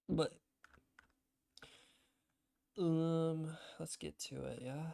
But let's get to it, yeah.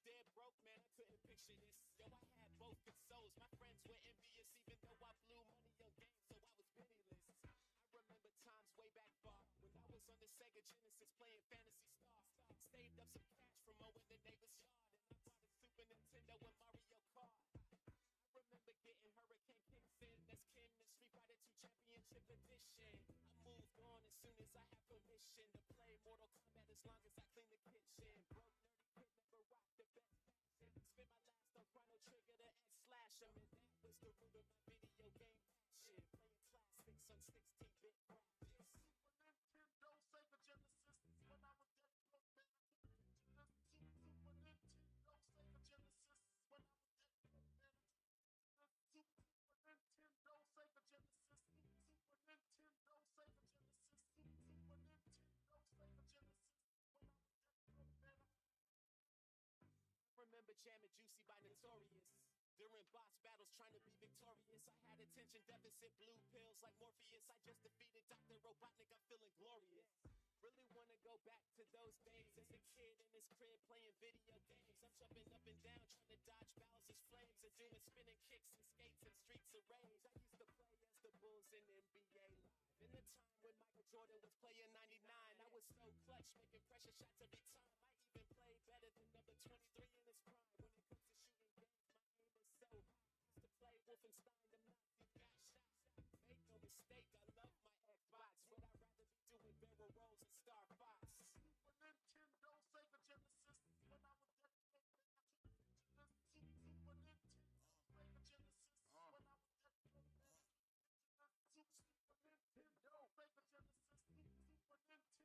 dead broke, man, I couldn't picture this. Yo, I had both good souls. My friends were envious, even though I blew money on games, so I was penniless. I remember times way back far when I was on the Sega Genesis playing Fantasy Star. Saved up some cash from mowing the neighbor's yard, and I bought a Super Nintendo and Mario Kart. I remember getting Hurricane Kingston, that's Ken, the Street Fighter 2 Championship Edition. I moved on as soon as I had permission to play Mortal Kombat as long as I clean the kitchen. Broke nerdy kid never rocked the best fashion. Spent my last on Chrono Trigger to X-Slash 'em, and that was the root of my video game passion. Playing classics on 16-bit graphics. Super Nintendo, Sega Genesis, when I was dead broke, man, I couldn't picture this. Super Nintendo, Sega Genesis, when I was dead broke, man, I couldn't picture this. Super Nintendo, Sega Genesis, Super Nintendo, Sega Genesis, Super Nintendo, Sega Genesis, when I was dead broke, man, I remember jamming Juicy by Notorious. During boss battles trying to be victorious, I had attention deficit blue pills like Morpheus. I just defeated Dr. Robotnik, I'm feeling glorious. Really wanna go back to those days as a kid in his crib playing video games. I'm jumping up and down trying to dodge Bowser's flames and doing spinning kicks and skates and Streets of Rage. I used to play as the Bulls in NBA Live. In the time when Michael Jordan was playing 99, I was so clutch, making pressure shots every time. I even played better than number 23 in his prime. When it comes to shooting games, my aim is so high. Used to play Wolfenstein to knock you down shots. Make no mistake, I love my Xbox, but I'd rather be doing barrel rolls and Star Fox. Super Nintendo, Sega Genesis, when I was dead broke, man, I couldn't picture this. Super Nintendo, Sega Genesis, when I was dead broke, man, I couldn't picture this. Super Nintendo, Sega Genesis, Super Nintendo,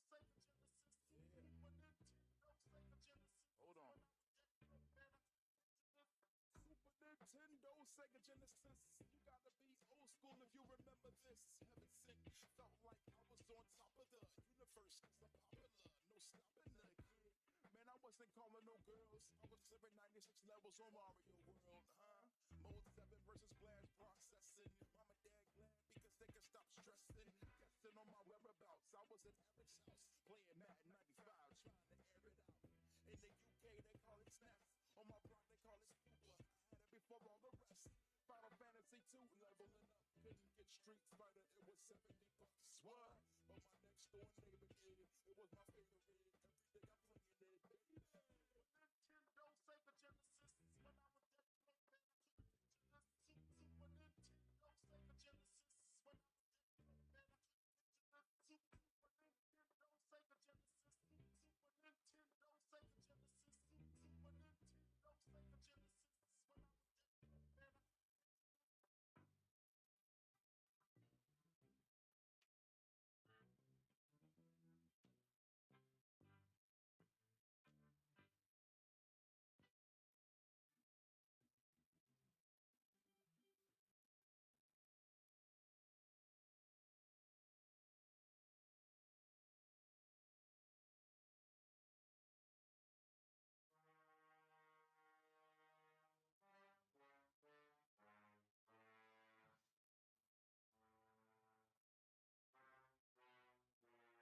Sega Genesis, Super Nintendo, Sega Genesis. Hold on. When I was dead broke, man, I couldn't picture this. Super Nintendo, Sega Genesis. You gotta be old school if you remember this. Heaven sent, felt like I was on top of the universe. Cause I'm popular, no stopping the kid. Man, I wasn't calling no girls. I was clearing 96 levels on Mario World, huh? Mode 7 versus blast processing. Mom and dad glad because they could stop stressing. Guessing on my whereabouts. I was at Eric's house playing Madden 95, trying to air it out. In the UK, they call it snaps. On my block, they call it Super. I had it before all the rest. Final Fantasy 2, leveling up. Couldn't get Street Fighter, it was $70. What? But my next door neighbor did it. It was my favorite. Every day I'm playing it, baby. Nintendo, Sega Genesis. When I was dead broke, man, I couldn't picture this. Super Nintendo, Sega Genesis. When I was dead broke, man, I couldn't picture this. Super Nintendo, Sega Genesis. Super Nintendo, Sega Genesis. Super Nintendo, Sega Genesis. When I was dead broke, man, I couldn't picture this. Dash in which you return, you deserve to resume your thriving.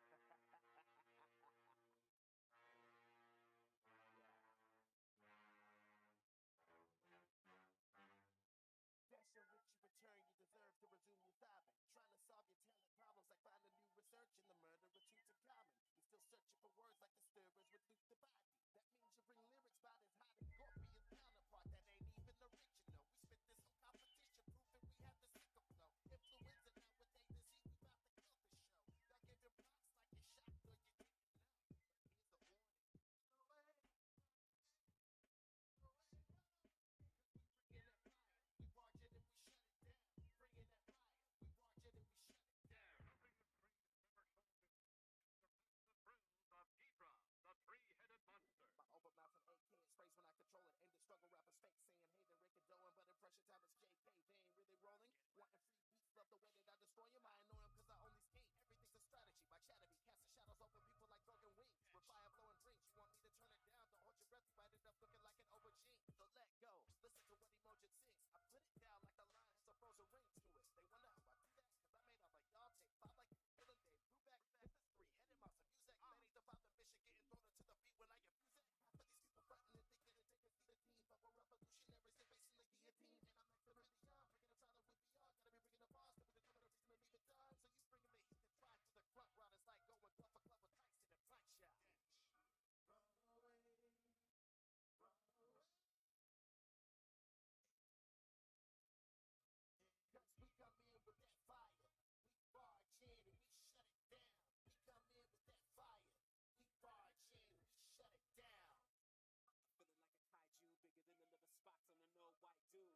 Trying to solve your talent problems like finding new research in the murder of Tutankhamun. You're still searching for words like the stirrers with Luke the Body. That means you bring lyrics about as hot as Scorpion's counterpart that ain't even original. We spit this whole competition, proving we have the sicker flow. Influenza now with A to Z, we about to kill the show. Y'all giving props like you're shocked or you didn't know. But here's the warning. No way. No way. Cause we bringing that fire. We barge it and we shut it down. Bringing that fire. We barge it and we shut it down. Nothing the screen has never shown before. It's the thrills of Ghidra, the three-headed monster. do.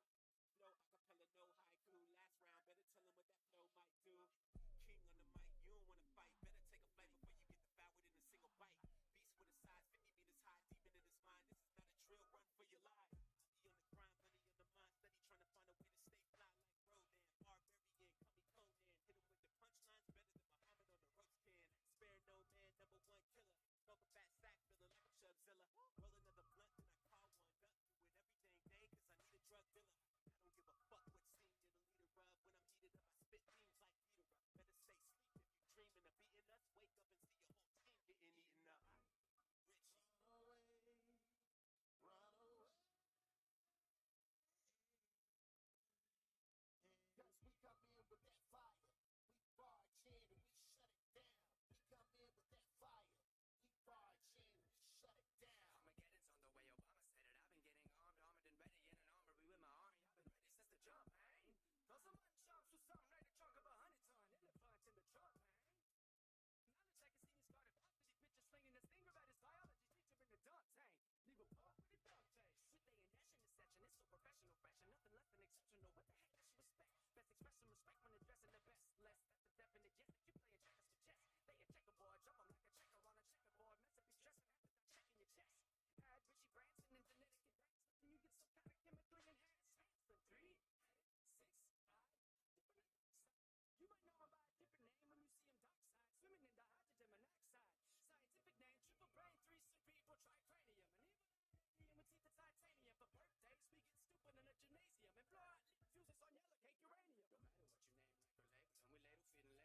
No acapella, no haiku. Last round, better tell him what that flow might do. King on the mic, you don't wanna fight. Better take a flight before you get devoured in a single bite. Beast with a size 50 meters high, deep into his mind. This is not a drill, run for your life. I be on the grind, money on the mind, steady trying to find a way to stay fly like Rodan. Barbarian, call me Conan. Hit him with the punchlines, better than Muhammad on the ropes can. Spare no man, number one killer. Smoke a fat sack, feeling like a Shubzilla. Roll another blunt, then I call one. Duck doing everything, dang, cause I need a drug dealer. I don't give a fuck what scene you're the leader of. When I'm heated up, I spit themes like Peter up. Better stay sleep if you dreaming of beating us. Wake up and see your whole team getting eaten up. Richie. Run away. Cause we come in with that fire. We barge in and we shut it down. We come in with that fire. We barge in and we shut it down. Armageddon's on the way, Obama said it. I've been getting armed, armored and ready in an armory with my army. I've been ready since the jump, man. Throw some mud chumps with something right the trunk of 100-ton elephant in the trunk, man. Knowledge I can see me started pop to these bitches slinging the stinger about his biology teacher in the dunk tank. Leave a pump with a dunk tank. Shit, they and dash in the section. It's so professional fashion. Nothing less than exceptional. What the heck does you expect? Best expression, respect when addressing the best. Less, that's a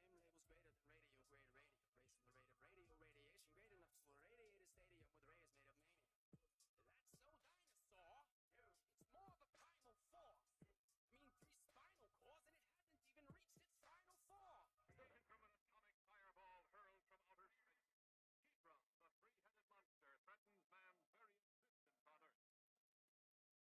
definite yes. If you playing checkers for chess, they a checkerboard. Jump 'em like a checker on a checkerboard. Mess up your stress and have to start checking your chest. Add Richie Branson and genetic advancement, and you get some kind of chemically enhanced enhancement. 3, 6, 5 different oxide. You might know him by a different name when you see him dockside, swimming in dihydrogen monoxide. Scientific name, triple brain, 3 cerebral tricranium,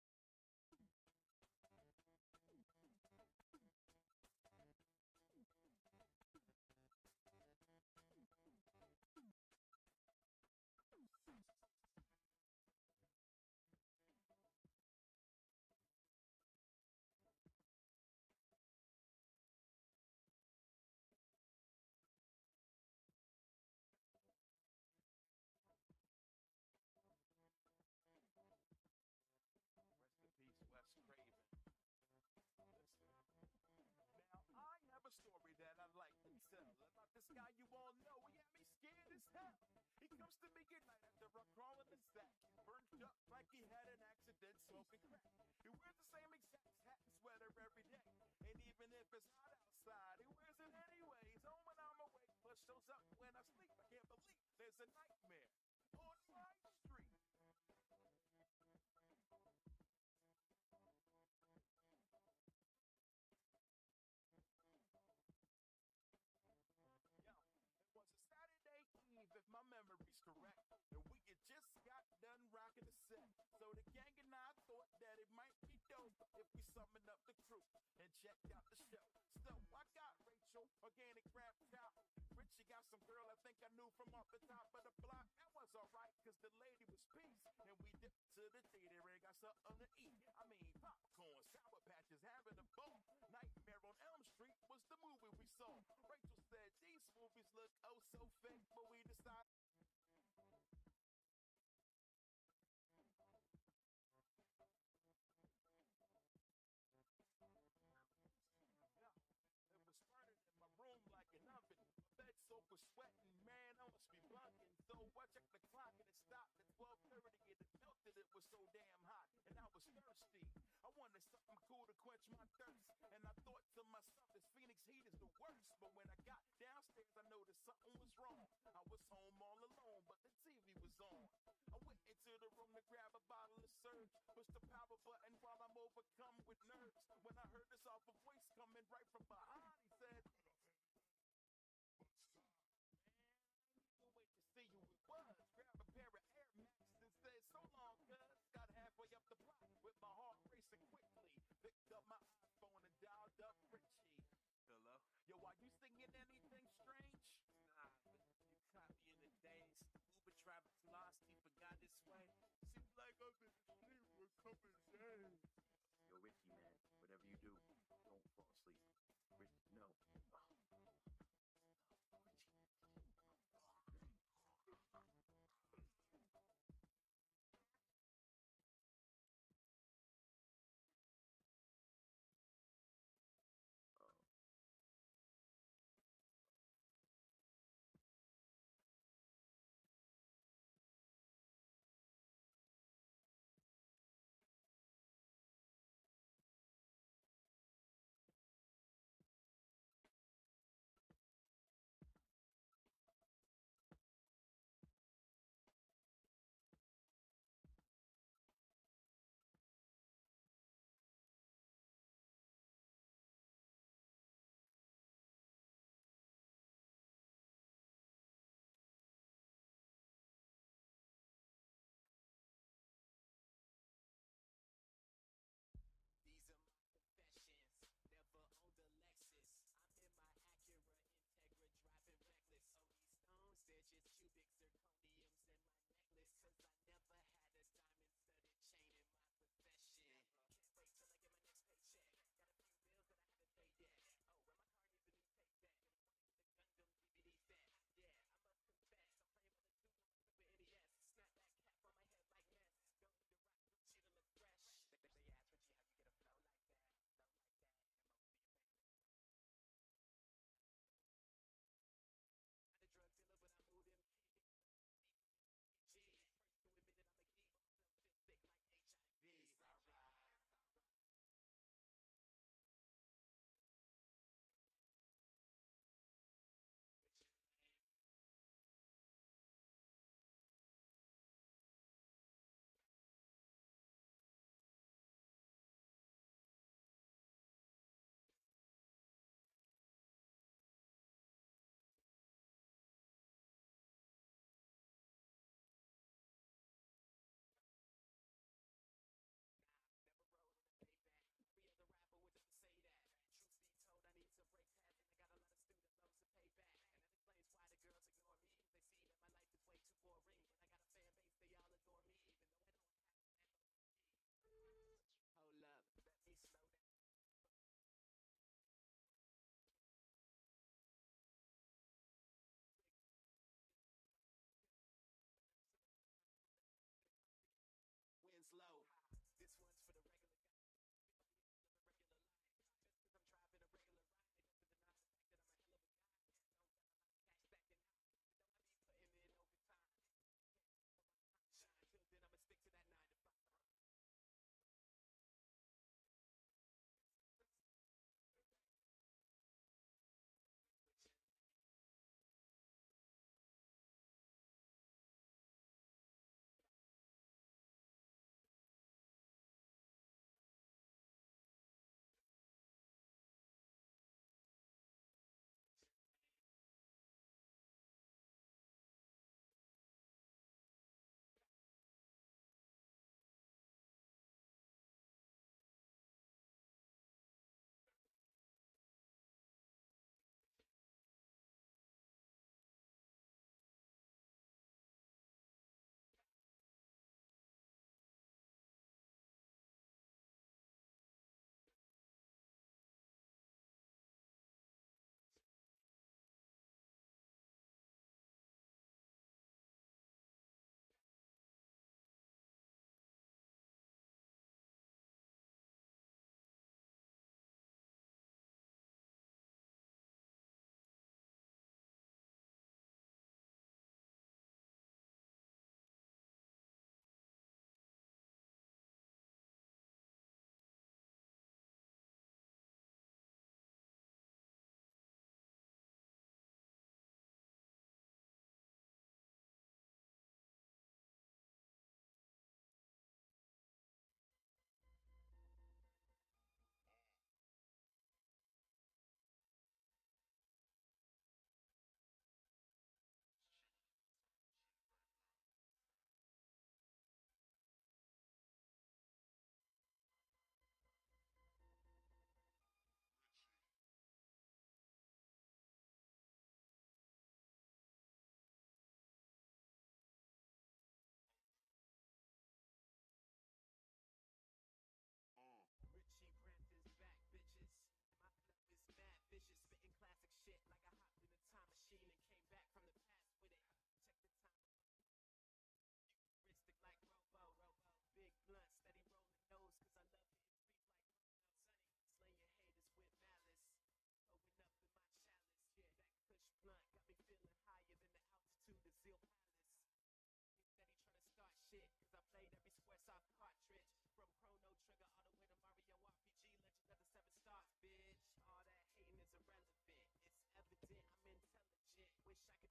and even with teeth of titanium. For birthdays, we get stupid in a gymnasium and blow out fuses on yellow cake uranium. No matter what you name, record labels, and we label feeding lame labels greater than radio, grade radio. Racing the rate of radio radiation, great enough to irradiate a stadium with rays made of mania. That's so dinosaur. It's more of a primal force. I mean, 3 spinal cords, and it hasn't even reached its final form. Taken from an atomic fireball hurled from outer space, Ghidra, the three-headed monster, threatens man's very existence on Earth. Rest in peace, Wes Craven. Listen. Now, I have a story that I'd like to tell about this guy you all know. Yeah, me scared as hell. He comes to me at night after a crawl in the sack. He burnt up like he had an accident smoking crack. He wears the same exact hat and sweater every day. And even if it's hot outside, he wears it anyways. Oh, when I'm awake, plus shows up when I sleep. I can't believe there's a nightmare on my street. Yo, it was a Saturday Eve, if my memory's correct, and we had just got done rocking the set. So the gang and I thought that it might be dope if we summoned up the crew and checked out the show. So I got Rachel, organic rap top. Richie got some girl I think I knew from off the top of the block. That was alright, cause the lady was peace. And we dipped to the theater and got something to eat. I mean, popcorn, sour patches, having a ball. Nightmare on Elm Street was the movie we saw. Rachel said these movies look oh so fake, but we decided. No, it was burning in my room like an oven. My bed soap was sweating, man, I must be bugging. So I checked the clock and it stopped at 12:30 and it melted, it was so damn hot. And I was thirsty. I wanted something cool to quench my thirst. And I thought to myself, this Phoenix heat is the worst. But when I got downstairs, I noticed something was wrong. I was home all alone, but the TV was on. I went into the room to grab a bottle of Surge, push the power button while I'm overcome with nerves. When I heard this awful voice coming right from behind, he said, man, I ain't even wait to see who it was. Grab a pair of Air Max and said, so long, cuz. Got halfway up the block with my heart racing quickly. Picked up my iPhone and dialed up Richie. Hello? Yo, are you singing anything strange? Nah, but you caught me in the daze. Yo, Richie, man, whatever you do, don't fall asleep. Richie, no.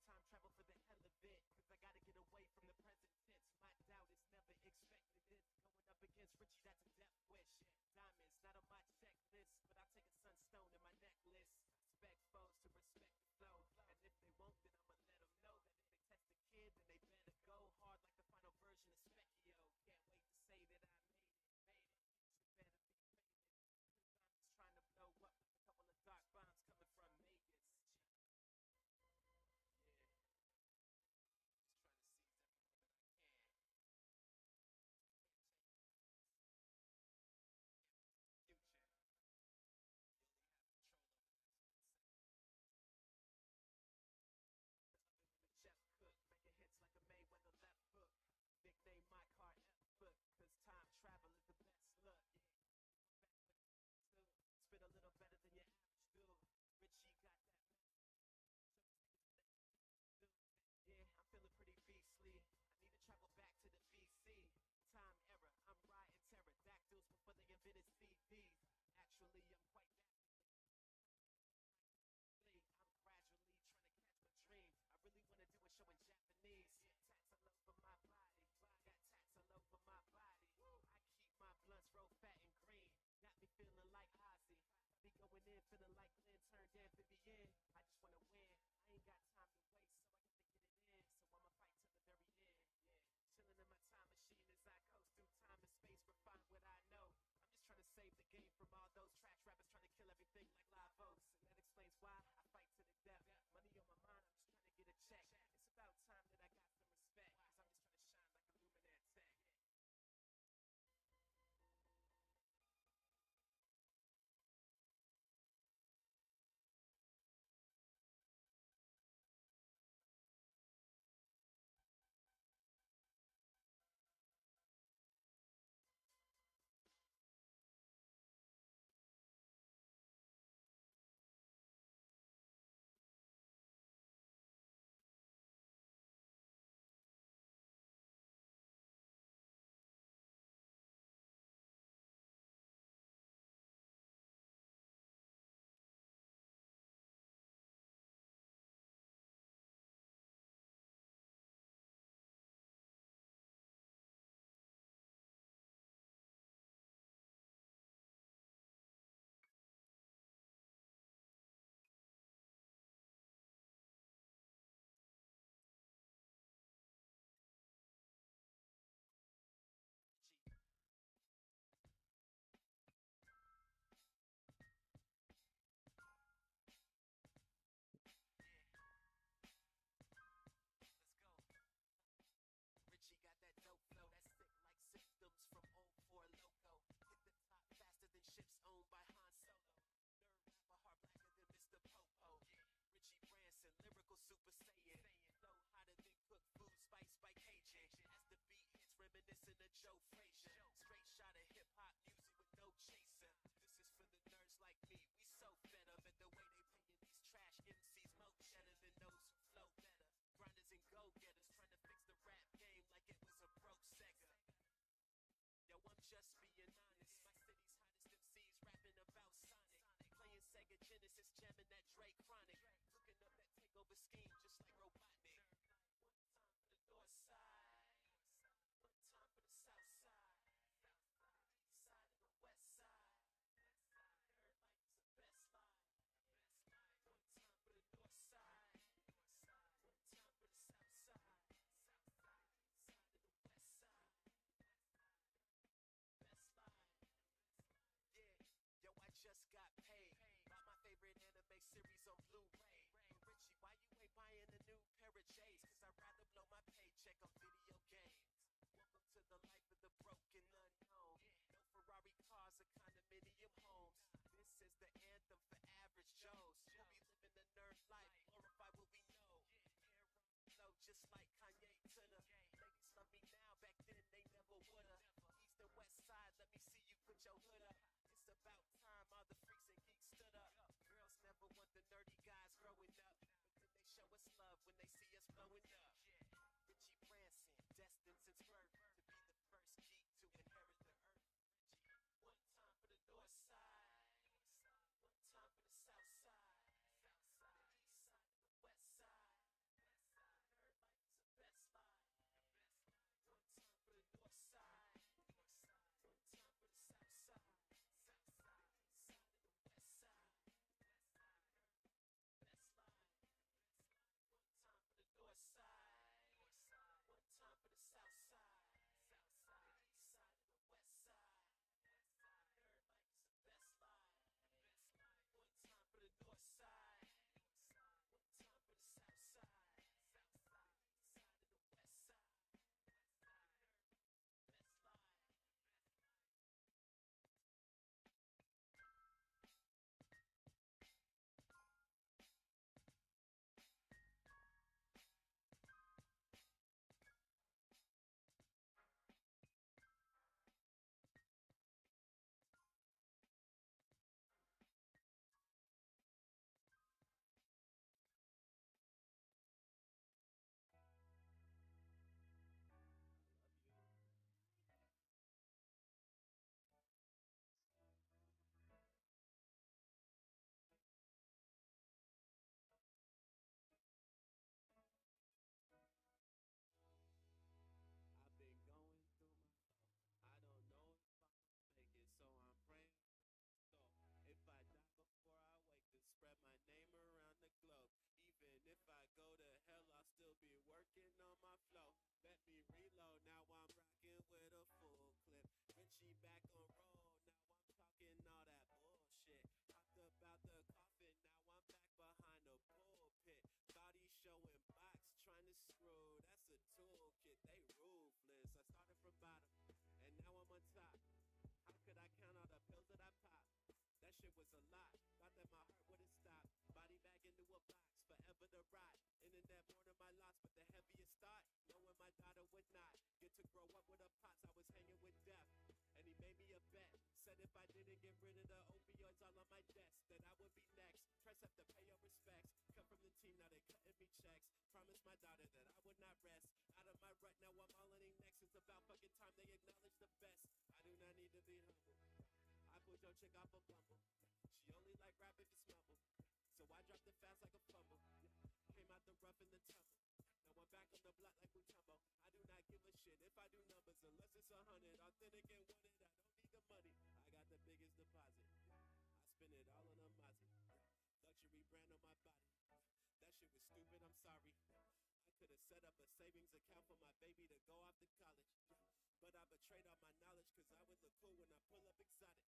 Time travel for the hell of it, cause I gotta get away from the present tense. My doubt is never expected it. Going up against Richie, that's a death wish. Diamonds not on my checklist, but I'll take a sunstone in my necklace. Expect foes to respect the flow, and if they won't, then I'ma let them know that if they test the kid, then they better go hard like the final version of Specchio. Can't wait to say that I made it. You better be faded, cause I'm just trying to blow up like a couple of dark bombs coming from Vegas. Yeah, just trying to seize every moment I can. Future. You only have control over 90%. I've been in the chef cook, making hits like a Mayweather left hook. Nickname my car F foot, cause time travel is the best look. Yeah, you come back with a still spit a little better than your average dude. Richie got that magic, so take us to the next dude. Yeah, I'm feeling pretty beastly. I need to travel back to the BC. Time era, I'm riding pterodactyls before they invented CDs. Actually, I'm quite naturally I'm gradually trying to catch my dreams. I really want to do a show in Japanese. Tats all over my body. Got tats all over my body. I keep my blunts roll fat and green. Got me feeling like Ozzy. I be going in feeling like Glenn turned amphibian. I just want to win. I ain't got time to waste, so I got to get it in. So I'ma fight till the very end. Yeah, chilling in my time machine as I coast through time and space, refine what I know. I'm just trying to save the game from all those trash rappers trying to kill everything like live oats. And that explains why I fight to the death. Money on my mind, I'm just trying to get a check. It's about time that I got some respect, cause I'm just trying to shine like a luminaire tech. Let's go. Richie got that dope flow, that's sick like symptoms from old Four Loco. Hit the top faster than ships owned by Han Solo. Nerd rapper hard blacker than Mr. Popo. Richie Branson, lyrical super saiyan. Flow hotter than cooked food spiced by Cajun. As the beat hits, reminiscent of Joe Frazier. Straight shot of hip hop music with no chaser. This is for the nerds like me. We so fed up at the way they paying these trash MCs more cheddar than those who flow better. Grinders and go-getters trying to fix the rap game like it was a broke Sega. Yo, I'm just being honest. My city's hottest MCs rapping about Sonic. Playing Sega Genesis, jamming that Dre Chronic. Cooking up that takeover scheme just like Robotnik. One time for the north side, one time for the south side, the east side and the west side. Nerd life is the best life. One time for the north side, one time for the south side, the east side and the west side. Best life. Yeah, yo, I just got paid. Bought my favorite anime series on Blu-ray. But Richie, why you ain't buying a new pair of J's? Cause I'd rather blow my paycheck on video games. Welcome to the life of the broken unknown. No Ferrari cars or condominium homes. This is the anthem for average Joes. We'll be living the nerd life, glorify what we know. Hair on the flow just like Kanye to the ladies love me now, back then they never woulda. East and west side, let me see you put your hood up. It's about time all the freaks and geeks stood up. Girls never want the nerdy guys growing up, but then they show us love when they see us blowing up. Richie Branson, destined since birth to be the first geek to inherit the earth. One time for the north side, one time for the south side, the east side and the west side. working on my flow. Let me reload, now I'm rocking with a full clip. Richie back on roll, now I'm talking all that bullshit. Hopped about the coffin, now I'm back behind the pulpit. Thought he showing box, trying to screw, that's a toolkit, they ruthless. I started from bottom, and now I'm on top. How could I count all the pills that I popped? That shit was a lot, thought that my heart wouldn't stop. Body back into a box, forever to rot. Internet mourning my loss, but the heaviest thought, knowing my daughter would not get to grow up with a pops. I was hanging with death, and he made me a bet. Said if I didn't get rid of the opioids all on my desk, that I would be next. Press have to pay your respects. Come from the team, now they cutting me checks. Promised my daughter that I would not rest. Out of my rut, now I'm all in next. It's about fucking time they acknowledge the best. I do not need to be humble. I put your chick off a bumble. She only like rap if it's mumble. So I dropped it fast like a fumble. Came out the rough and the tumble. Now I'm back on the block like Mutombo. I do not give a shit if I do numbers unless it's 100. Authentic and wanted, I don't need the money. I got the biggest deposit. I spend it all on a Mozzie. Luxury brand on my body. That shit was stupid, I'm sorry. I could have set up a savings account for my baby to go off to college. But I betrayed all my knowledge, cause I would look cool when I pull up exotic.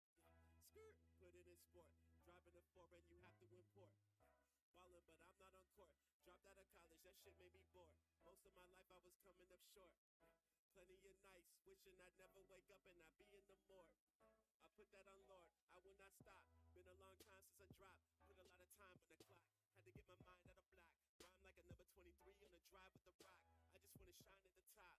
Skirt, put it in sport. Driving a foreign, you have to import. Ballin', but I'm not on court. Dropped out of college, that shit made me bored. Most of my life I was coming up short. Plenty of nights, wishing I'd never wake up and I'd be in the morgue. I put that on Lord, I will not stop. Been a long time since I dropped. Put a lot of time on the clock. Had to get my mind out of block. Rhyme like a number 23 on the drive with the rock. I just wanna shine at the top,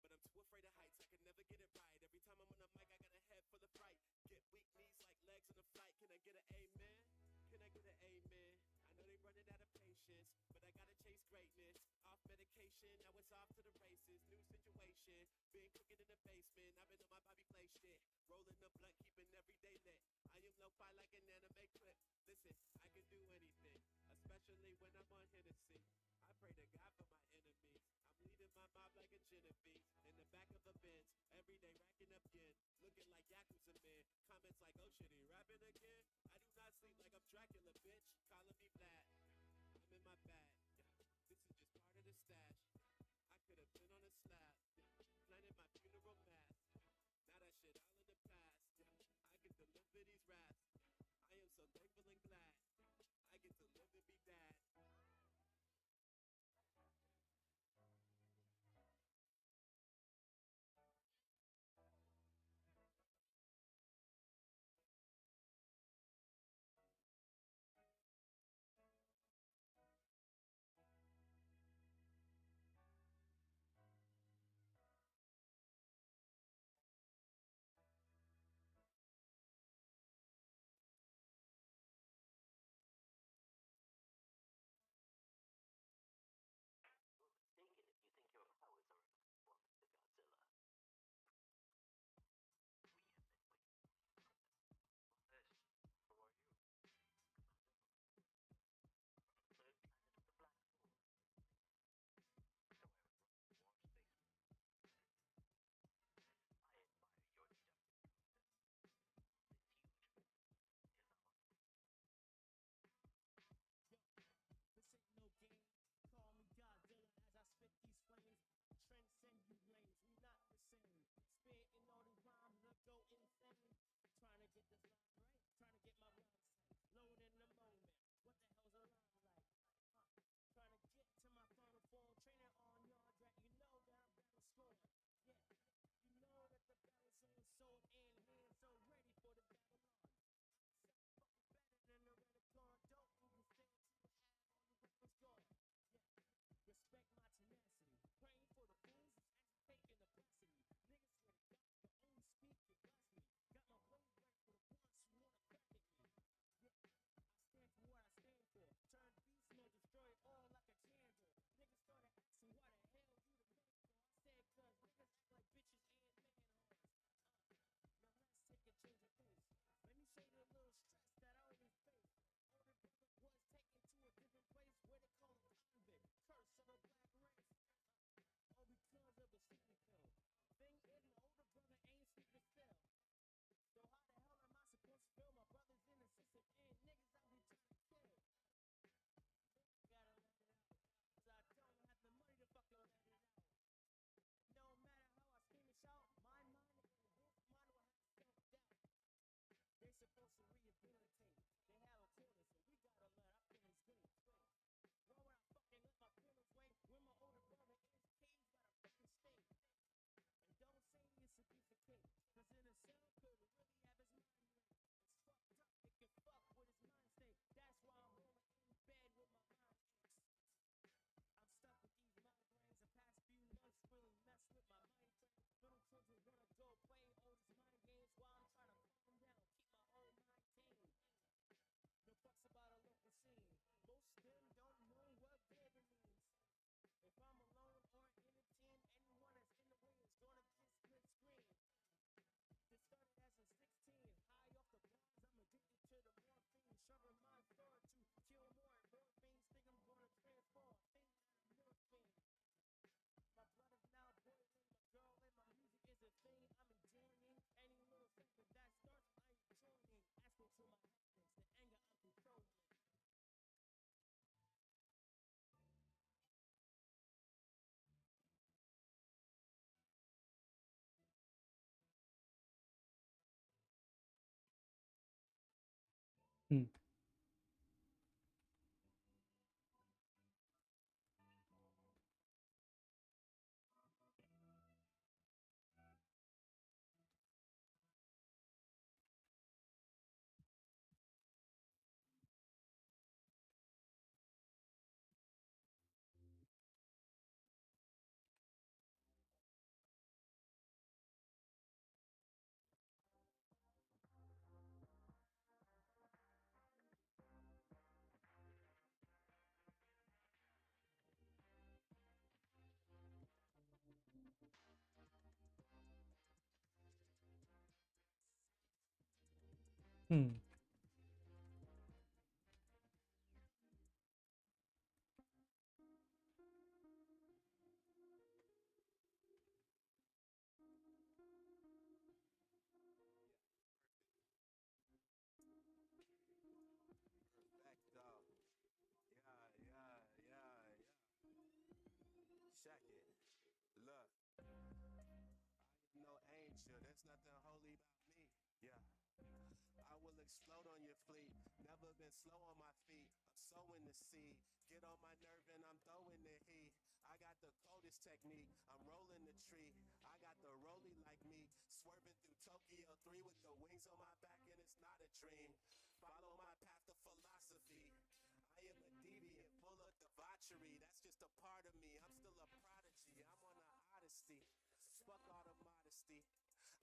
but I'm too afraid of heights, I can never get it right. Every time I'm on the mic, I got a head full of fright. Get weak knees like legs on a flight. Can I get an amen? Can I get an amen? I know they running out of patience, but I gotta chase greatness. Off medication, now it's off to the races. New situation, been cooking in the basement. I've been on my Bobby Play shit. Rolling the blunt, keeping every day lit. I am lo-fi like an anime clip. Listen, I can do anything, especially when I'm on Hennessy. I pray to God for my enemies. I'm leading my mob like a Genevieve. In the back of a Benz, every day racking up yen. Looking like Yakuza man. Comments like, oh shit, he rapping again? I do not sleep like I'm Dracula, bitch. Calling me Vlad. I'm in my bag. This is just part of the stash. I could have been on a slab. Planning my funeral mass. Now that shit all in the past. I get to live for these raps. I am so thankful and glad. I get to live and be dad. Hmm. Hmm. Perfecto. Yeah, yeah, yeah. Check it. Look, no angel. There's nothing holy about me. Yeah. I will explode on your fleet. Never been slow on my feet. I'm sowing the seed. Get on my nerve and I'm throwing the heat. I got the coldest technique. I'm rolling the tree. I got the rollie like me. Swerving through Tokyo 3 with the wings on my back and it's not a dream. Follow my path of philosophy. I am a deviant, full of debauchery. That's just a part of me. I'm still a prodigy. I'm on an odyssey. Fuck all the modesty.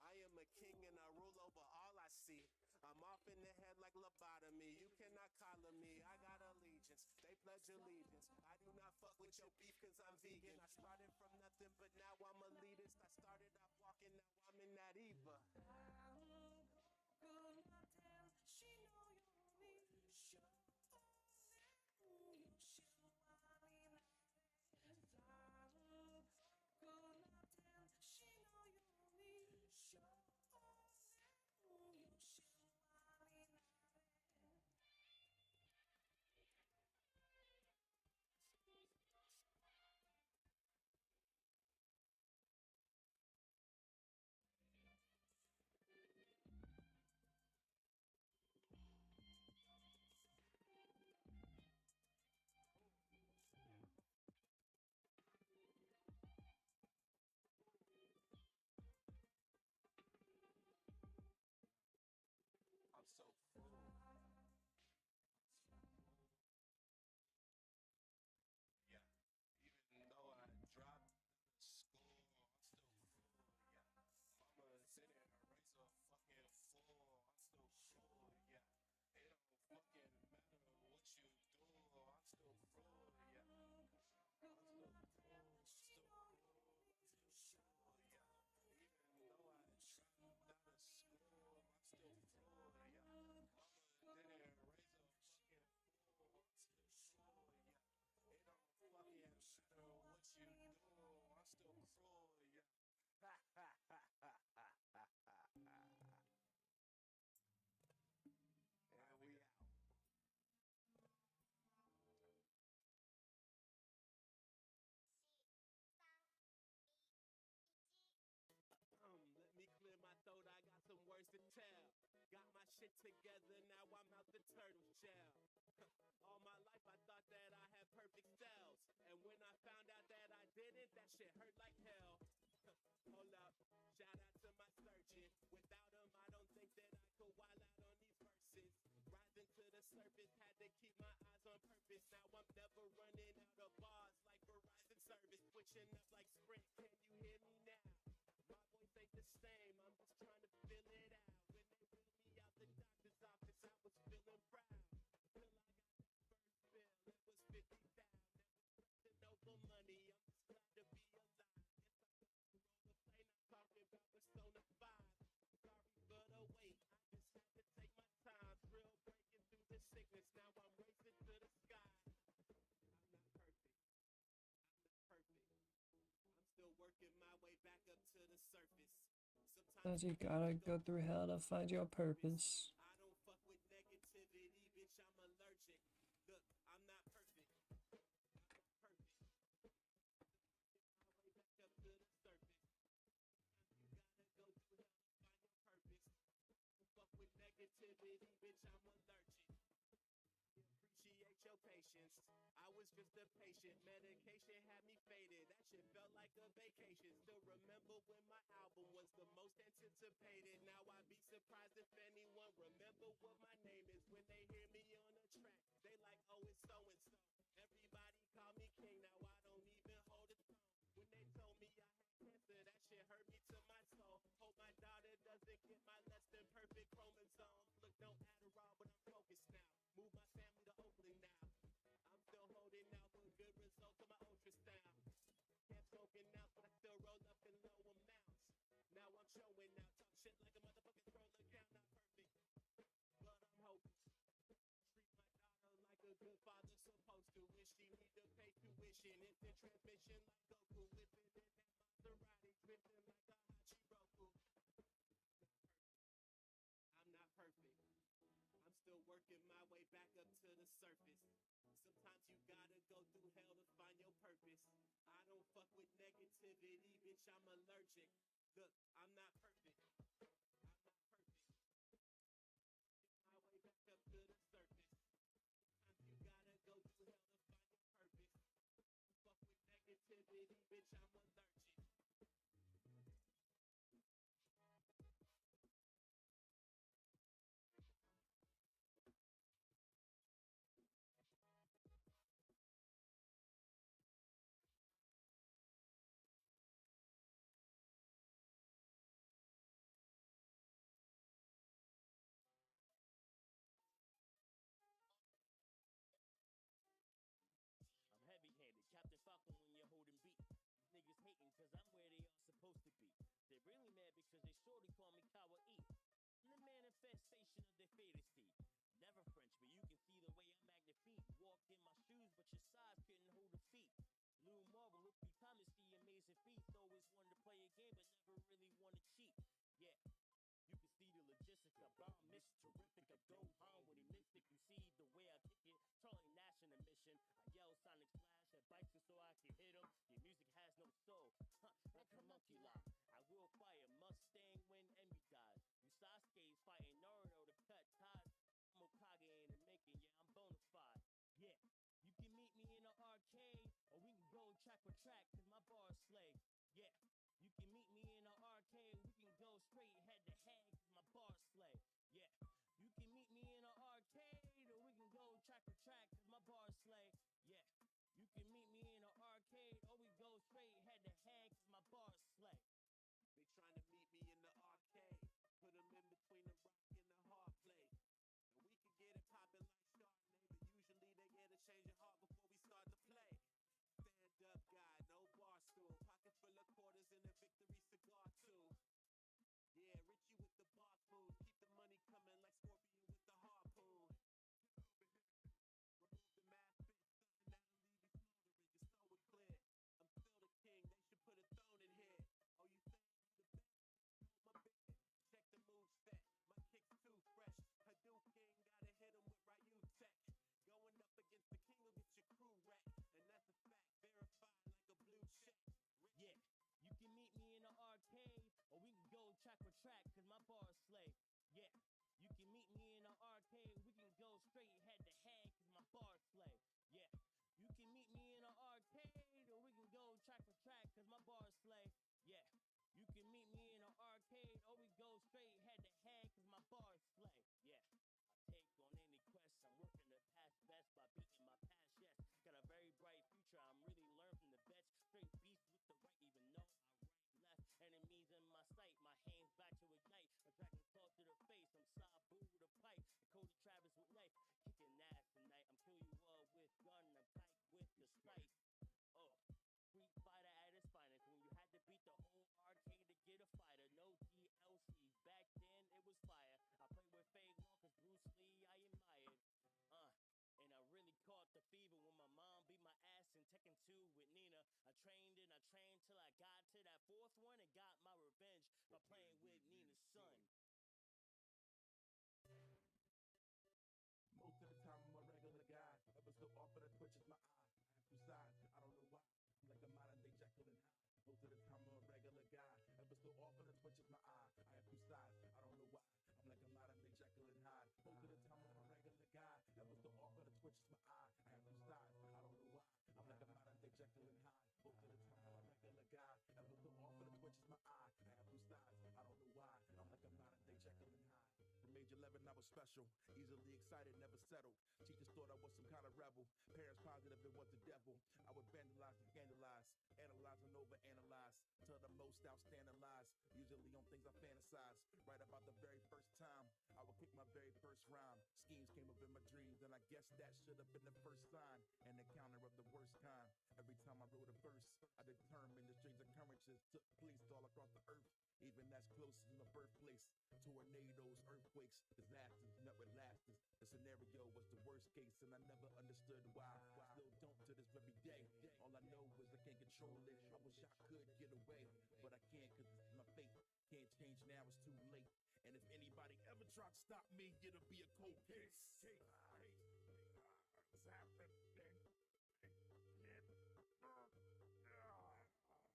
I am a king and I rule over all I see. I'm off in the head like lobotomy. You cannot collar me. I got allegiance. They pledge allegiance. I do not fuck with your beef cause I'm vegan. I started from nothing but now I'm elitist. I started out walking, now I'm in that Eva. I'm so full. Yeah. Even though I dropped school, I'm still full. Yeah. Mama's in it, her razor fucking full. I'm still full. Yeah. It don't fucking matter what you do. I'm still full. Yeah. I'm still full. Still full. Still full. Yeah. Even though I dropped out of school, I'm still full. Yeah. Mama didn't raise a fucking fool. I'm still full. Yeah. It don't fucking matter what you do. I'm still cruel. Yeah. Ha ha ha ha ha ha ha. And we out. Let me clear my throat, I got some words to tell. Got my shit together, now I'm out the turtle shell. All my life I thought that I had perfect cells. And when I found out that I didn't, that shit hurt like hell. Hold up, shout out to my surgeon. Without him, I don't think that I could wild out on these verses. Rising to the surface, had to keep my eyes on purpose. Now I'm never running out of bars like Verizon service. Switching up like Sprint, can you hear me now? My voice ain't the same, I'm just trying to fill it out. When they wheeled me out the doctor's office, I was feeling proud. Till I got that first bill, it was 50,000. Never stressing over money, I'm just glad to be alive. Yes, I got to roll the plane, I'm talking about Persona 5. Sorry for the wait, I just had to take my time. Thrill breaking through the sickness, now I'm racing to the sky. I'm not perfect, I'm not perfect. I'm still working my way back up to the surface. Sometimes Sometimes you you gotta gotta go go through through hell hell to to find find your your purpose. purpose. I don't fuck with negativity, bitch, I'm allergic. Appreciate your patience. I was just a patient. Medication had me faded. That shit felt like a vacation. Still remember when my album was the most anticipated. Now I'd be surprised if anyone remember what my name is. When they hear me on a track, they like, oh, it's so-and-so. Everybody call me king. Now I don't even hold a throne. When they told me I had cancer, that shit hurt me to my soul. Hope my daughter doesn't get my less than perfect chromosomes. Look, no Adderall, but I'm focused now. Move my family to Oakland now. I'm still holding out for good results on my ultrasound. Can't smoke it now, but I still roll up in low amounts. Now I'm showing out, talk shit like a motherfucking scroll account. Not perfect, but I'm hoping. Treat my daughter like a good father supposed to. When she need to pay tuition, instant transmission like Goku. Whipping in that Maserati, drifting like a Hachiroku. I'm not perfect. I'm still working my way back up to the surface. Sometimes you gotta go through hell to find your purpose. I don't fuck with negativity, bitch, I'm allergic. Look, I'm not perfect. I'm not perfect. Working my way back up to the surface. Sometimes you gotta go through hell to find your purpose. Don't fuck with negativity, bitch, I'm allergic. I'm heavy-handed, Captain Falcon when you're holding beat. These niggas hating cause I'm where they are supposed to be. They really mad because they surely call me Coward E. I'm the manifestation of their fantasy. Never French, but you can see the way I magnifique. Walk in my shoes, but your size couldn't hold a feet. Blue marble, look me come and see amazing feats. Always wanted to play a game, but never really wanted to cheat. Yeah. You can see the logistics, I bomb, miss terrific. I go home with a mystic. You see the way I kick it, Charlie Nash in a mission. I yell Sonic Slash at bikes just so I can hit them. Your music has no soul, like a monkey lie. I will fire Mustang when Emmy dies. You Sasuke's fighting Naruto to cut ties. I'm Okage in the making, yeah, I'm bona fide. Yeah, you can meet me in the arcade, or we can go track for track, cause my bars slay. Yeah. You can meet me in the arcade, we can go straight head to head, cause my bars slay. Yeah, you can meet me in the arcade, or we can go track for track, cause my bars slay. Yeah, you can meet me in the arcade, or we go straight head to head, cause my bars slay. They trying to meet me in the arcade. Put them in between the rock and the hard plate. And we could get it poppin' like Chardonnay, but usually they get a change of heart before we start to play. Stand up guy, no bar stool. Pocket full of quarters and a victory cigar too. Yeah, Richie with the bar food. Keep the money coming like Scorpion with the harpoon. Remove the mask, spit something that'll leave you smoldering. Just so it clear. I'm still the king, they should put a throne in here. Oh, you think you the best? My bed. Check the move set. My kick's too fresh. Hadouken, gotta hit him with Ryu tech. Going up against the king will get your crew wrecked. And that's a fact, verified like a blue check. Yeah, you can meet me in the arcade, or we can go track for track, cause my bars slay. Yeah, you can meet me in the arcade, we can go straight head to head, cause my bars slay. Yeah, you can meet me in the arcade, or we can go track for track, cause my bars slay. Yeah, you can meet me in the arcade, or we go straight head to head, cause my bars slay. Yeah. Take on any quest, I'm working to pass best by beating my past, yes. Got a very bright future, I'm really learned from the best. Straight beast with the right, even though I right left. Enemies in my sight, my hands back to ignite. A dragon claw to the face, I'm Sabu with a pipe. Cody Travis with knife, kicking ass tonight. I'm kill you all with gun, I'm kite with the sight. Oh, Street Fighter at its finest, when you had to beat the whole arcade to get a fighter. No DLCs, back then it was fire. I played with Fei Long cause Bruce Lee I admired. And I really caught the fever when my mom beat my ass in Tekken 2 with Nina. I trained till I got to that fourth one and got my revenge by playing with Nina's son. Most of the time I'm a regular guy. Ever so often a twitch is my eye. I have two sides, I don't know why. I'm like a modern day Jekyll and Hyde. Most of the time I'm a regular guy. Ever so often a twitch is my eye. I have two sides, I don't know why. I'm like a modern day Jekyll and twitches my eye. I have two sides, I don't know why. I'm like a modern day Jekyll and Hyde. Most of the time I'm a regular guy. Ever throw off of the twitches my eye. I have two sides, I don't know why. I'm like a modern day Jekyll and Hyde. From age 11 I was special, easily excited, never settled. Teachers thought I was some kind of rebel. Parents positive it was the devil. I would vandalize and scandalize, analyze and overanalyze, tell the most outstanding lies, usually on things I fantasize. Right about the very first time I would kick my very first rhyme. Schemes came up in my dreams, and I guess that should have been the first sign. An encounter of the worst kind. Every time I wrote a verse, I determined the strange occurrences took place all across the earth, even as close as my birthplace. Tornadoes, earthquakes, disasters met with lasters. The scenario was the worst case, and I never understood why. Still don't to this very day. All I know is I can't control it. I wish I could get away, but I can't cause it's my fate. Can't change now, it's too late. And if anybody ever tried to stop me, it'll be a cold case. What's happening?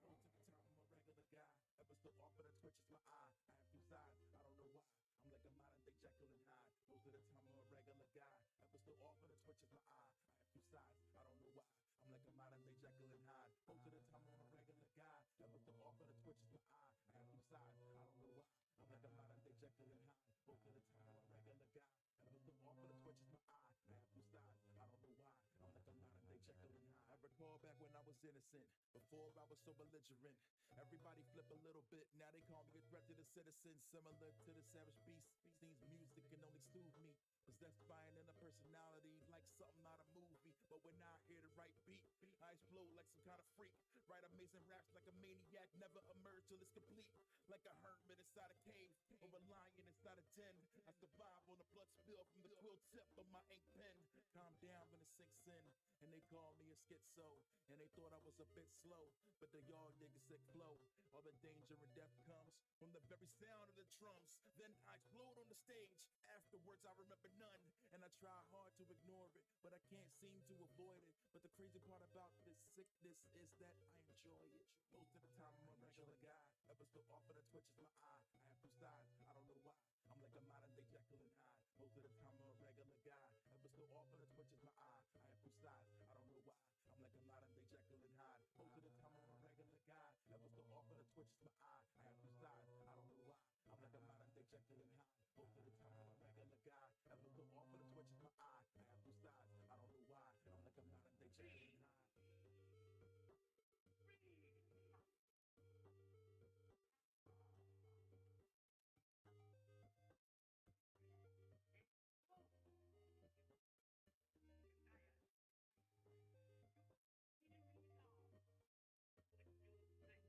Most of the time I'm a regular guy. Ever still off of the twitches my eye. I have two sides, I don't know why. I'm like a modern day Jekyll and Hyde. Most of the time I'm a regular guy. Ever still off of the twitches my eye. I have two sides, I don't know why. I'm like a modern day Jekyll and Hyde. Most of the time I'm a regular guy. Ever still off of the twitches my eye. I have two sides, I don't know why. I'm like a modern day Jekyll and Hyde. Most of the time I'm a regular guy. Ever still off of the twitches my eye. I have two sides, I don't know why. I'm like a modern day Jekyll and Hyde. I recall back when I was innocent, before I was so belligerent. Everybody flip a little bit, now they call me a threat to the citizens. Similar to the savage beast, seems music can only soothe me. Possessed by an inner personality, like something out of movie. But when I hear the right beat, I explode like some kind of freak. Write amazing raps like a maniac, never emerge till it's complete. Like a hermit inside a cave, or a lion inside a den. I survive on the blood spill from the quill tip of my ink pen. Calm down when it sinks in, and they call me a schizo. And they thought I was a bit slow, but they all dig a sick flow. All the danger and death comes from the very sound of the drums. Then I explode on the stage. Afterwards I remember none, and I try hard to ignore it, but I can't seem to avoid it. But the crazy part about this sickness is that I enjoy it. Most of the time I'm a regular guy. Ever still off of the twitches my eye. I have two sides, I don't know why. I'm like a modern day Jekyll and Hyde. Most of the time I'm a regular guy. Ever still off of the twitches my eye. I have two sides, I don't know why. I'm like a modern day Jekyll and Hyde. Most of the time I'm a regular guy. Ever still off of the twitches my eye. I have two sides, I don't know why. I'm like a modern day Jekyll and Hyde. Most of the time I'm a regular guy. Ever still off of the twitches my eye. I have two sides, I don't know why. I'm like a modern day Jekyll and Hyde.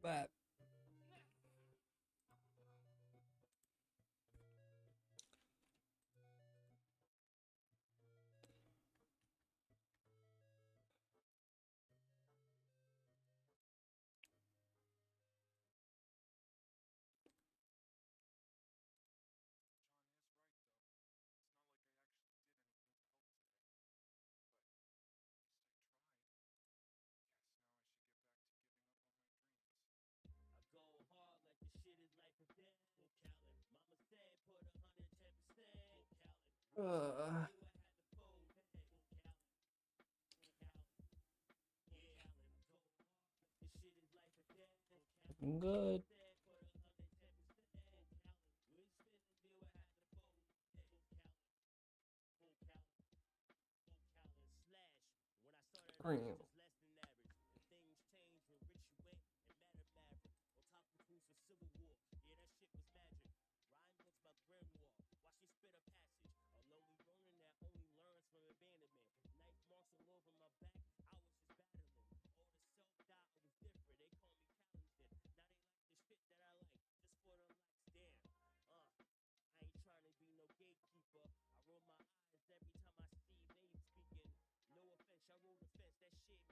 But Go hard like the shit is life or death. Callin. Mama said put 110%. Callin. uh, Knew I had to fold. Callin. Yeah. Go hard like the shit is life or death. I'm good. Said put 110%. Callin. Wish feeling knew I had to fold. Callin. Slash. When I started Damn. out, just less than average. And things changed when Rich went and Matter Maverick. On top of crews for Civil War. Yeah, that shit was magic. Rhyme books by grimoire. Watch me spit a passage. A lonely Ronin that only learns from abandonment. Knife marks all over my back. I was just battling. All the self-doubt was different. They call me talented. Now they like the shit that I like. Just for the likes. Damn. I ain't trying to be no gatekeeper. I roll my eyes every time I Steve Name speaking. No offense, I roll the fence. That shit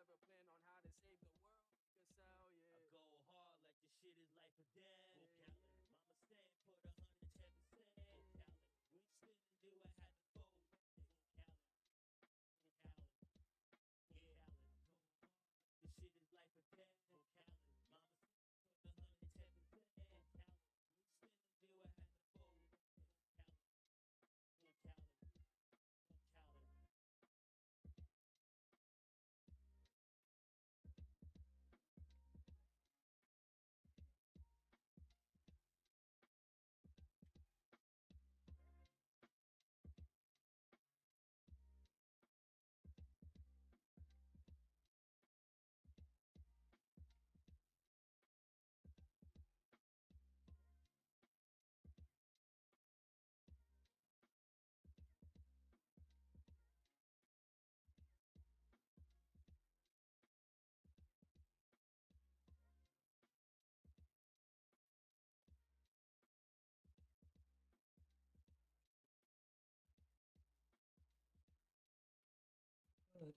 never plan on how to save the world. Cause hell I yeah. go hard like the shit is life or death. Mama said put 110%. Which didn't do, I had to fold. Yeah. The shit is life or death. Mama said put 110%. Which didn't do, I had to fold. Good.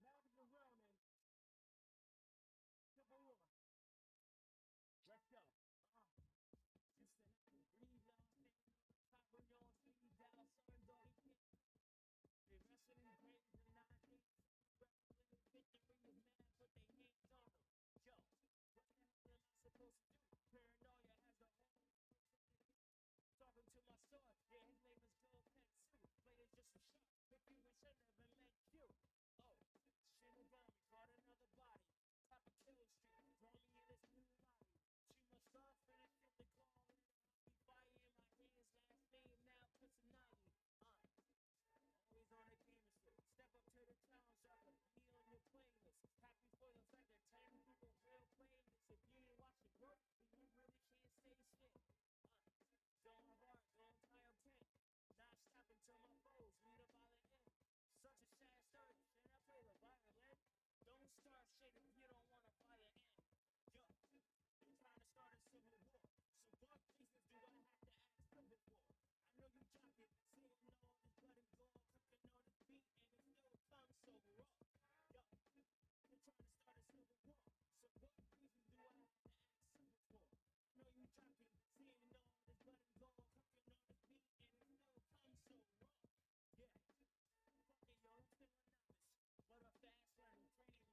Now we're running. Civil War. Let's go. Cincinnati, breathe now. Top of your sleeve, down, son, dog, he can't. They wrestling in graves and 9 days. Wrestling in victory is mad, put their hands on them. Yo, what the hell am I supposed to do? Paranoia has the whole talking to my sword. Yeah, his name is Joe Pet Sue. Playing just a shot. If you wish I never met you. Oh, Shinigami brought another body. Top of Kill Street, throw me in this new lobby. She must start finished with the call. Fire in my hands, last name now Personality. Always on the canvas. Step up to the challenge, I could be on your playlist. Happy for the fact that 10 people real playlist. If you ain't watching work, then you really can't say shit. Don't heart, don't tie up 10. Not stopping till my foes meet a violent end. Such a sad story. Should I play the violin? Don't start shit if you don't want a violent end. Yo, they're trying to start a civil war. So what reasons do I have to act civil for? I know you jock it, seeing all this blood and gore, cooking on this beat, and it still comes so raw. Yo, they're trying to start a civil war. So what reasons do I have to act civil for? I know you jock it, seeing all this blood and gore, cooking on this beat, and it still comes so raw. Yeah,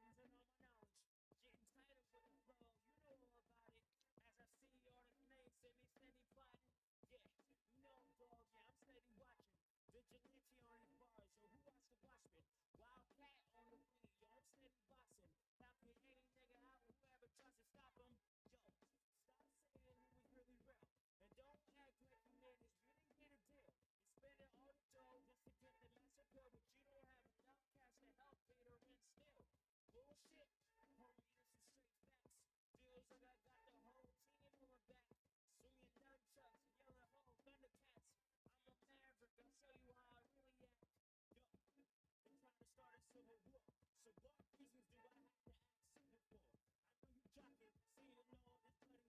fuck it, yo, I'm still a novice, but a fast learning, training, using all my knowledge. Getting tighter with the flow, you know all about it. As I see all the snakes and they steady plotting. Yeah, you know, dog, yeah, I'm steady watching. Vigilante on these bars, yo, who watch the watchman? Wildcat on the beat, yo, I'm steady boxing. Knocking any nigga out, whoever tries to stop him. Yo, stop saying he was really real. And don't act like you managed, you didn't get a deal. You're spending all the dough just to get the master pill, but you don't have enough cash to help pay the rent still. Bullshit, homie, this is straight facts. Feels like I got the whole team on my back. Swinging nunchucks, yelling, oh, Thundercats. I'm a maverick, I'll show you how I really act.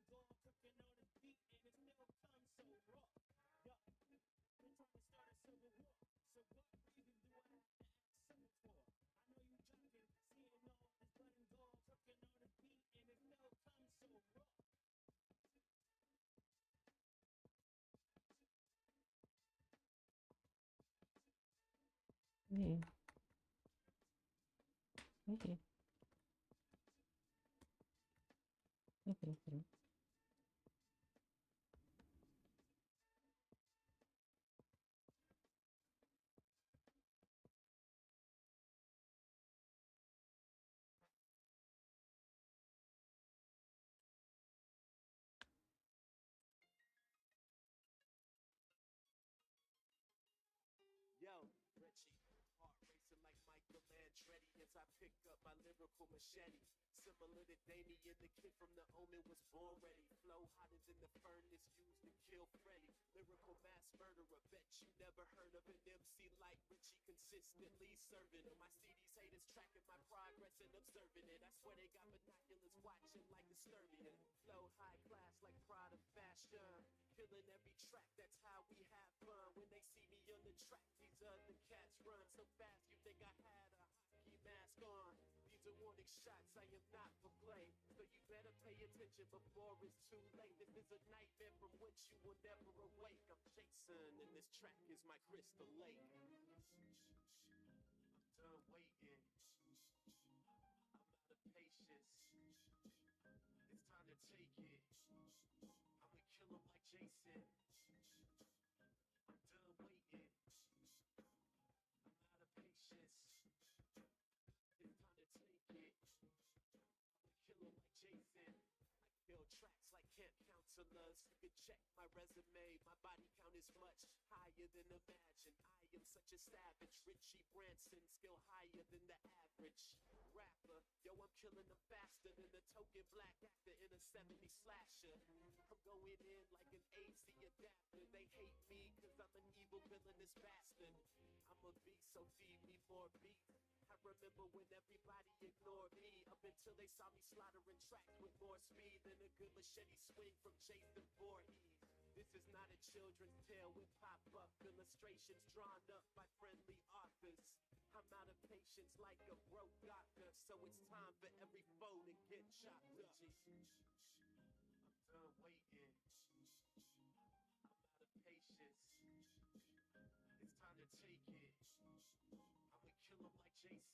Yo, they're trying to start a civil war. So what reasons do I have to act civil for? I know you jock it, seeing all this blood and gore, cooking on this beat, and it still comes so raw. Yo, they're trying to start a civil war. So what reasons do I have to act civil for? I know you jock it, seeing all this blood and gore, cooking on this beat, and it still comes so raw. Me. Me. Yo, Richie, heart racing like Michael Andretti as I pick up my lyrical machete. Similar to Damien, the kid from the Omen was born ready. Flow hotter than the furnace used to kill Freddy. Lyrical mass murderer, bet you never heard of an MC like Richie, consistently serving them. My CDs haters tracking my progress and observing it. I swear they got binoculars watching like disturbing it. Flow high class like Prada fashion, killing every track, that's how we have fun. When they see me on the track, these other cats run so fast you think I had a hockey mask on. These are warning shots, I am not for play, so you better pay attention before it's too late. This is a nightmare from which you will never awake. I'm Jason and this track is my crystal lake. I'm done waiting, I'm out of patience, it's time to take it. I'ma kill him like Jason. I'm done waiting, I'm out of patience, it's time to take it. I'ma kill him like Jason. I kill tracks like camp counselors. You can check my resume, my body count is much higher than imagine. I am such a savage, Richie Branson, skill higher than the average rapper. Yo, I'm killing them faster than the token black actor in a 70s slasher. I'm going in like an AC adapter. They hate me cause I'm an evil villainous bastard. I'm a beast, so feed me more beats. I remember when everybody ignored me, up until they saw me slaughtering tracks with more speed than a good machete swing from Jason Voorhees. This is not a children's tale with pop-up illustrations drawn up by friendly authors. I'm out of patience like a broke doctor, so it's time for every foe to get chopped up. I'm done waiting, I'm out of patience, it's time to take it. I'ma kill him like Jason. I'm done waiting, I'm out of patience, it's time to take it. Kill him like Jason.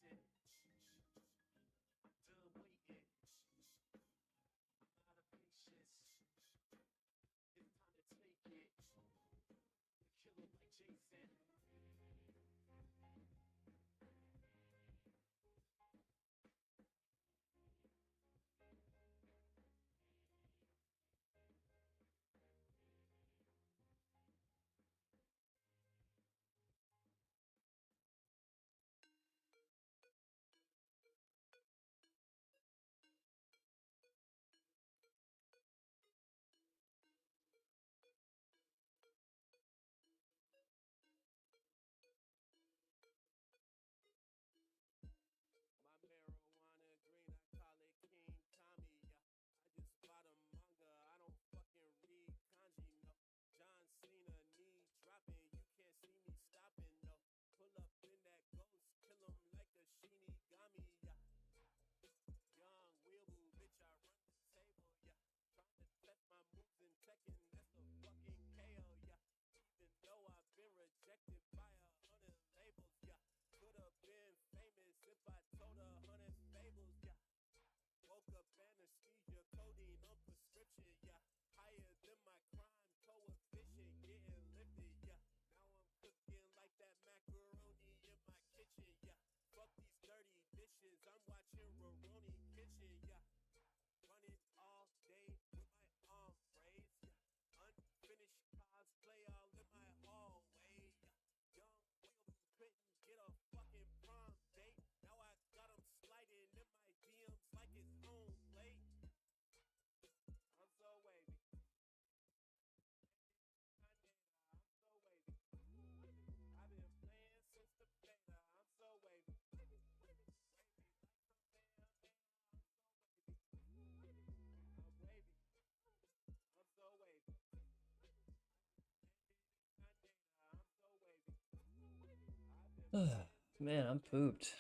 Man, I'm pooped.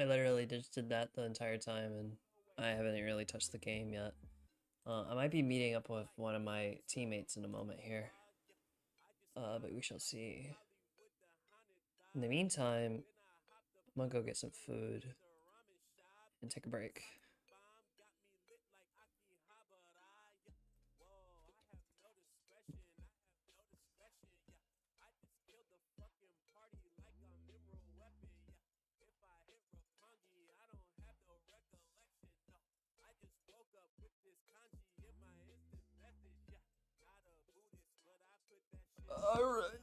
I literally just did that the entire time, and I haven't really touched the game yet. I might be meeting up with one of my teammates in a moment here. But we shall see. In the meantime, I'm gonna go get some food and take a break. Alright.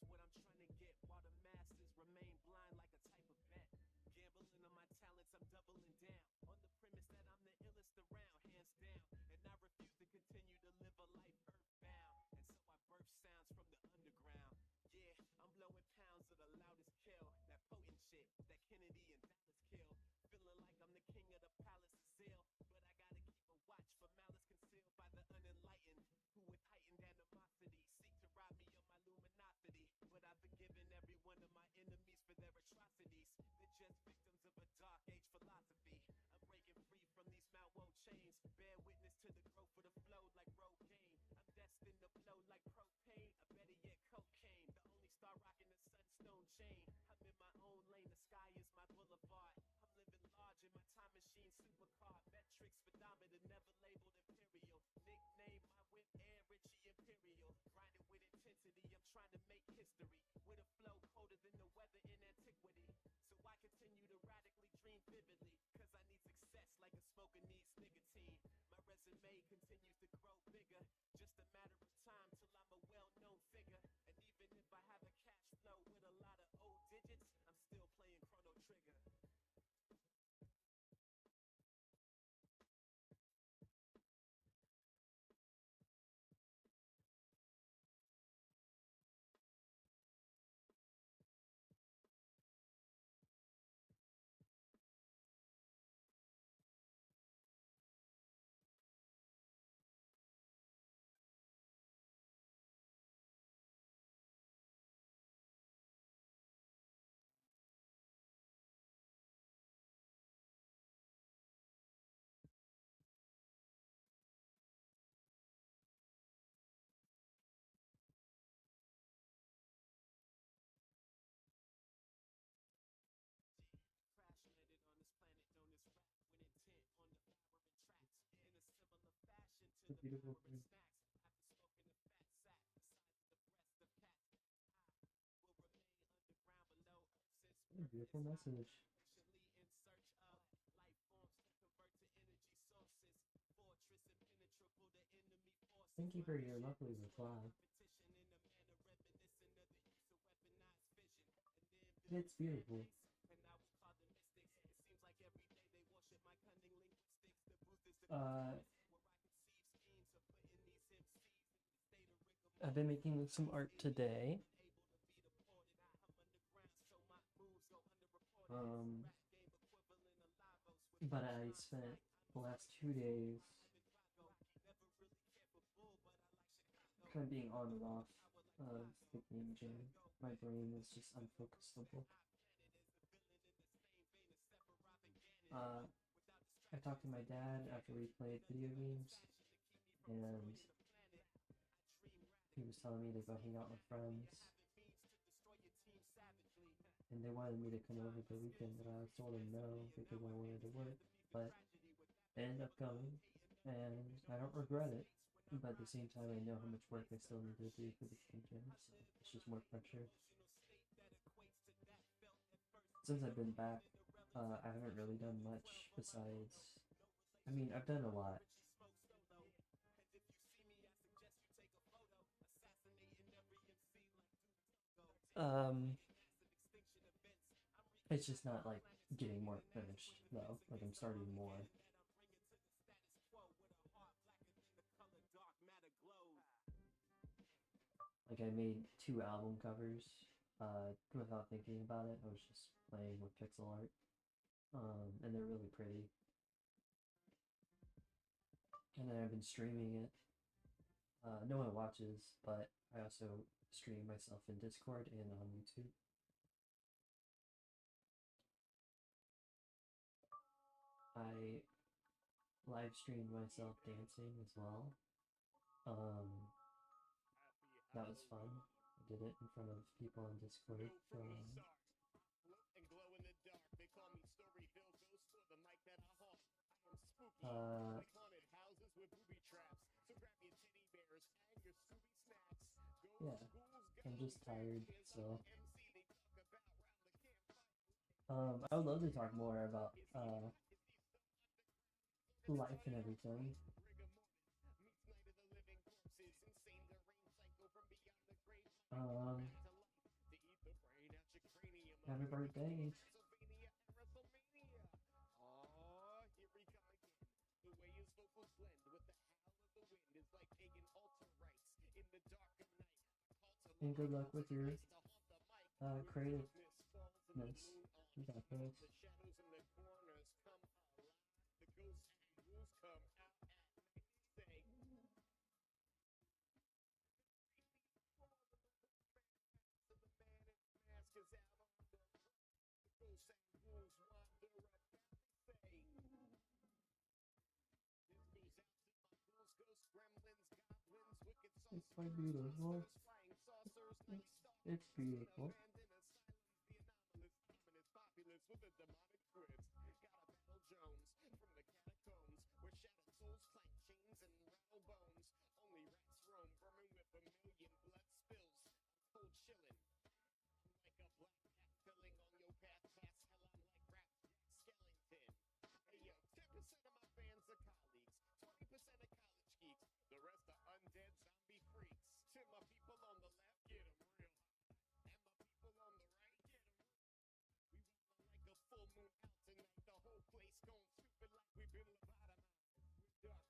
That's what I'm trying to get, while the masses remain blind like a type of bet. Gambling on my talents, I'm doubling down on the premise that I'm the illest around, hands down. And I refuse to continue to live a life earthbound. And so I birth sounds from the underground. Yeah, I'm blowing pounds of the loudest kill, that potent shit that Kennedy and Dallas kill. Feeling like I'm the king of the palace of zeal, but I gotta keep a watch for malice concealed by the unenlightened, who with heightened animosity seek to rob me of my luminosity. But I've been giving every one of my enemies for their atrocities. They're just victims of a dark age philosophy. I'm breaking free from these Mount Woe chains, bear witness to the growth of the flow like rogaine. I'm destined to blow like propane, or better yet cocaine. The only star rocking the sunstone chain. I'm in my own lane, the sky is my boulevard. I'm living large in my time machine supercar. Metrics, speedometer, never labeled imperial. Nickname my whip air Richie Imperial. Grinding with intensity, I'm trying to make history. With a flow colder than the weather in antiquity. So I continue to radically dream vividly, cause I need success like a smoker needs nicotine. My resume continues to grow bigger, just a matter of time till I'm a well-known figure. And even if I have a cash flow with a lot of old digits, I'm still playing Chrono Trigger. Crash landed on this planet known as rap, with intent on devouring tracks in a similar fashion to A the beautiful power of thing. snacks. After smoking a fat sack the size of the breast of cats, I will remain underground below earth since A beautiful message. patiently in search of life forms to convert to energy sources. Fortress impenetrable to enemy forces. Thank you for your lovely reply. Competition in a manner reminiscent of the use of weaponized vision. And then It's beautiful. and I will call them mystics. It seems like every day they worship my cunning linguistics. The booth is the Uh, where I conceive schemes of putting these MCs in the state of rigor. I've been making some art today. Unable to be deported. I'm underground, so my moves go underreported. Um, Rap game equivalent of Lavos with but I spent the last 2 days never really cared for bull, but I like Chicago. kind of being on and off of the game jam. My brain is just unfocusable. I talked to my dad after we played video games, and he was telling me to go hang out with friends, and they wanted me to come over the weekend, but I told them no because I wanted to work, but I ended up going, and I don't regret it, but at the same time I know how much work I still need to do for the game jam, so it's just more pressure. Since I've been back, I haven't really done much besides, I mean, I've done a lot. It's just not like getting more finished though. Like I'm starting more. Like I made 2 album covers, without thinking about it. I was just playing with pixel art, and they're really pretty. And then I've been streaming it. No one watches, but I also stream myself in Discord and on YouTube. I live streamed myself dancing as well. That was fun. I did it in front of people on Discord for a while. And glow in the dark. They call me Storyville Ghost for the mic that I haunt. I am spooky, like haunted houses with booby traps. So grab your teddy bears and your Scooby snacks. Go Yeah, schools, I'm just tired, so. MC, they talk about round the campfire. I would love to talk more about life and everything. Happy birthday. Pennsylvania at WrestleMania. Oh, here we come again. The way his vocals blend with the howl of the wind is like pagan altar rites in the dark of night. And good luck with your creativeness. The You got this. shadows in the corners come alive. The ghosts and ghouls come out at night. Say, mask is out on the ghosts and ghouls wander about. Say, this goes out to my ghouls, ghosts, gremlins, goblins, wicked It's sorcerers, quite beautiful. monsters, flying saucers, night stalkers, It's beautiful. abandoned asylums, the anomalous, ominous populace with a demonic twist. Gotta battle Jones from the catacombs, where shattered souls clank chains and rattle bones. Only rats roam, vermin with a million blood spills. Cold chillin', I'm like a black cat filling on your path past hell. I'm like rap Skellington. Hey yo, 10% of my fans are colleagues, 20% are college geeks, the rest are undead zombie freaks. To my people on the left, get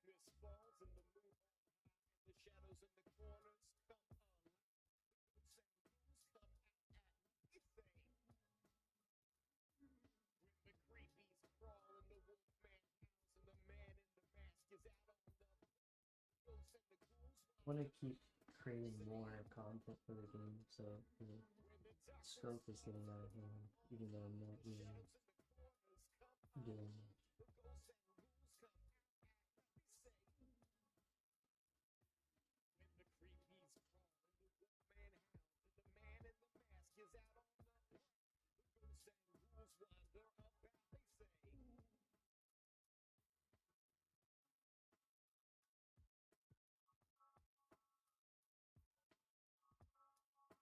'em real hot, and my people on the right, get 'em real. We rollin' like a full moon out tonight. The whole place gone stupid like we've been lobotomized. When darkness falls and the moon all high, and the shadows in the corners come alive. The ghosts and ghouls come out at night. They say, when the creepies crawl and the wolf man howls and the man in the mask is out on the ghosts and the ghouls I want to keep creating more content for the game, so the scope is getting out of hand, even though I'm not really doing it. the ghosts and ghouls come out at night. They say, when the creepies crawl and the wolf man howls and the man in the mask is out on the prowl, the ghosts and ghouls wander about. They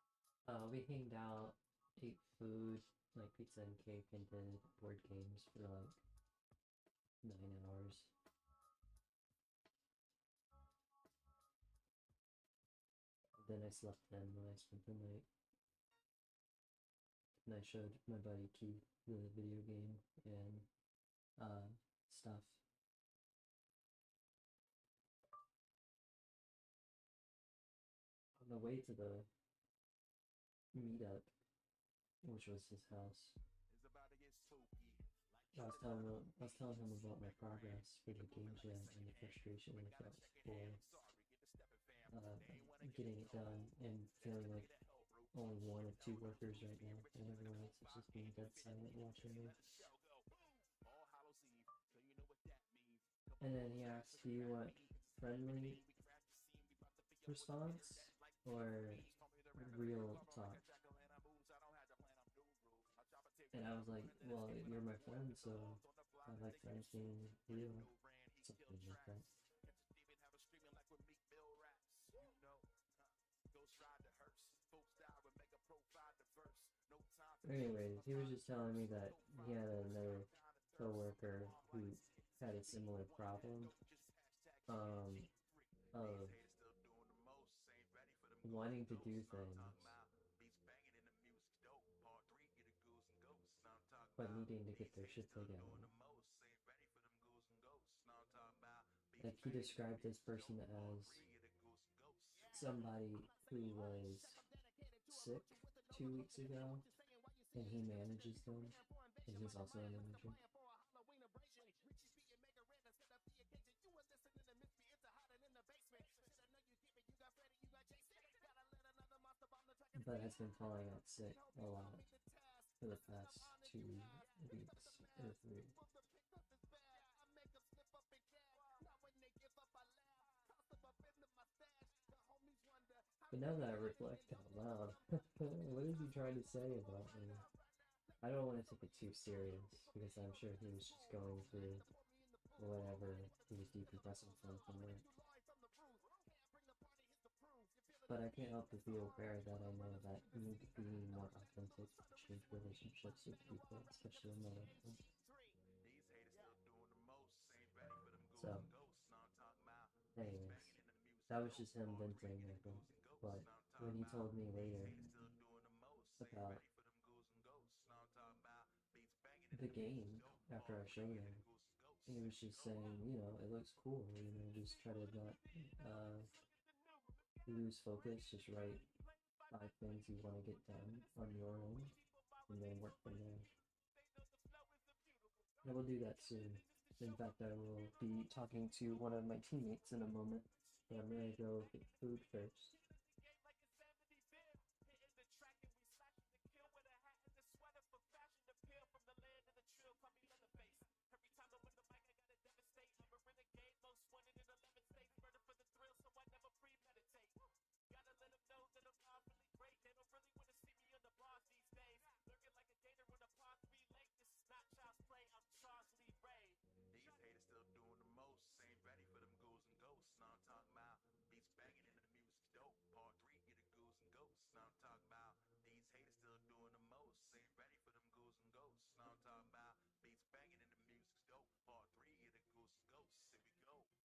say, We hanged out, ate food, like pizza and cake, and did board games for like 9 hours. Then I slept in when I spent the night. And I showed my buddy Keith the video game and stuff. On the way to the meetup, which was his house, I was telling him about my progress for the game jam and the frustration I felt for getting it done and feeling like only 1 or 2 workers right now, and everyone else is just being dead silent watching me. And then he asked, do you want friendly response or real talk? And I was like, well, you're my friend, so I like anything real, something like that. Anyways, he was just telling me that he had another coworker who had a similar problem of wanting to do things but needing to get their shit together. Like, he described this person as somebody who was sick 2 weeks ago, and he manages them, and he's also a manager. But has been calling out sick a lot for the past 2 weeks or 3. But now that I reflect out loud, what is he trying to say about me? I don't want to take it too serious, because I'm sure he was just going through whatever he was decompressing from work. But I can't help but be aware that I know that you need to be more authentic to change relationships with people, especially in my life. So, anyways, that was just him venting, I think. But when he told me later about the game after I showed him. He was just saying, you know, it looks cool, you know, just try to not uh, lose focus, just write 5 things you want to get done on your own, and then work from there. I will do that soon. In fact, I will be talking to one of my teammates in a moment, but I'm gonna go get food first. These haters still doing the most, ain't ready for them ghouls and ghosts. Now I'm talking about beats banging and the music's dope. Part 3, get the ghouls and ghosts. Now I'm talking about these haters still doing the most, ain't ready for them ghouls and ghosts. Now I'm talking about beats banging and the music's dope. Part 3, get the ghouls and ghosts.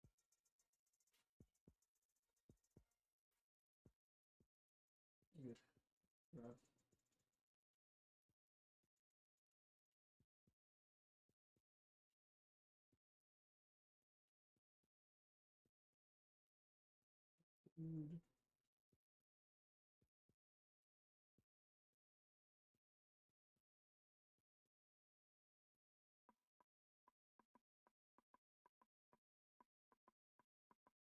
Here we go. Good. Rough. Food. I'm hitting up AX in LA.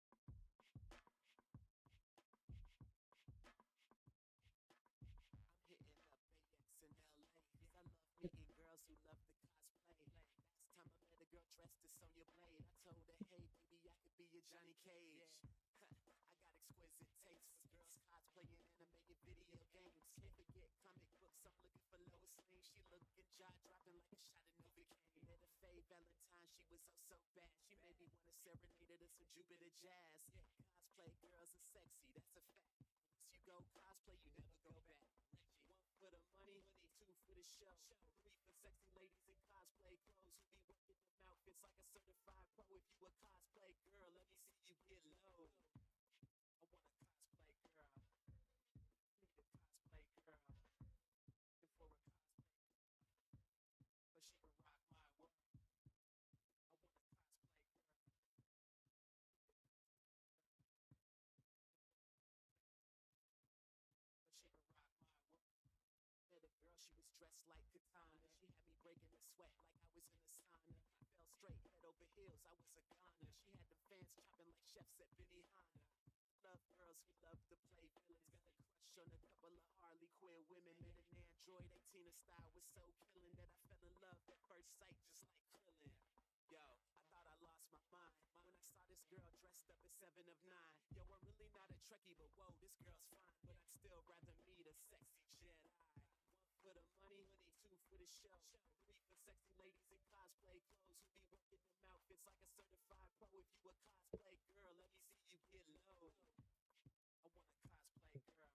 Cause I love meeting girls who love the cosplay. Last time I met a girl dressed as Sonya Blade, I told her, hey, baby, I could be your Johnny Cage. I got exquisite taste for girls cosplaying, animated video games. Can't forget comic books, I'm looking for Lois Lane. She looking jaw-dropping like a shot of Novocaine. Met a Faye Valentine, she was oh so bad. She made me wanna serenade her to some Jupiter jazz. Cosplay girls are sexy, that's a fact. Once you go cosplay, you never go back. One for the money, two for the show. Three for sexy ladies in cosplay clothes who be working them outfits like a certified pro. If you a cosplay girl, let me see you get low. I want a cosplay girl. Need a cosplay girl. Looking for a cosplay girl, but she can rock my world. I want a cosplay girl. But she can rock my world. Met a girl, she was dressed like Katana. She had me breaking a sweat like I was in a sauna. I fell straight head over heels, I was a goner. She had the fans chopping like chefs at Benihana. Love girls who love to play villains. Got a crush on a couple of Harley Quinn women. Met an android, 18 style was so killing that I fell in love at first sight, just like Krillin. Yo, I thought I lost my mind when I saw this girl dressed up as 7 of 9. Yo, I'm really not a Trekkie, but whoa, this girl's fine. But I'd still rather meet a sexy Jedi. One for the money, two for the show. Three for sexy ladies in cosplay clothes who be working them outfits like a certified pro. If you a cosplay girl, let me see you get low. I want a cosplay girl.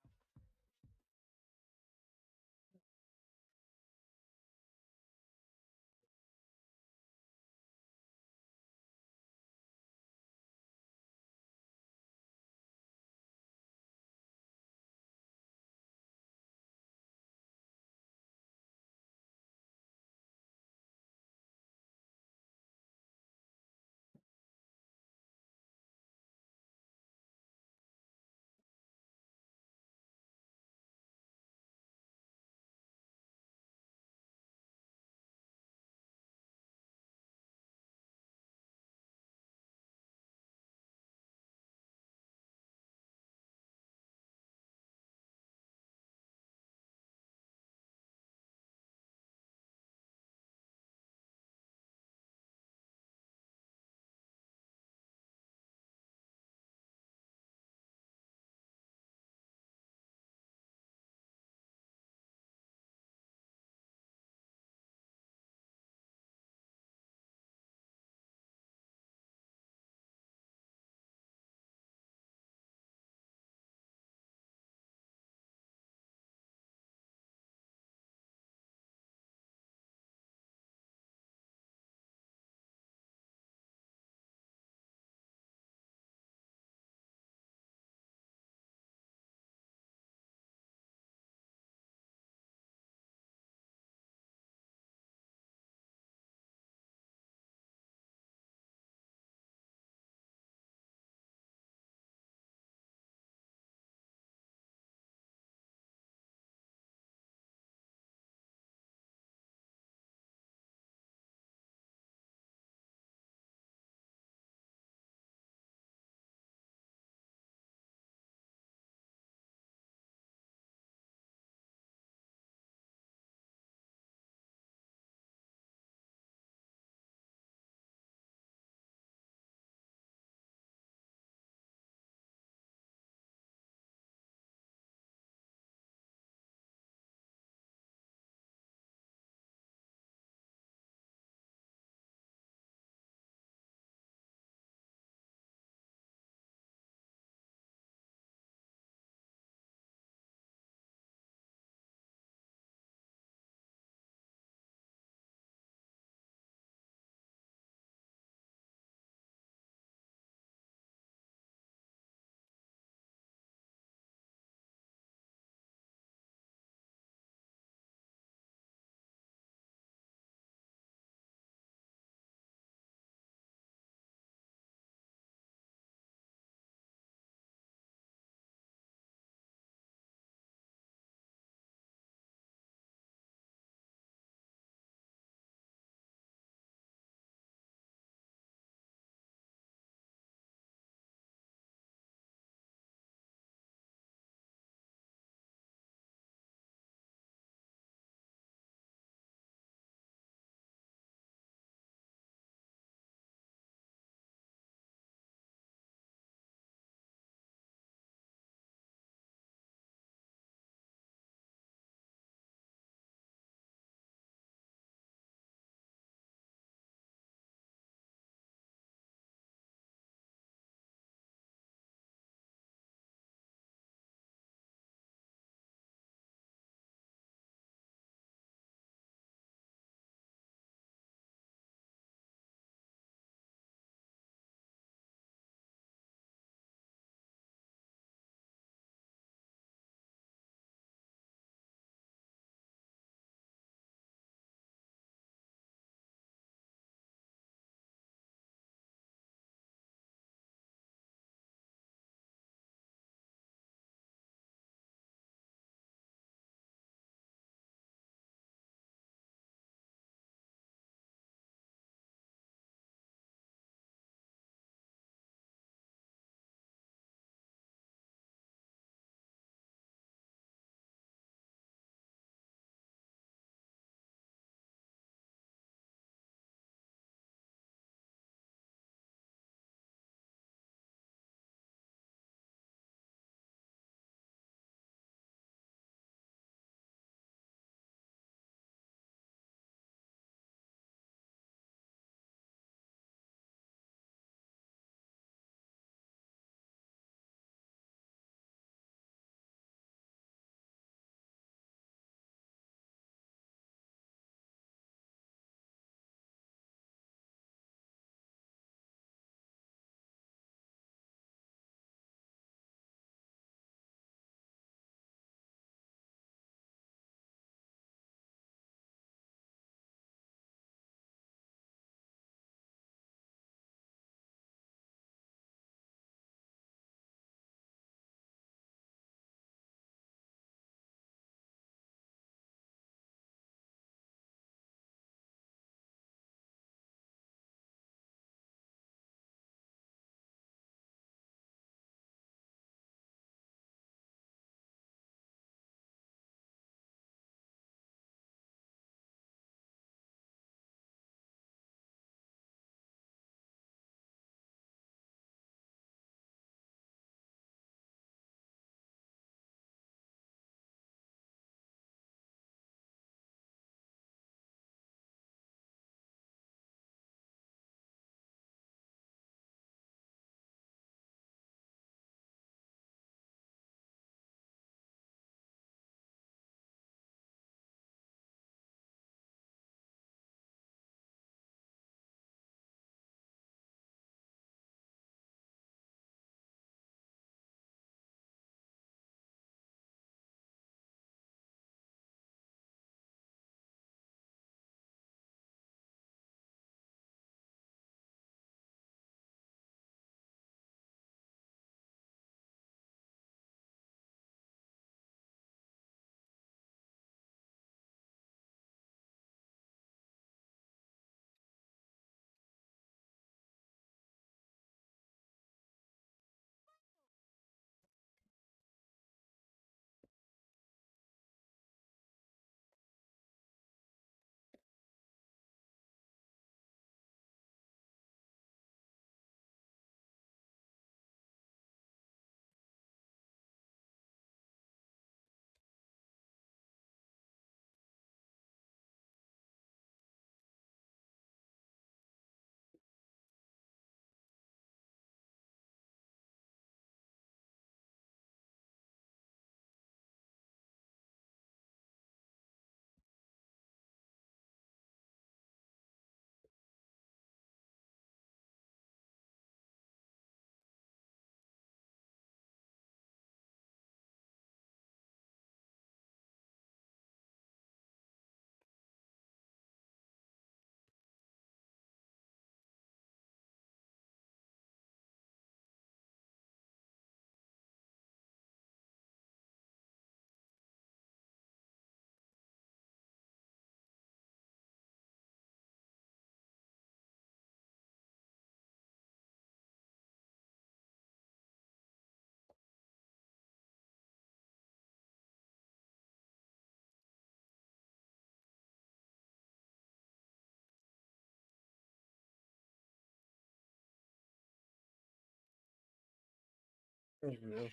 Oh, no.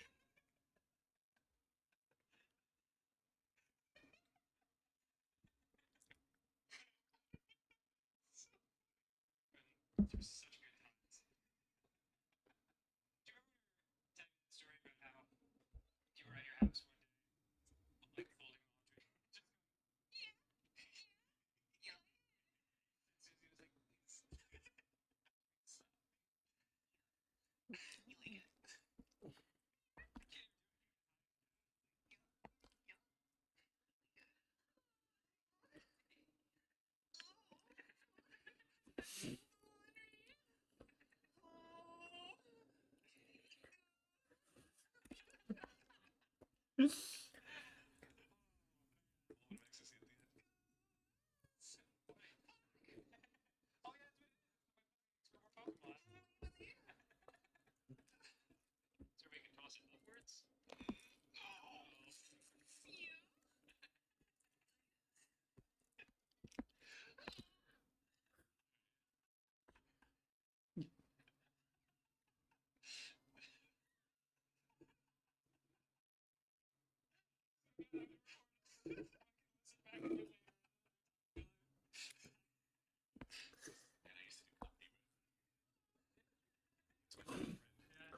Through such good times. Do you remember telling me the story about how you were at your house one day, like folding laundry? Just going, yeah, yeah, yeah. Susie was like, please stop. You like it. Little ecstasy at the end. So, oh yeah, that's what it is. It's more Pokemon. So we can toss it upwards. Oh, yeah. Sit back and do later. And I used to do puppy with. It's my friend. Yeah. We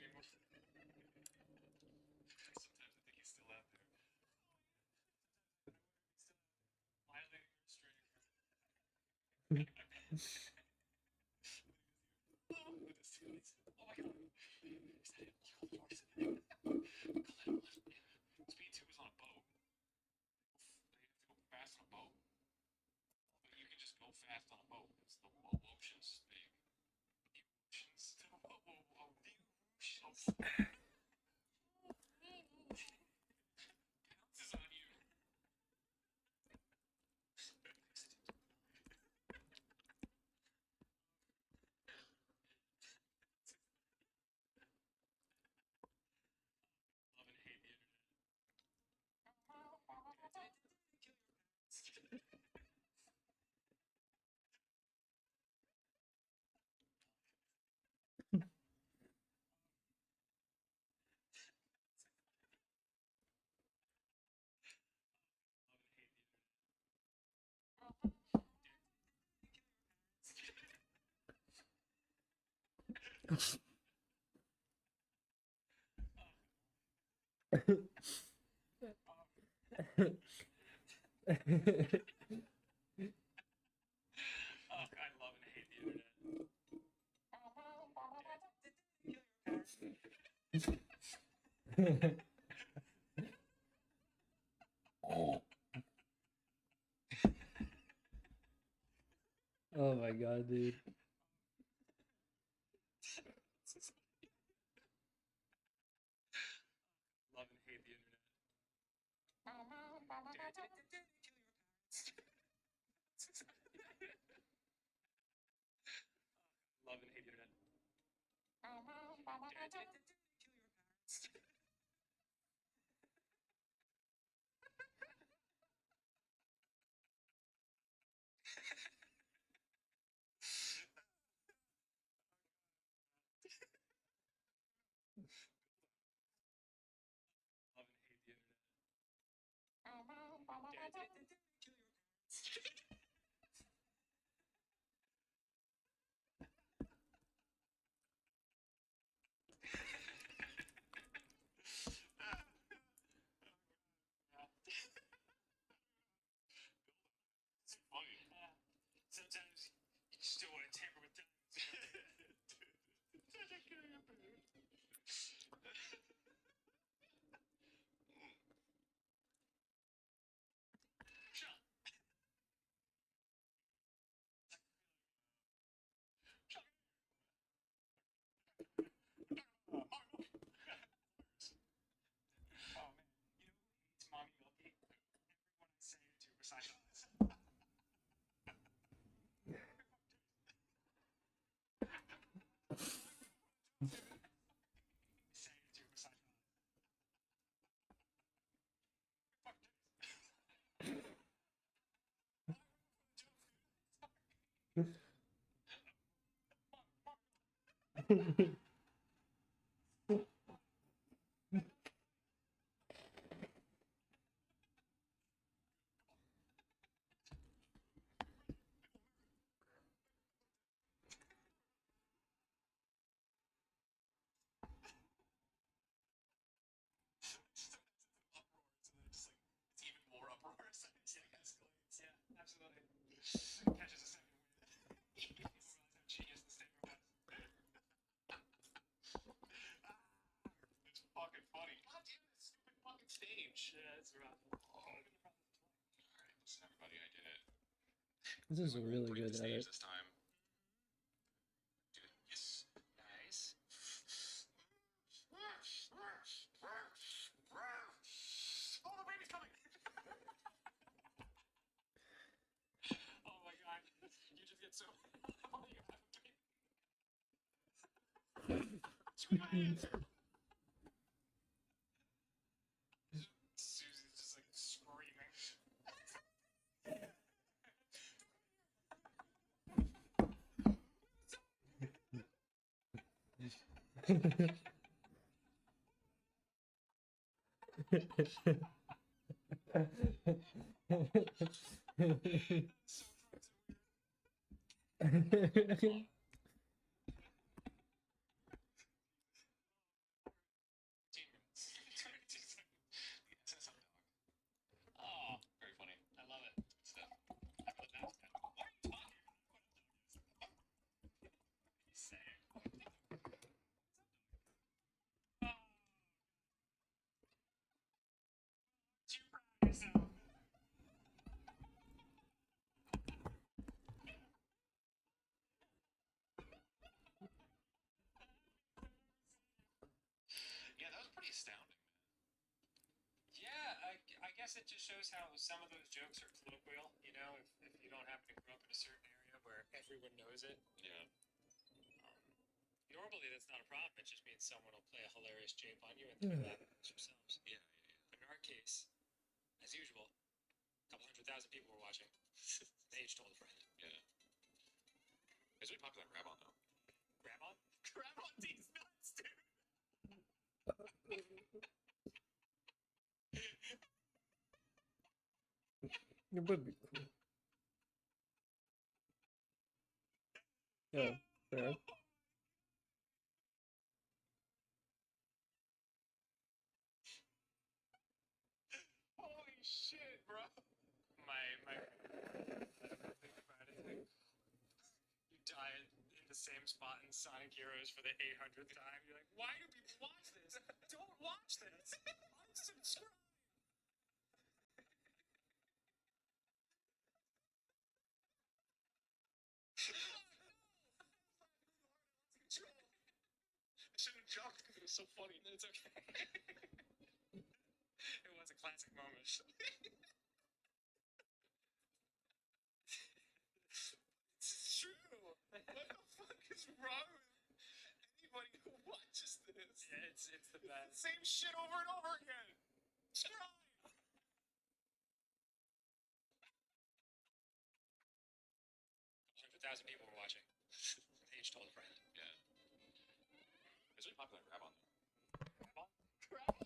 don't speak much anymore. Sometimes I think he's still out there. Violating a restraining order. With his teammates. Oh my god. Is that it? Lock all the doors. Colette left. Speed 2 is on a boat. They have to go fast on a boat. But you can just go fast on a boat. It's the oceans. The oceans. The oceans. Pounces on you. Love and hate the internet. Love and hate the internet. Oh, I love and hate the internet. Oh my god, dude. Love and hate the internet. Love and hate the internet. Love and hate the internet. It's funny. Sometimes you just don't want to tamper with diamonds. Shut. Shut. Oh man, you know who hates mommy milky? Everyone I say it to besides us. Say it to besides us. Fuck this. Yeah, it's rough. Alright, listen, everybody, I did it. This is a Won't really break good the stage edit. this time. Do it. Yes. Nice. Oh, the baby's coming! Oh my god. You just get so. Oh, you have a baby. Sweet hands! Susie's just like screaming. Oh, very funny. I love it. Stuff. I put that down. What are you talking about? He's saying. Oh, too proud of yourself. Yeah, that was pretty astounding, man. Yeah, I guess it just shows how some of those jokes are colloquial, you know, if you don't happen to grow up in a certain area where everyone knows it. Yeah. Normally that's not a problem, it just means someone will play a hilarious jape on you and then you laugh amongst yourselves. Yeah, yeah, yeah. But in our case, as usual, a couple 100,000 people were watching. They each told a friend. Yeah. It's really popular in Grab On, though. Grab On? Grab On D's nuts, dude! It would be cool. Yeah, fair. Holy shit, bro! My think about it. Like, you die in the same spot in Sonic Heroes for the 800th time. You're like, why do people watch this? Don't watch this! Unsubscribe! I shouldn't have jumped because it was so funny. It's okay. It was a classic moment. It's true. What the fuck is wrong with anybody who watches this? Yeah, it's the best. Same shit over and over again. Subscribe. 100,000 people were watching. They each told a friend. Yeah. It's really popular in Grab On, though. Grab On? Grab On?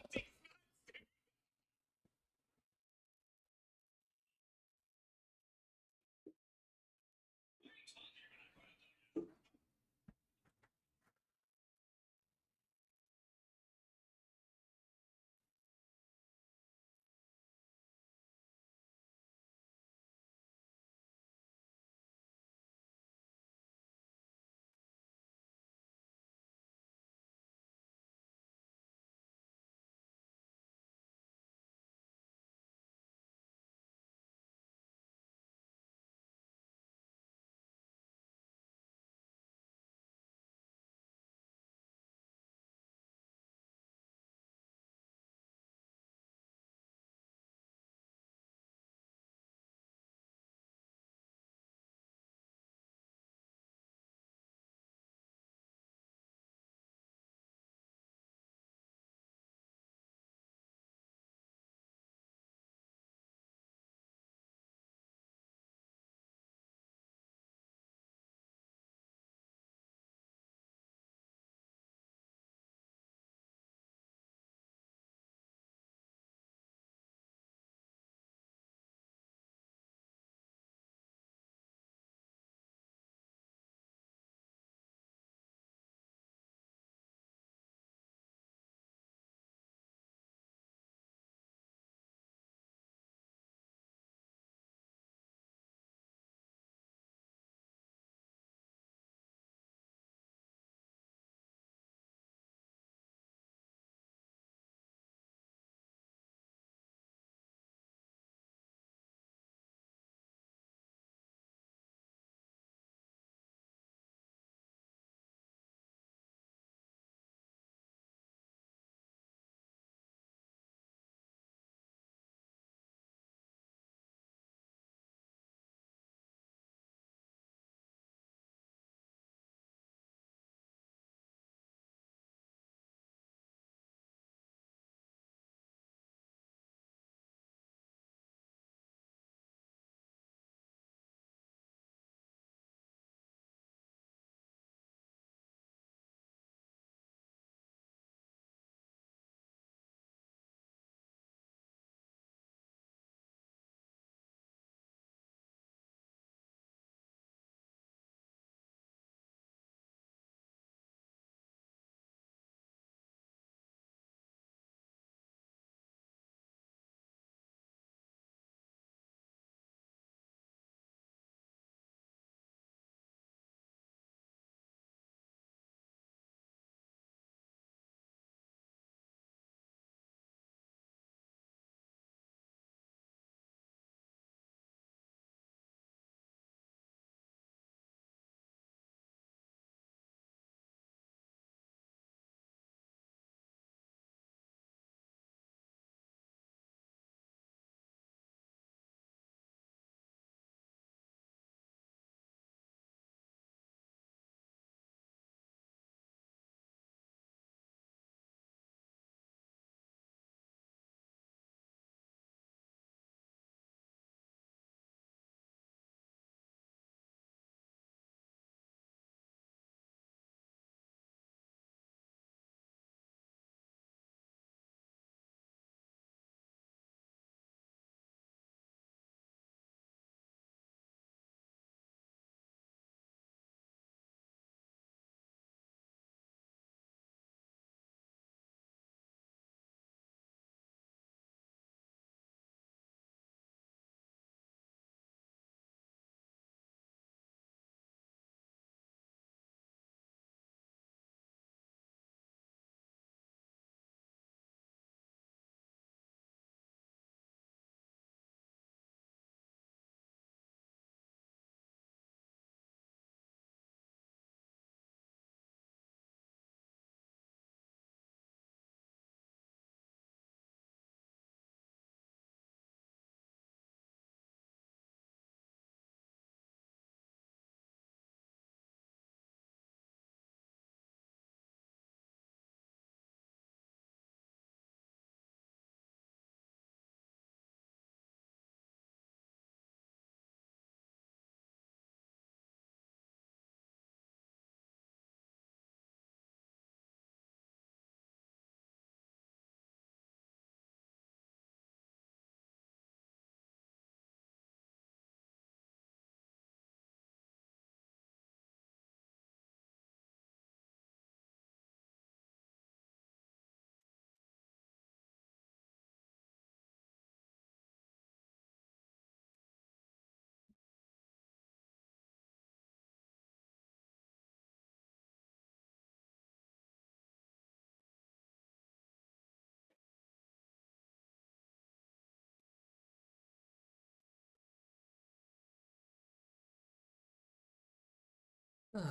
All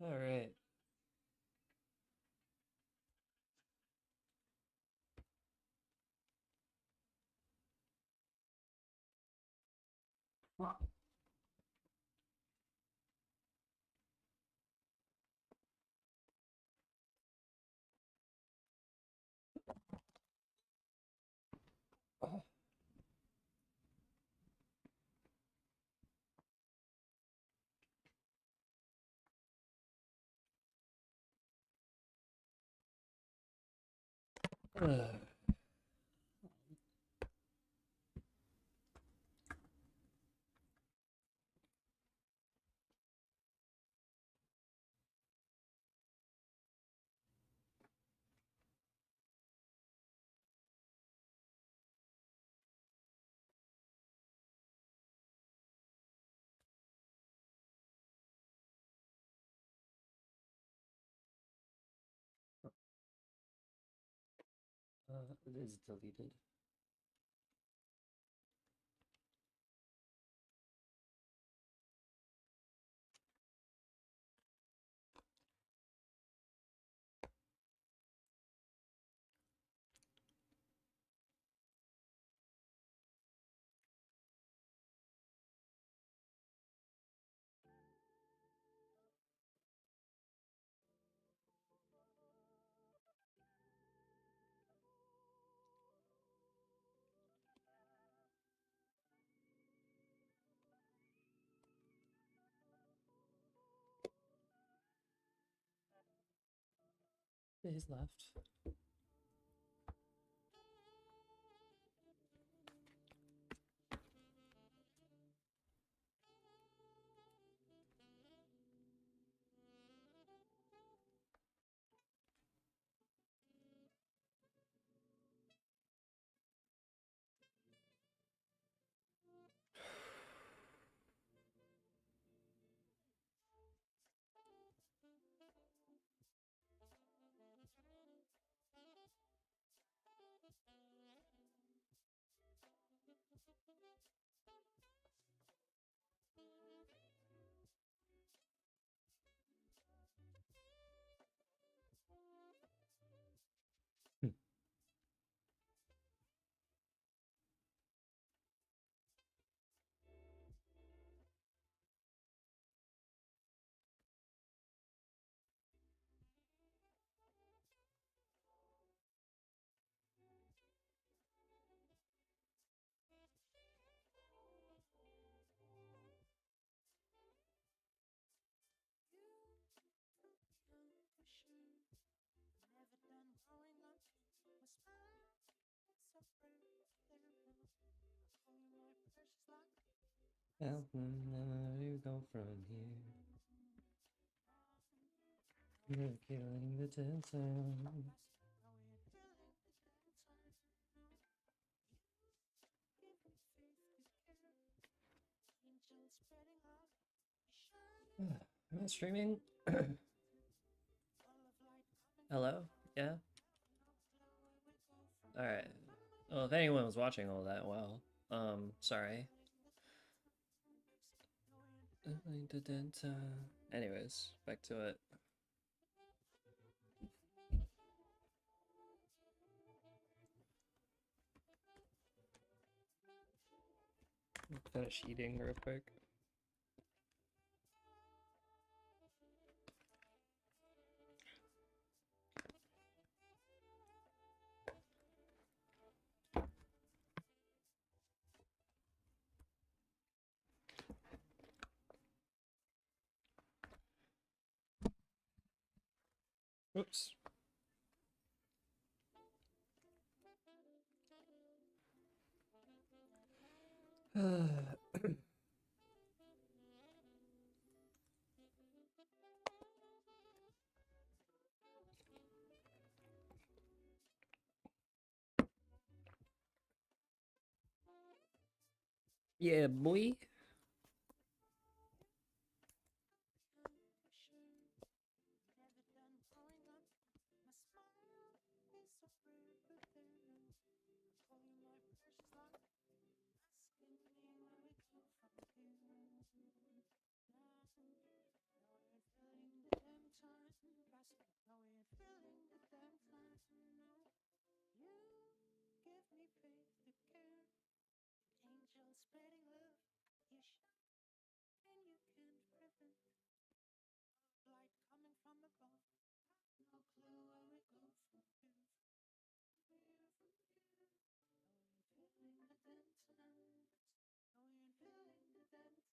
right. It is deleted. He's left. Where do you go from here? You're killing the tension. Am I streaming? Hello? Yeah? Alright. Well, if anyone was watching all that, well, sorry. Anyways, back to it. Finish eating real quick. Oops. Yeah, boy. No, we ain't feeling the damn time. You give me faith to care. Angel spreading love. You shine and you can't prevent. Light coming from above. No clue where we go from here. No, we ain't feeling the damn time. No, we ain't feeling the damn time.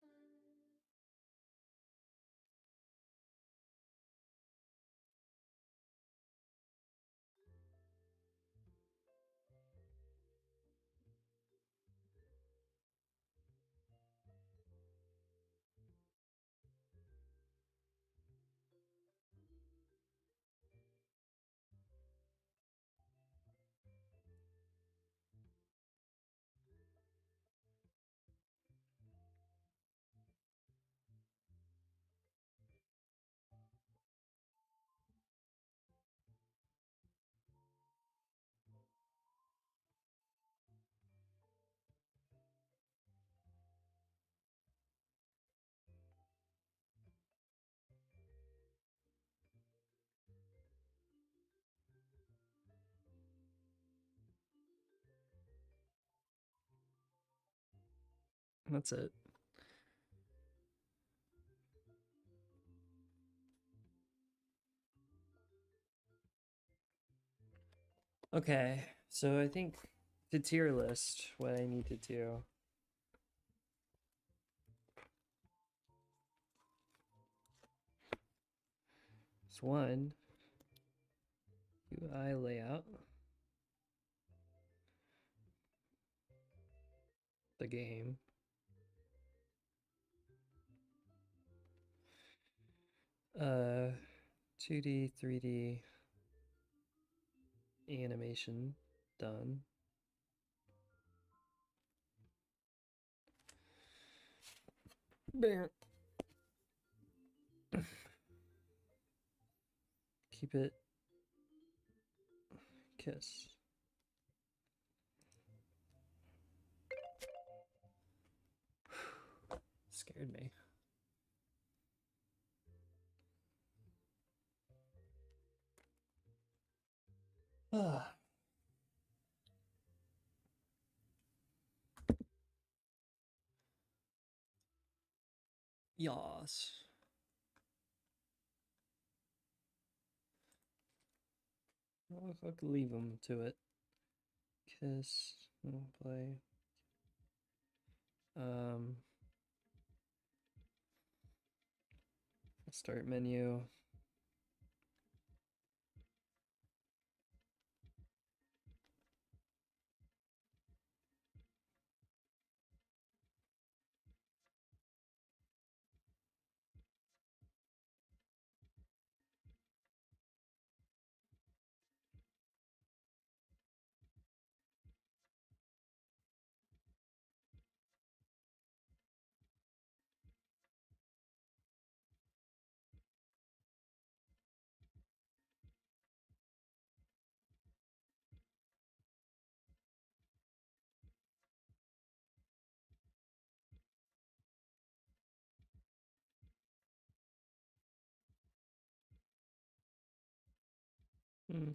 That's it. Okay, so I think the tier list, what I need to do. Is one, UI layout, the game. 2D, 3D animation done. Bear. Keep it. Kiss. Scared me. Yas. I could leave them to it. Kiss. Play. Start menu. Hmm.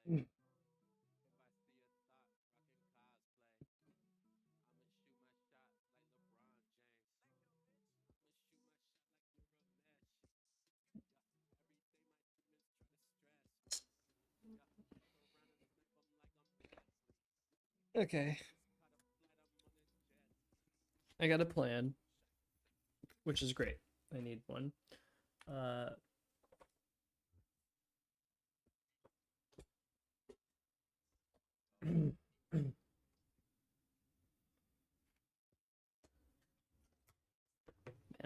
Mm. Okay. I got a plan, which is great. I need one. Man,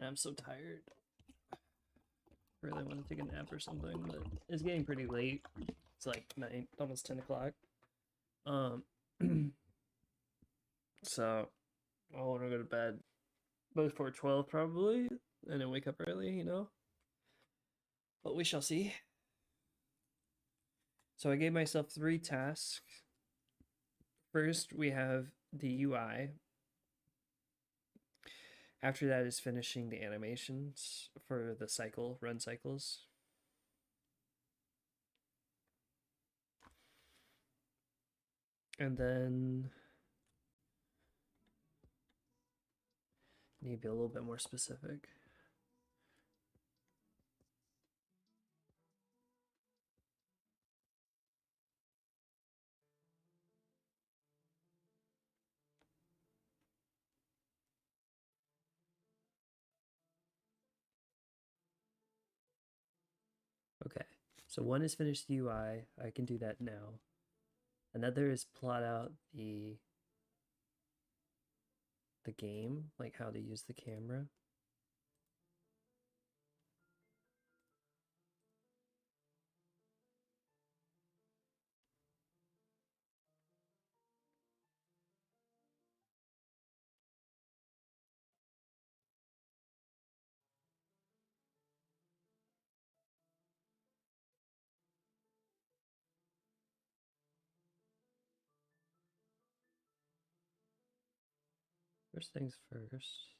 I'm so tired. Really want to take a nap or something, but it's getting pretty late. It's like 9, almost 10 o'clock. So I want to go to bed. both for 12 probably, and then wake up early, you know? But we shall see. So I gave myself 3 tasks. First, we have the UI. After that is finishing the animations for the run cycles. And then need to be a little bit more specific. Okay, so one is finish the UI. I can do that now. Another is plot out the game, like how to use the camera. First things first.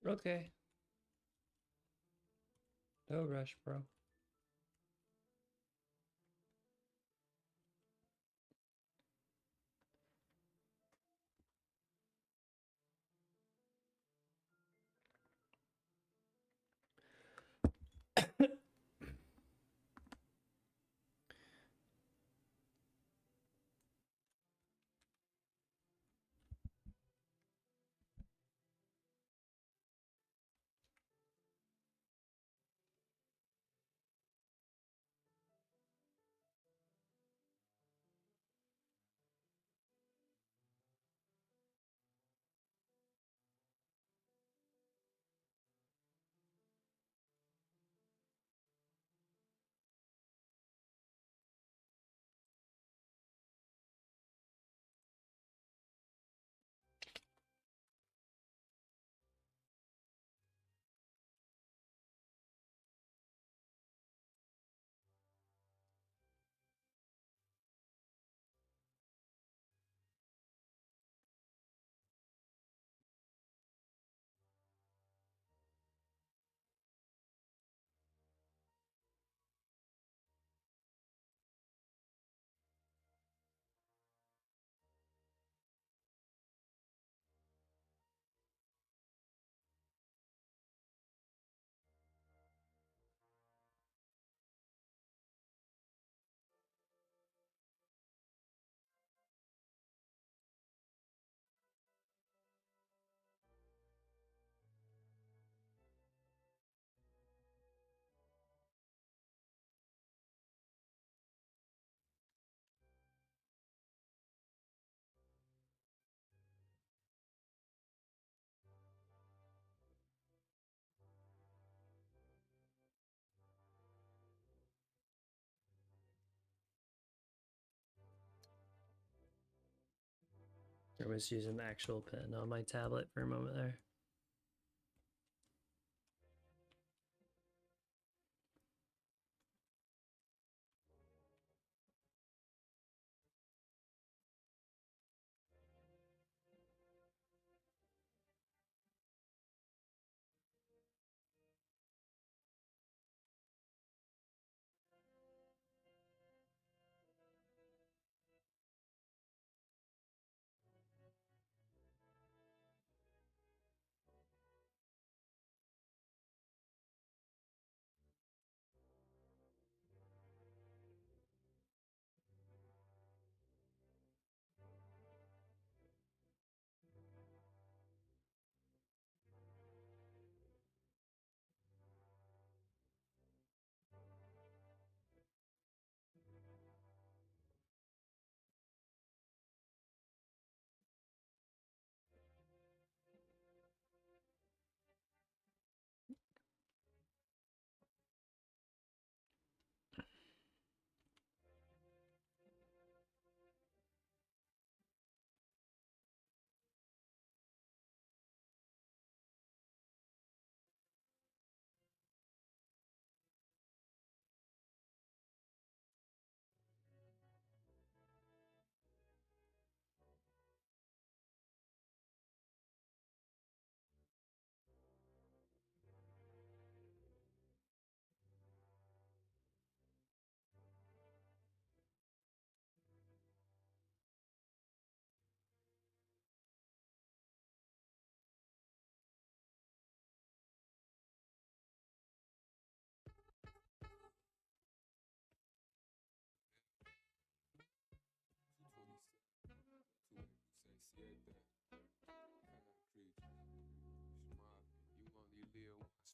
Okay. No rush, bro. I was using the actual pen on my tablet for a moment there.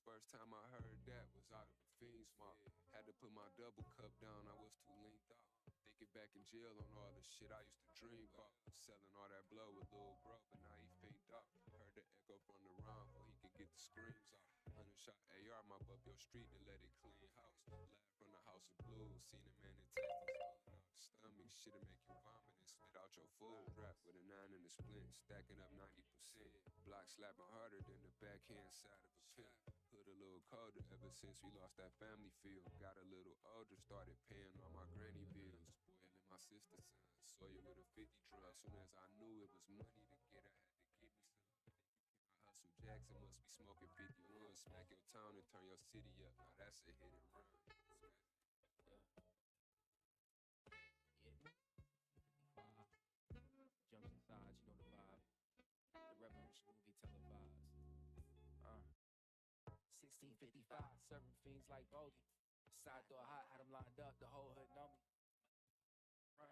First time I heard that was out of a fiend smoke. Had to put my double cup down, I was too linked up. Thinking back in jail on all the shit I used to dream about. Selling all that blow with Lil Bro, but now he fiend up. Heard the echo from the round before he could get the screams out. 100 shot AR, mop up your street and let it clean house. Laugh from the house of blues, seen a man in Texas pulling out the stomach. Shit'll make you vomit and spit out your food. Rap with a 9 in the splint, stacking up 90%. Block slapping harder than the backhand side of a pimp. Hood a little colder ever since we lost that family feel. Got a little older, started paying all my granny bills. Spoiling my sister's son, Sawyer with a 50 drug. Soon as I knew it was money to get, I had to get me some. I hustle Jackson, must be smoking 51. Smack your town and turn your city up. Now that's a hit and run. Jumps inside, you know the vibe. The revolution movie televised. 1655, serving fiends like Goldie. Side door hot, had them lined up, the whole hood know me. I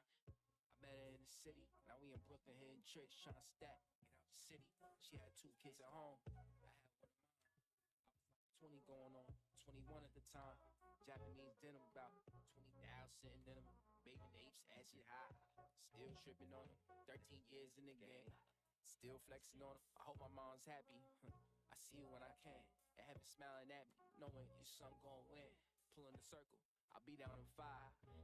met her in the city, now we in Brooklyn hitting tricks, trying to stack, get out the city. She had 2 kids at home, I had one of mine. I was like 20 going on, 21 at the time. Japanese denim, about 20,000 sitting in them. Baby apes, ashy high, still tripping on them. 13 years in the game, still flexing on them. I hope my mom's happy. I see you when I can. And heaven smiling at me, knowing your son gon' win. Pulling the circle, I'll be down in 5.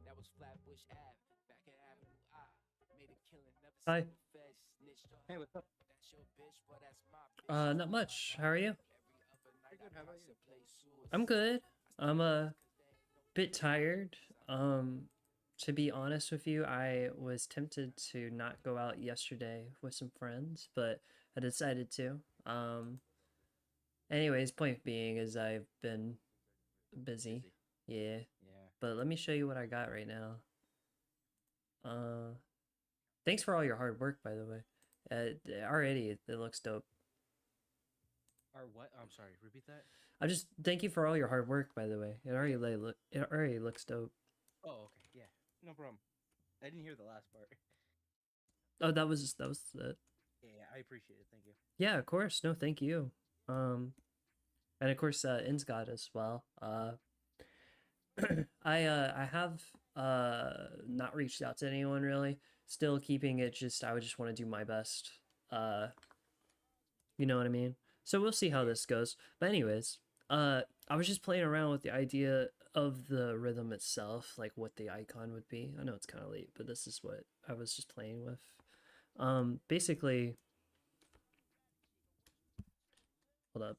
That was Flatbush Ave, back at Avenue I. Made a killing, never Hi. seen the feds snitched on. Hey, what's up? That's your bitch, but that's my bitch. Not much. How are you? Every other night Pretty good. How about you? I play suicide. I'm good. I'm a bit tired. To be honest with you, I was tempted to not go out yesterday with some friends, but I decided to. Anyways, point being is I've been busy. Yeah. Yeah. But let me show you what I got right now. Thanks for all your hard work, by the way. Already it looks dope. Or what? I'm sorry. Repeat that. I just thank you for all your hard work, by the way. It already looks dope. Oh, okay. Yeah. No problem. I didn't hear the last part. Oh, that was it. Yeah, I appreciate it. Thank you. Yeah, of course. No, thank you. And of course, Insgod as well. I have not reached out to anyone really. Still keeping it just I would just want to do my best. You know what I mean? So we'll see how this goes. But anyways, I was just playing around with the idea of the rhythm itself, like what the icon would be. I know it's kind of late, but this is what I was just playing with. Basically, hold up.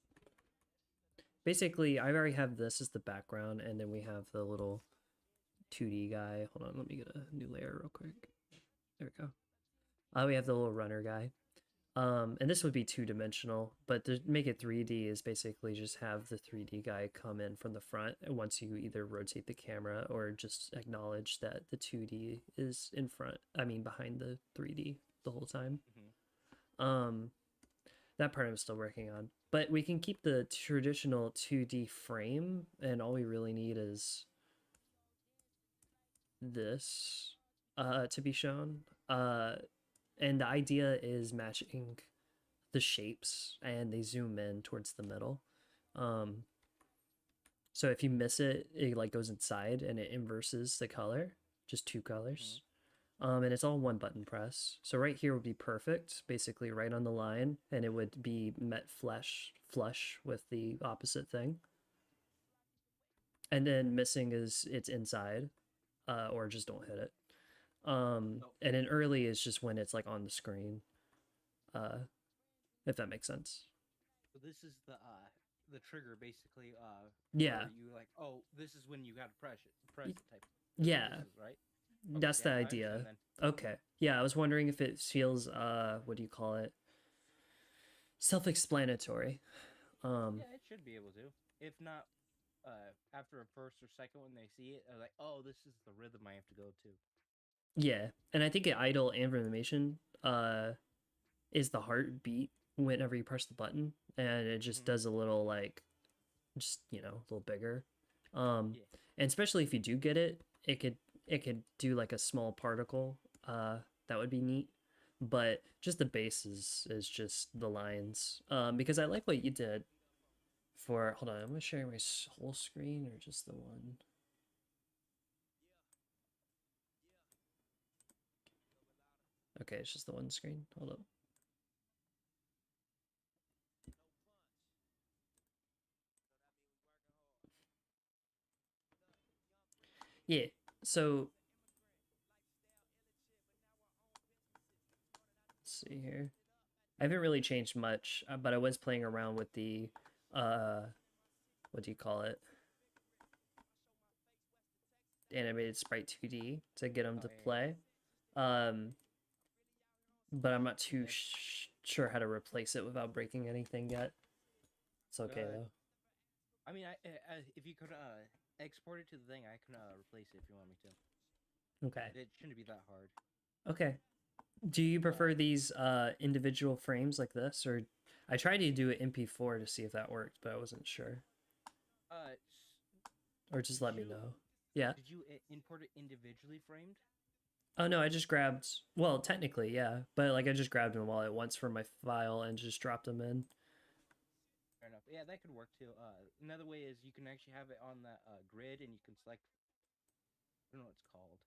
Basically, I already have this as the background, and then we have the little 2D guy. Hold on, let me get a new layer real quick. There we go. We have the little runner guy. And this would be 2-dimensional, but to make it 3D is basically just have the 3D guy come in from the front once you either rotate the camera or just acknowledge that the 2D is in front, behind the 3D the whole time. That part I'm still working on. But we can keep the traditional 2D frame, and all we really need is this to be shown. And the idea is matching the shapes, and they zoom in towards the middle. So if you miss it, it like goes inside and it inverses the color, just 2 colors. And it's all 1 button press. So right here would be perfect, basically right on the line, and it would be met flush with the opposite thing. And then missing is it's inside, or just don't hit it. And then early is just when it's like on the screen, if that makes sense. So this is the trigger basically. Yeah. where you like, oh, this is when you gotta press it type. Yeah. This is, right. That's the I idea. understand then. Okay. Yeah, I was wondering if it feels what do you call it? Self-explanatory. Yeah, it should be able to. If not, after a first or second when they see it, they're like, oh, this is the rhythm I have to go to. Yeah, and I think an idle animation is the heartbeat whenever you press the button, and it just does a little like, just a little bigger. And especially if you do get it, it could do like a small particle. That would be neat. But just the base is just the lines. Because I like what you did for. Hold on, I'm gonna share my whole screen or just the one. Okay, it's just the one screen. Hold up. Yeah, so let's see here. I haven't really changed much, but I was playing around with the what do you call it? Animated sprite 2D to get them to play. But I'm not too sure how to replace it without breaking anything yet. It's okay though. I mean, if you could export it to the thing, I can replace it if you want me to. Okay. It shouldn't be that hard. Okay. Do you prefer these individual frames like this, or I tried to do it MP4 to see if that worked, but I wasn't sure. Or just let me know. Yeah. Did you import it individually framed? Oh no, I just grabbed. Well, technically, yeah, but like I just grabbed them all at once from my file and just dropped them in. Fair enough. Yeah, that could work too. Another way is you can actually have it on that grid, and you can select. I don't know what it's called.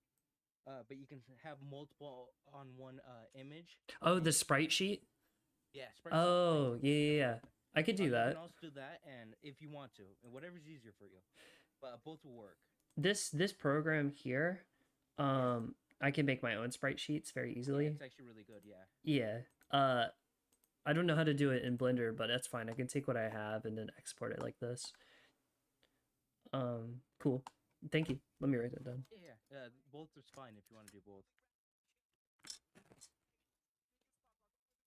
But you can have multiple on one image. Oh, the sprite sheet? Yeah, sprite sheet. Yeah. I could do that. You can also do that, and if you want to, and whatever's easier for you. But both will work. This program here, I can make my own sprite sheets very easily. Yeah, it's actually really good, yeah. Yeah. I don't know how to do it in Blender, but that's fine. I can take what I have and then export it like this. Cool. Thank you. Let me write that down. Yeah. Both is fine if you want to do both.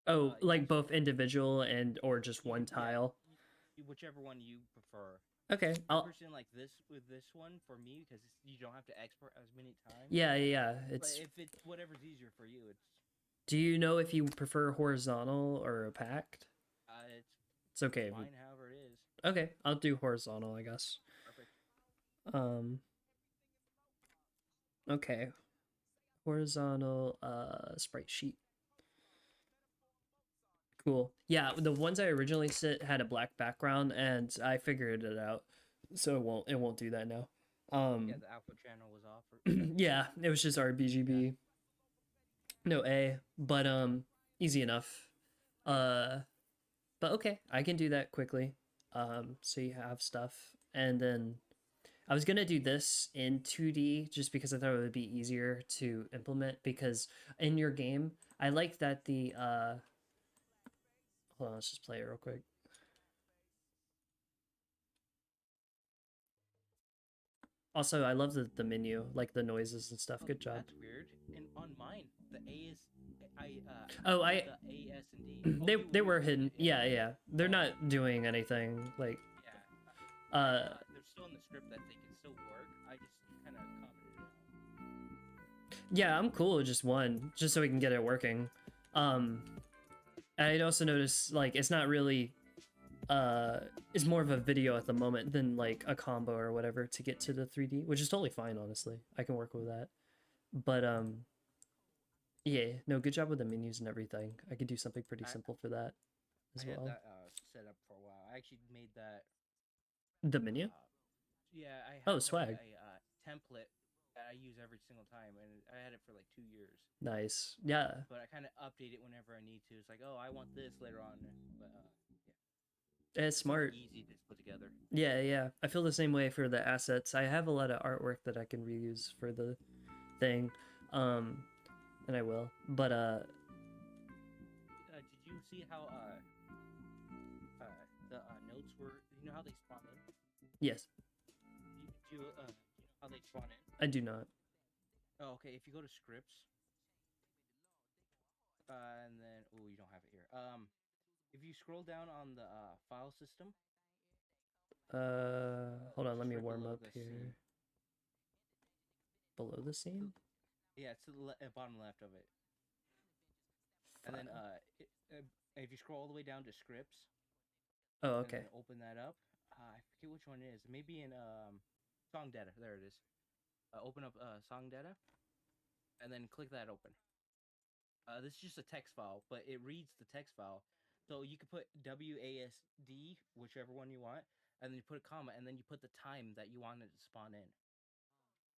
Oh, like both individual and or just one tile? Whichever one you prefer. Okay. I'll personally like this with this one for me because you don't have to export as many times. Yeah. But if it's whatever's easier for you, it's. Do you know if you prefer horizontal or opaque? It's okay. Fine, however it is. Okay, I'll do horizontal, I guess. Perfect. Okay. Horizontal sprite sheet. Cool. Yeah, the ones I originally set had a black background, and I figured it out, so it won't do that now. Yeah, the output channel was off. Yeah, it was just RBGB. Yeah. No A, but easy enough. But okay, I can do that quickly. So you have stuff, and then I was gonna do this in 2D just because I thought it would be easier to implement, because in your game, I like that the hold on, let's just play it real quick. Also, I love the menu, like the noises and stuff. Good job. That's weird. And on mine, the A is Oh, the A, S, and D. Oh, they you were moved hidden. it, Yeah, yeah. They're not doing anything like Yeah. They're still in the script that they can still work. I just kind of commented it out. yeah, I'm cool with just one, just so we can get it working. And I'd also notice like it's not really it's more of a video at the moment than like a combo or whatever to get to the 3D, which is totally fine, honestly. I can work with that. But yeah, no, good job with the menus and everything. I could do something pretty simple for that as I well. had that set up for a while. I actually made that. The menu? Yeah, I Oh, have swag. a template that I use every single time, and I had it for like 2 years. Nice. Yeah. But I kind of update it whenever I need to. It's like, oh, I want this later on. But It's something smart. easy to put together. Yeah, yeah. I feel the same way for the assets. I have a lot of artwork that I can reuse for the thing. And I will. But did you see how the notes were? You know how they spawn in? yes. Do you know how they spawn in? I do not. Oh, okay. If you go to scripts, and then you don't have it here. If you scroll down on the file system. Hold on. Let me right warm below up the here. scene. Below the scene? Yeah, it's to the bottom left of it. And then if you scroll all the way down to scripts. Oh, okay. And then open that up. I forget which one it is. Maybe in song data. There it is. Open up song data, and then click that open. This is just a text file, but it reads the text file. So you could put WASD, whichever one you want, and then you put a comma, and then you put the time that you want it to spawn in.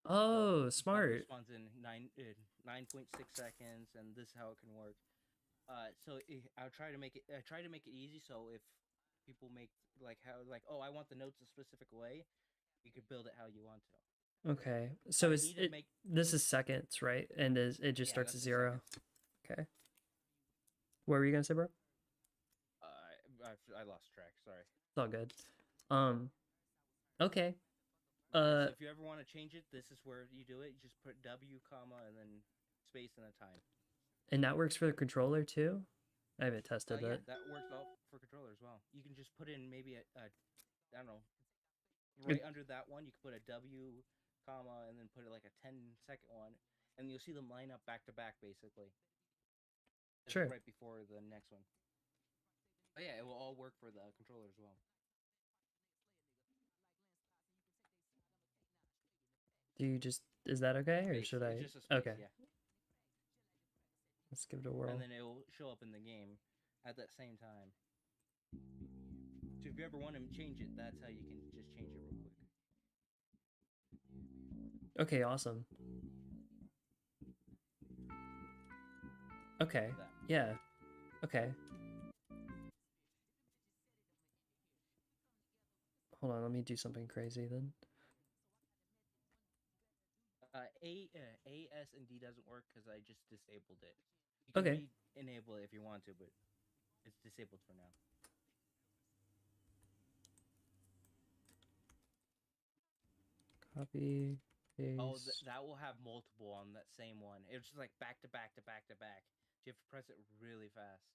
Oh, so smart. It spawns in 9.6 seconds, and this is how it can work. So I try to make it easy. So if people make oh, I want the notes a specific way, you could build it how you want to. Okay, so this is seconds, right? And it just starts at 0. Okay. What were you gonna say, bro? I lost track. Sorry. It's all good. Okay. So if you ever want to change it, this is where you do it. You just put W, comma, and then space and a time. And that works for the controller too? I haven't tested Yeah, it. that works all for controller as well. You can just put in maybe a I don't know, right under that one, you can put a W, comma, and then put it like a 10-second one, and you'll see them line up back to back basically. Sure. Right before the next one. Oh yeah, it will all work for the controller as well. Is that okay, or should I? Just a space, okay. Yeah. Let's give it a whirl. And then it will show up in the game at that same time. So if you ever want to change it, that's how you can just change it real quick. Okay, awesome. Okay. Yeah. Okay. Hold on, let me do something crazy then. A, S, and D doesn't work because I just disabled it. You can enable it if you want to, but it's disabled for now. Copy, paste. Oh, that will have multiple on that same one. It's just like back to back to back to back. So you have to press it really fast.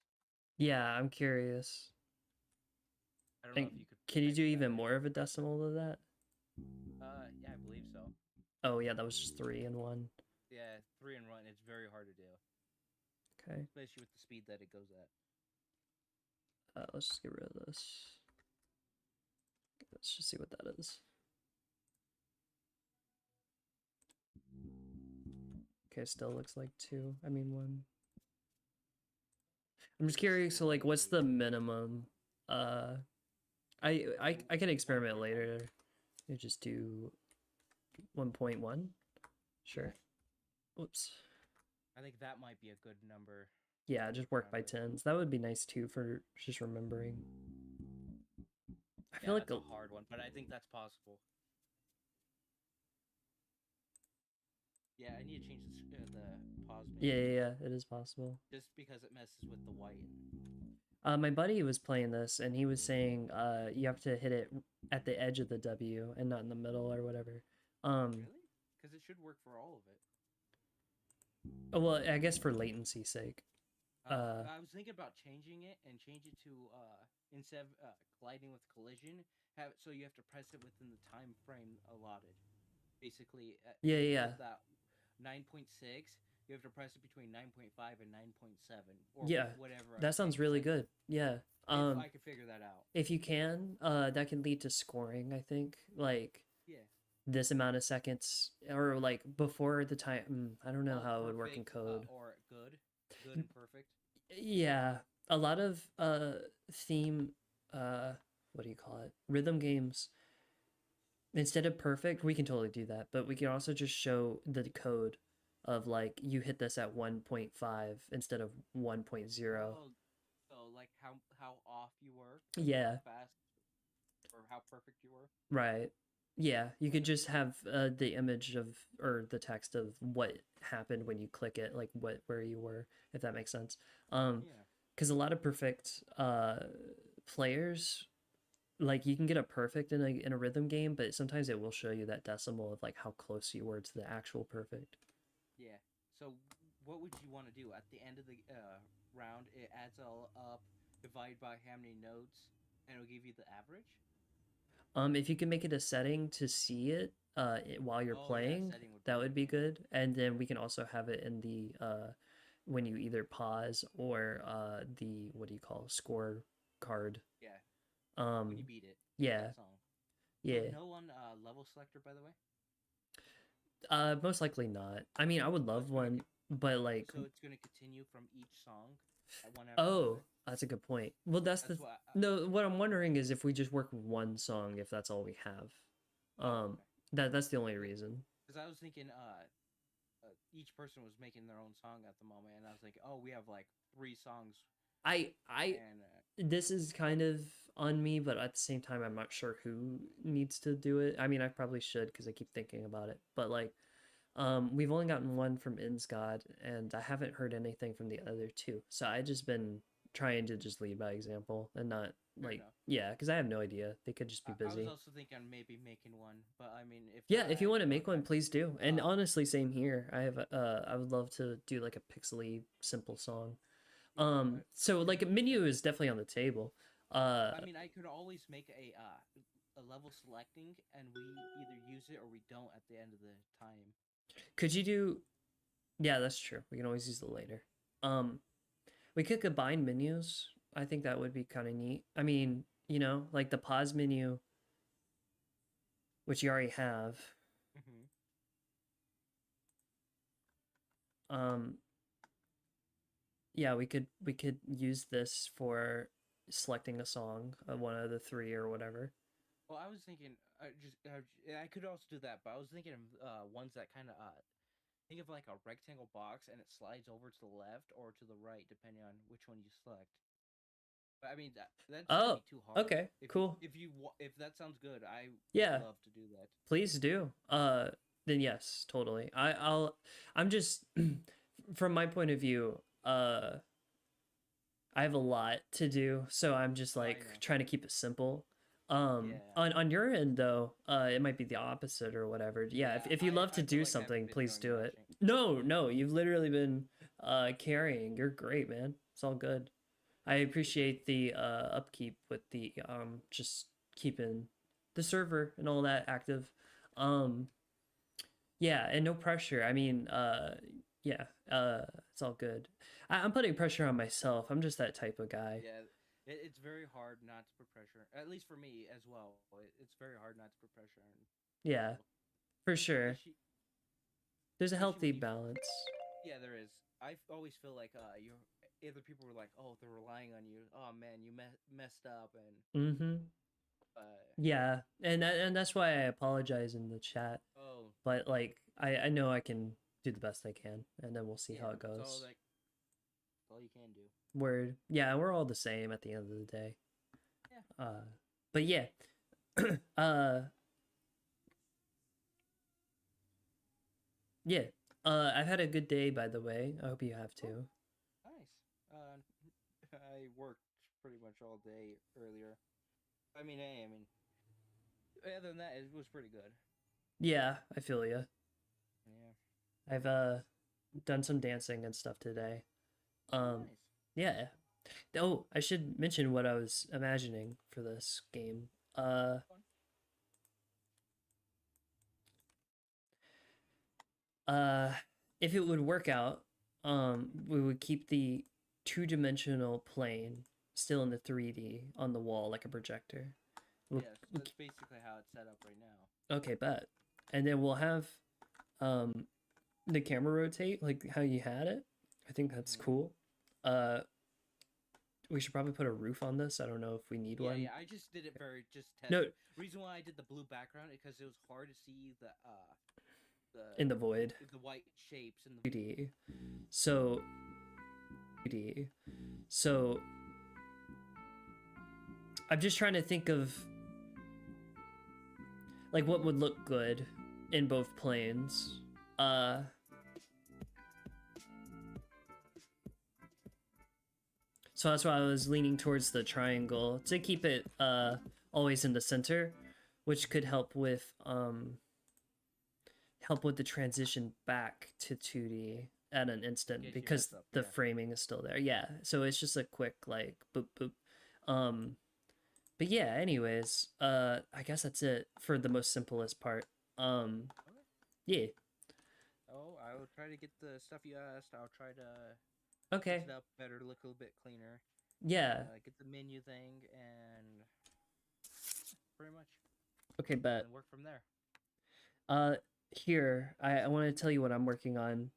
Yeah, I'm curious. I don't know if you could. Can you do even more of a decimal than that? Yeah, I believe so. Oh yeah, that was just 3 and 1. Yeah, 3 and 1. It's very hard to do. Okay. Especially with the speed that it goes at. Let's just get rid of this. Let's just see what that is. Okay, still looks like 2. I mean 1. I'm just curious. So like, what's the minimum? I can experiment later. You just do 1.1. Sure. Whoops. I think that might be a good number. Yeah, just work by tens. That would be nice too for just remembering. I feel like that's a hard one, but I think that's possible. Yeah, I need to change the pause. Yeah, it is possible. Just because it messes with the white. My buddy was playing this, and he was saying you have to hit it at the edge of the W and not in the middle or whatever. Really? Because it should work for all of it. Well, I guess for latency's sake. I was thinking about changing it and change it to instead of gliding with collision, have it so you have to press it within the time frame allotted. Basically, Yeah. That 9.6, you have to press it between 9.5 and 9.7 or Yeah, whatever. that sounds really good. Yeah. If I could figure that out. If you can, that can lead to scoring, I think. Like, Yeah. this amount of seconds, or like before the time. I don't know how it would work in code. Or good and perfect. Yeah, a lot of theme, what do you call it? Rhythm games. Instead of perfect, we can totally do that, but we can also just show the code of like you hit this at 1.5 instead of 1.0. Oh, so like how off you were. Yeah. How fast or how perfect you were. Right. Yeah, you could just have the image of or the text of what happened when you click it, like where you were, if that makes sense. Because a lot of perfect players, like you can get a perfect in a rhythm game, but sometimes it will show you that decimal of like how close you were to the actual perfect. Yeah. So what would you want to do at the end of the round? It adds all up, divide by how many notes, and it'll give you the average. If you can make it a setting to see it while you're playing, that would be good. And then we can also have it in the when you either pause or the what do you call score card. Yeah. When you beat it. Yeah. Yeah. So no one level selector, by the way. Most likely not. I mean, I would love one, but like. So it's gonna continue from each song. Oh, that's a good point. Well, that's no. What I'm wondering is if we just work with one song, if that's all we have. That's the only reason. Because I was thinking, each person was making their own song at the moment, and I was like, oh, we have like 3 songs. This is kind of on me, but at the same time, I'm not sure who needs to do it. I mean, I probably should because I keep thinking about it. But like, we've only gotten one from Insgod, and I haven't heard anything from the other 2. So I just been trying to just lead by example and not like because I have no idea. They could just be busy. I was also thinking on maybe making one, but I mean, if you want to make one, please do. And honestly, same here. I would love to do like a pixely simple song. So like a menu is definitely on the table. I mean, I could always make a level selecting, and we either use it or we don't at the end of the time. Could you do? Yeah, that's true. We can always use it later. We could combine menus. I think that would be kind of neat. I mean, you know, like the pause menu, which you already have. Yeah, we could use this for selecting a song, one of the 3 or whatever. Well, I was thinking, I could also do that, but I was thinking of ones that kind of think of like a rectangle box, and it slides over to the left or to the right depending on which one you select. But I mean that's be too hard. Okay, cool. If that sounds good, I would love to do that. Please do. Then yes, totally. I'm just from my point of view, I have a lot to do, so I'm just like trying to keep it simple. On your end though, it might be the opposite or whatever. Yeah, if you love to do something, please do it. No, you've literally been carrying. You're great, man. It's all good. I appreciate the upkeep with the just keeping the server and all that active. Yeah, and no pressure. I mean, it's all good. I'm putting pressure on myself. I'm just that type of guy. Yeah. It's very hard not to put pressure. At least for me as well. It's very hard not to put pressure on. Yeah, for sure. There's a healthy balance. Yeah, there is. I always feel like other people were like, oh, they're relying on you. Oh man, you messed up and. Yeah, and that's why I apologize in the chat. Oh. But like, I know I can do the best I can, and then we'll see how it goes. That's all you can do. Word. Yeah, we're all the same at the end of the day. Yeah. But yeah. Yeah. I've had a good day, by the way. I hope you have too. Nice. I worked pretty much all day earlier. I mean, other than that, it was pretty good. Yeah, I feel you. Yeah. I've done some dancing and stuff today. Nice. Yeah. Oh, I should mention what I was imagining for this game. If it would work out, we would keep the two-dimensional plane still in the 3D on the wall like a projector. Yes, that's basically how it's set up right now. Okay, bet. And then we'll have the camera rotate like how you had it. I think that's cool. We should probably put a roof on this. I don't know if we need one. Yeah, I just did it for just test. No. Reason why I did the blue background is because it was hard to see the in the void. The white shapes in the 2D. So 2D. So I'm just trying to think of like what would look good in both planes. So that's why I was leaning towards the triangle to keep it always in the center, which could help with the transition back to 2D at an instant because the framing is still there. Yeah, so it's just a quick like boop boop. But yeah, anyways, I guess that's it for the most simplest part. Yeah. Oh, I will try to get the stuff you asked. I'll try to okay. Fix it up better, look a little bit cleaner. Yeah. Get the menu thing and pretty much. Okay, bet. And work from there. Here, I want to tell you what I'm working on.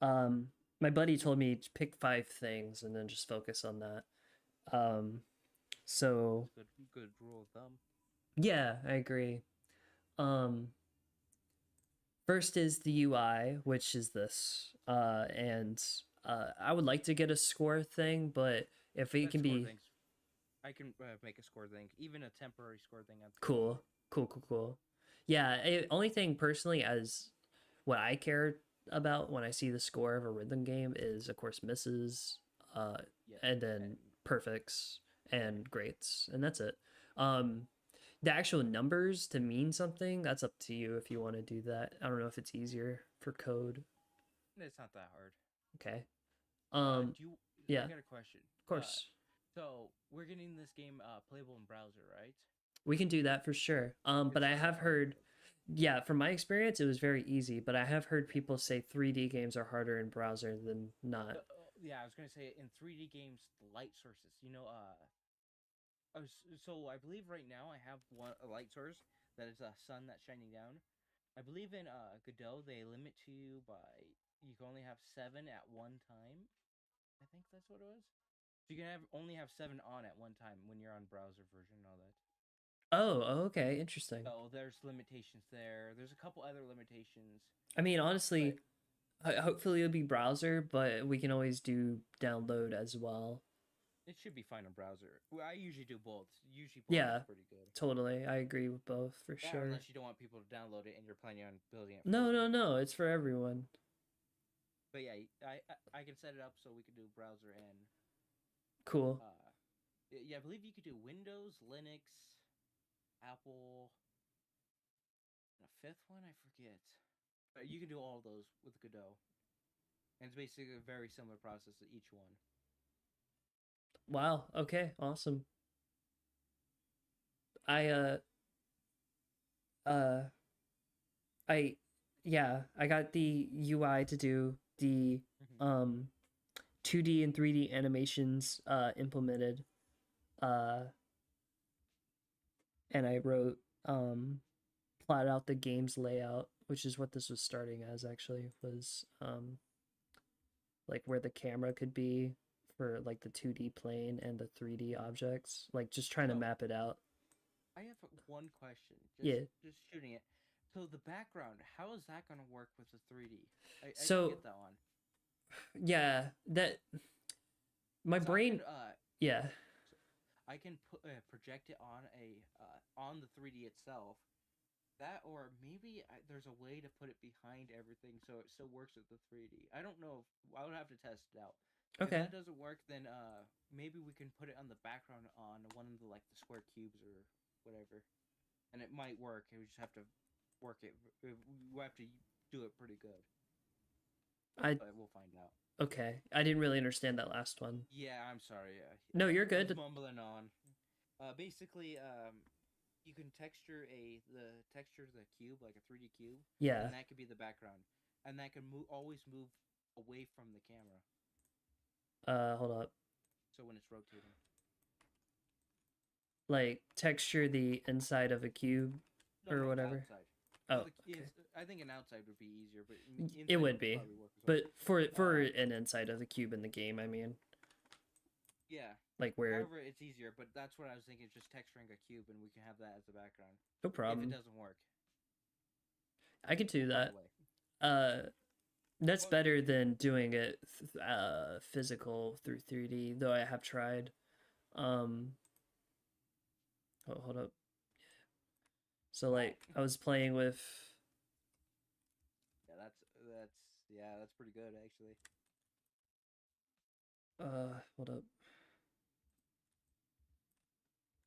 My buddy told me to pick 5 things and then just focus on that. So good rule of thumb. Yeah, I agree. First is the UI, which is this. And I would like to get a score thing, but if it can be things. I can make a score thing, even a temporary score thing. Cool. Yeah, only thing personally as what I care about when I see the score of a rhythm game is, of course, misses, and then perfects and greats, and that's it. The actual numbers to mean something, that's up to you if you want to do that. I don't know if it's easier for code. It's not that hard. Okay. Yeah. I got a question. Of course. So we're getting this game playable in browser, right? We can do that for sure. But I have heard, yeah, from my experience, it was very easy. But I have heard people say 3D games are harder in browser than not. Yeah, I was gonna say in 3D games, the light sources. So I believe right now I have a light source that is a sun that's shining down. I believe in Godot they limit to you you can only have 7 at one time. I think that's what it was. So you can only have 7 on at one time when you're on browser version and all that. Oh, okay, interesting. So there's limitations there. There's a couple other limitations. I mean, honestly, hopefully it'll be browser, but we can always do download as well. It should be fine on browser. Well, I usually do both. Usually both is pretty good. Totally. I agree with both for sure. Unless you don't want people to download it and you're planning on building it. No. It's for everyone. But yeah, I can set it up so we can do browser and. Cool. Yeah, I believe you could do Windows, Linux, Apple, and a 5th one I forget. You can do all those with Godot, and it's basically a very similar process to each one. Wow. Okay. Awesome. I got the UI to do the 2D and 3D animations implemented. And I wrote plot out the game's layout, which is what this was starting as actually, was like where the camera could be for like the 2D plane and the 3D objects, like just trying to map it out. I have one question. Just shooting it. So the background, how is that going to work with the 3D? I didn't get that one. Yeah, that my brain. I can project it on on the 3D itself, That, or maybe there's a way to put it behind everything so it still works with the 3D. I don't know. I would have to test it out. If Okay. that doesn't work, then maybe we can put it on the background on one of the like the square cubes or whatever, and it might work. We just have to work it. We have to do it pretty good, I but we'll find out. okay. I didn't really understand that last one. Yeah, I'm sorry. No, you're I was good. mumbling on. Basically, you can texture the cube like a 3D cube, Yeah. and that could be the background, and that can always move away from the camera. Hold up. So when it's rotating. Like texture the inside of a cube No, or no, whatever. outside. Oh, Well, okay. I think an outside would be easier, but It inside would be, probably work as well. but for an inside of the cube in the game, I mean, Yeah. like where However, it's easier, but that's what I was thinking, just texturing a cube, and we can have that as the background. no If problem. it doesn't work. I could do by the that. way. That's Well, better than doing it physical through 3D, though I have tried. Oh, hold up. So like I was playing with Yeah, that's pretty good actually. hold up.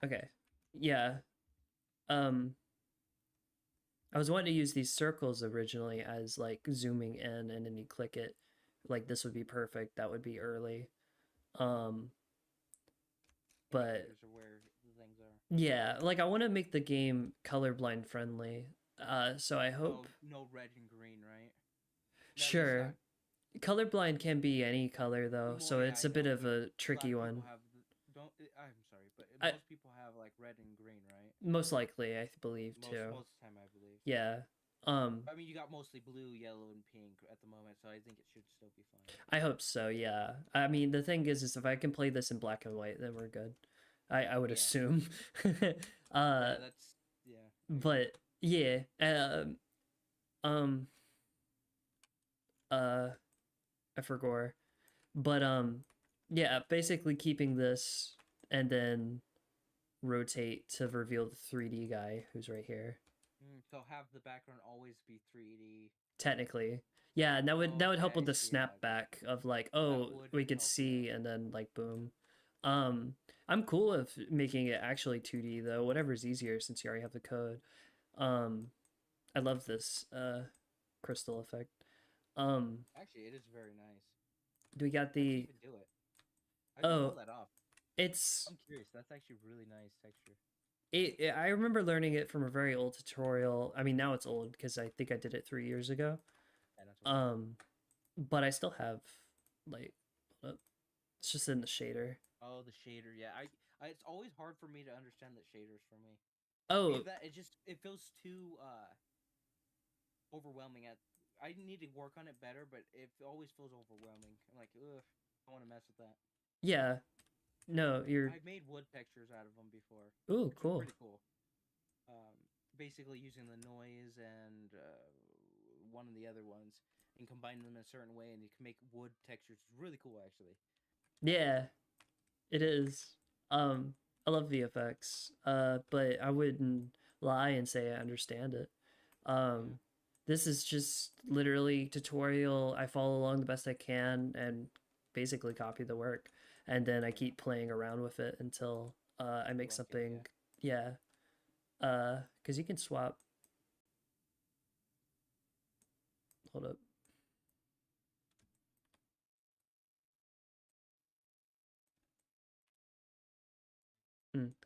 Okay. Yeah. I was wanting to use these circles originally as like zooming in, and then you click it. Like this would be perfect. That would be early. But Those are where the things are. yeah, like I want to make the game colorblind friendly. So I hope No red and green, right? sure. Colorblind can be any color though, so it's a bit of a tricky one. I'm sorry, but I- most people have like red and green, right? Most likely, I believe too. Most of the time, I believe. Yeah. I mean, you got mostly blue, yellow, and pink at the moment, so I think it should still be fine. I hope so, yeah. I mean, the thing is if I can play this in black and white, then we're good. I would Yeah. assume. Yeah, that's yeah. But yeah, I forgot. But yeah, basically keeping this and then rotate to reveal the 3D guy who's right here. So have the background always be 3D. Technically. Yeah, and that would help Okay, with I the see, yeah. snapback of like, oh, would we could help, see and then like boom. I'm cool with making it actually 2D though, whatever's easier since you already have the code. I love this crystal effect. Actually, it is very nice. Do we got How'd you the even do it? How'd you Oh, pull that off? it's I'm curious. That's actually really nice texture. I remember learning it from a very old tutorial. I mean, now it's old because I think I did it 3 years ago. Yeah, that's what But I still have like it's just in the shader. Oh, the shader. Yeah, it's always hard for me to understand the shaders for me. Oh, It feels too overwhelming. I need to work on it better, but it always feels overwhelming. I'm like, ugh, I want to mess with that. yeah. No, you're I've made wood textures out of them before. Ooh, which are cool. Pretty cool. Basically using the noise and one of the other ones and combining them in a certain way, and you can make wood textures. It's really cool, actually. Yeah. It is. I love VFX. But I wouldn't lie and say I understand it. This is just literally tutorial. I follow along the best I can and basically copy the work. And then I keep playing around with it until I make something. Yeah. Because you can swap. Hold up.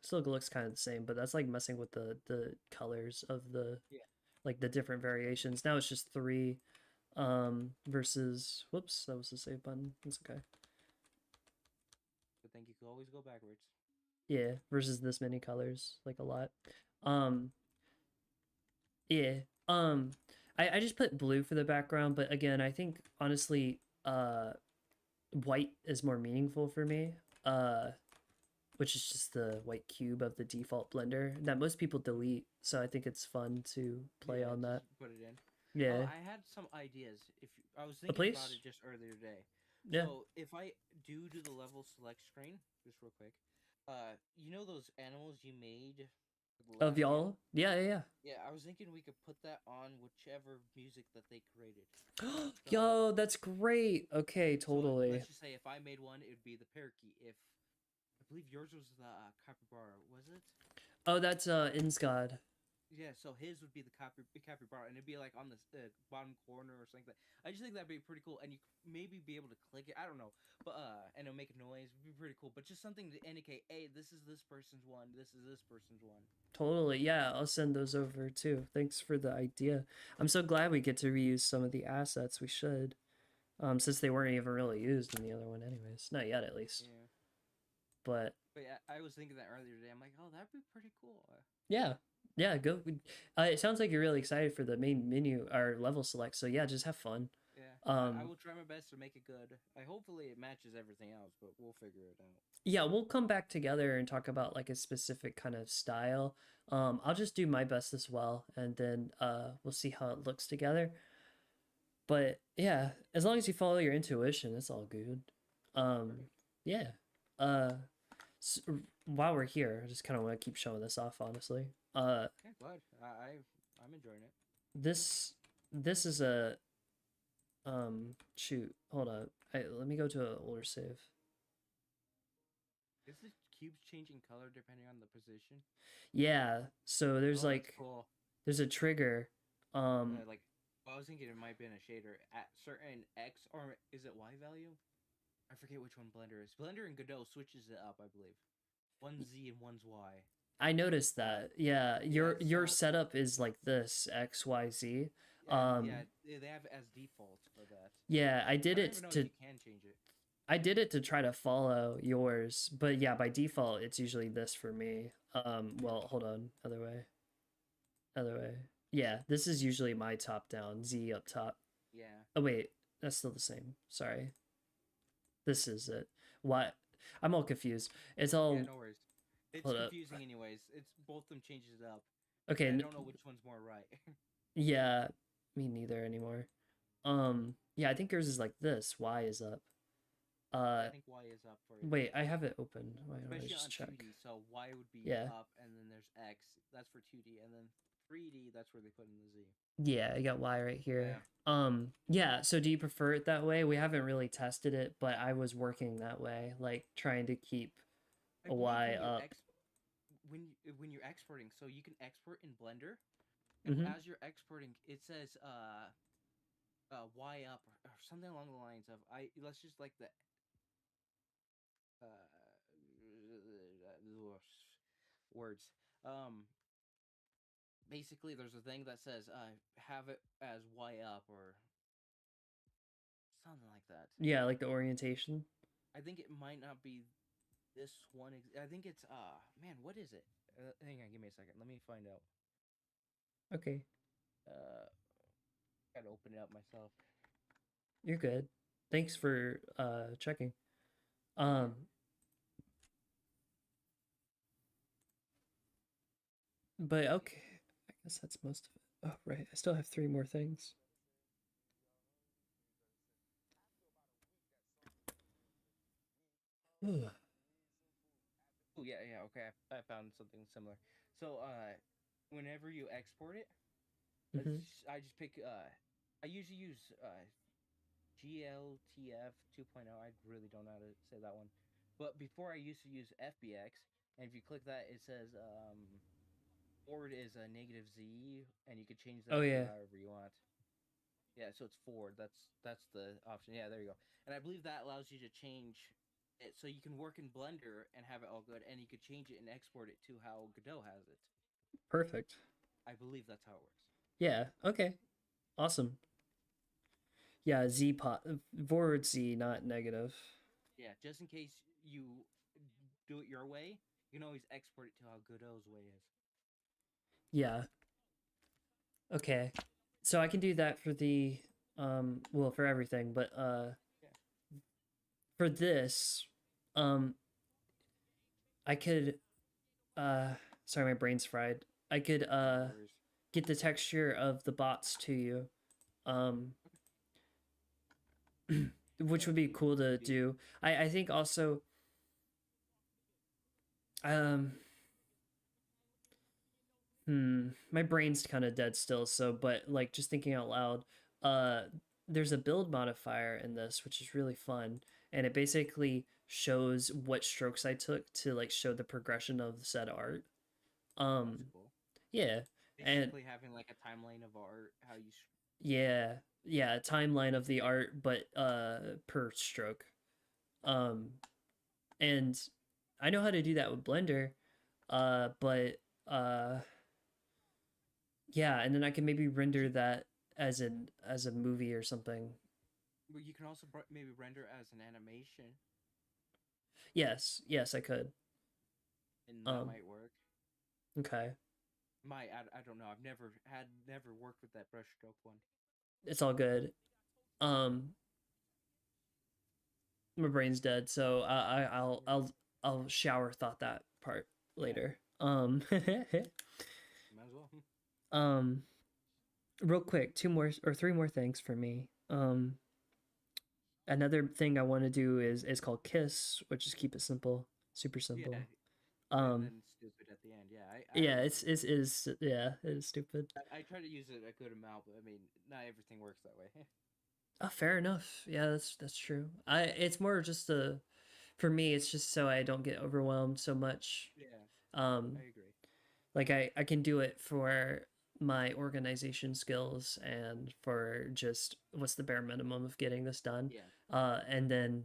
Still looks kind of the same, but that's like messing with the colors of the like the different variations. Now it's just 3 versus whoops, that was the save button. It's okay. But think you could always go backwards. Yeah, versus this many colors, like a lot. Yeah. I just put blue for the background, but again, I think honestly, white is more meaningful for me. Which is just the white cube of the default blender that most people delete. So I think it's fun to play on that. Put it in. Yeah. I had some ideas. I was thinking about it just earlier today. Yeah. So if I do the level select screen, just real quick, you know those animals you made The Of last gen. y'all? Yeah, yeah, Yeah, I was thinking we could put that on whichever music that they created. yeah. So, Yo, that's great. Okay, so totally. let's just say if I made one, it would be the parakeet. If I believe yours was the capybara, was it? Oh, that's Insgod. Yeah, so his would be the capybara, and it'd be like on the bottom corner or something like that. I just think that'd be pretty cool, and you could maybe be able to click it. I don't know, but and it'll make a noise. It'd be pretty cool, but just something to indicate, hey, this is this person's one. This is this person's one. Totally. Yeah, I'll send those over too. Thanks for the idea. I'm so glad we get to reuse some of the assets. We should. Since they weren't even really used in the other one anyways. Not yet at least. Yeah. But yeah, I was thinking that earlier today. I'm like, oh, that'd be pretty cool. yeah. Yeah, go. It sounds like you're really excited for the main menu or level select. So yeah, just have fun. Yeah. I will try my best to make it good. Hopefully it matches everything else, but we'll figure it out. Yeah, we'll come back together and talk about like a specific kind of style. I'll just do my best as well, and then we'll see how it looks together. But yeah, as long as you follow your intuition, it's all good. Yeah. S while we're here, I just kind of want to keep showing this off, honestly. Yeah, glad. I'm enjoying it. This is a shoot. Hold on. Let me go to an older save. Is the cubes changing color depending on the position? Yeah. So there's Oh, like that's cool. there's a trigger. Like I was thinking it might be in a shader at certain X or is it Y value? I forget which one Blender is. Blender and Godot switches it up, I believe. One's Z and one's Y. I noticed that. Yeah, your so- setup is like this X Y Z. Yeah, they have it as default for that. Yeah, I did I don't it even know to if you can change it. I did it to try to follow yours, but yeah, by default it's usually this for me. Well, hold on, other way. Other way. Yeah, this is usually my top down, Z up top. Yeah. Oh wait, that's still the same. Sorry. This is it. What? I'm all confused. It's all Yeah, no worries. It's hold up. confusing anyways. It's both them changes it up. Okay. I don't know which one's more right. Yeah, me neither anymore. Yeah, I think yours is like this. Y is up. I think Y is up for you. Wait, I have it open. Why don't I Especially just on check? 2D, so Y would be Yeah. up, and then there's X. That's for 2D, and then 3D. That's where they put in the Z. Yeah, I got Y right here. Yeah, so do you prefer it that way? We haven't really tested it, but I was working that way, like trying to keep I a believe Y when you up. when you're exporting, so you can export in Blender, and Mhm. as you're exporting, it says Y up or something along the lines of let's just like the words. Basically, there's a thing that says have it as Y up or something like that. Yeah, like the orientation. I think it might not be this one. I think it's man, what is it? Hang on, give me a second. Let me find out. Okay, Gotta open it up myself. you're good. Thanks for checking. But okay, I guess that's most of it. Oh, right. I still have 3 more things. Ugh. Oh yeah, okay. I found something similar. So whenever you export it, I just pick I usually use GLTF 2.0. I really don't know how to say that one. But before I used to use FBX, and if you click that, it says forward is a negative Z, and you could change that Oh, yeah. however you want. Yeah, so it's forward. That's the option. Yeah, there you go. And I believe that allows you to change it so you can work in Blender and have it all good, and you could change it and export it to how Godot has it. Perfect. I believe that's how it works. Yeah, okay. Awesome. Yeah, Z forward Z, not negative. Yeah, just in case you do it your way, you can always export it to how Godot's way is. Yeah. Okay. So I can do that for the well, for everything, but for this I could sorry, my brain's fried. I could get the texture of the bots to you. Which would be cool to do. I think also My brain's kind of dead still, so but like just thinking out loud, uh there's a build modifier in this which is really fun, and it basically shows what strokes I took to like show the progression of said art. That's Um cool. yeah, and Basically having like a timeline of art, how you yeah, yeah, timeline of the art but per stroke. Um and I know how to do that with Blender, but uh yeah, and then I can maybe render that as a movie or something. Well, you can also maybe render as an animation, Yes, I could. and that Um, might work. okay. I don't know. I've never worked with that brushstroke one. It's all good. Um, my brain's dead, so I'll shower thought that part later. Might as well. Um, real quick, two more or three more things for me. Another thing I want to do is called Kiss, which is keep it simple, super Yeah, simple. and Um, then stupid at the end. Yeah, I yeah, remember. it's is yeah, it is stupid. I try to use it a good amount, but I mean, not everything works that way. Oh, fair enough. Yeah, that's true. It's more just a for me. It's just so I don't get overwhelmed so much. Yeah, Um, I agree. like I can do it for my organization skills and for just what's the bare minimum of getting this done. Yeah, And then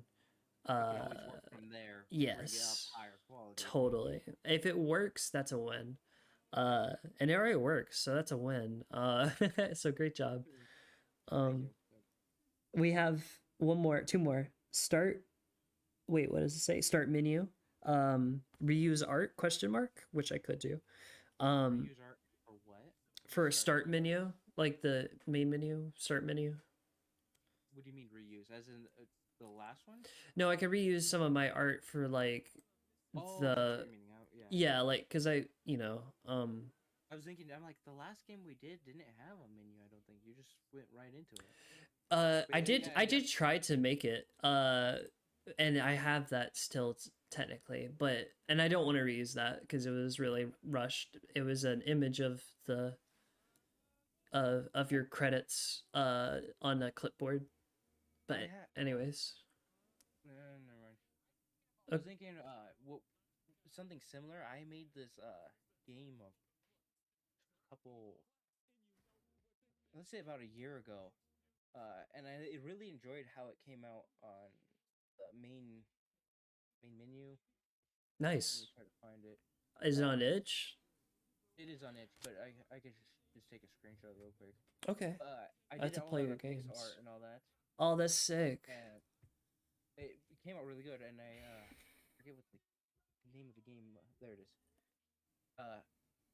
you can always work from there to bring it up yes, higher quality. totally. If it works, that's a win. And it already works, so that's a win. So great job. Thank Um, you. we have two more. Start. Wait, what does it say? Start menu. Reuse art question mark, which I could do. Reuse art for what? For a start menu, like the main menu, start menu. What do you mean reuse? As in the last one? No, I can reuse some of my art for like Oh, I see what the you mean. Yeah. yeah, like because I was thinking, I'm like, the last game we didn't have a menu. I don't think you just went right into it. I did yeah, I did try to make it and I have that still technically, but and I don't want to reuse that because it was really rushed. It was an image of the of your credits on a clipboard. But anyways, never mind. I was thinking, what something similar. I made this game a couple, let's say about a year ago, and I really enjoyed how it came out on the main menu. Let me nice. try to find it. Is it on itch? It is on itch, but I could just take a screenshot real quick. Okay. I have did to all play the your face games. art and all that, Oh, that's sick. and it came out really good. And I forget what the name of the game. There it is.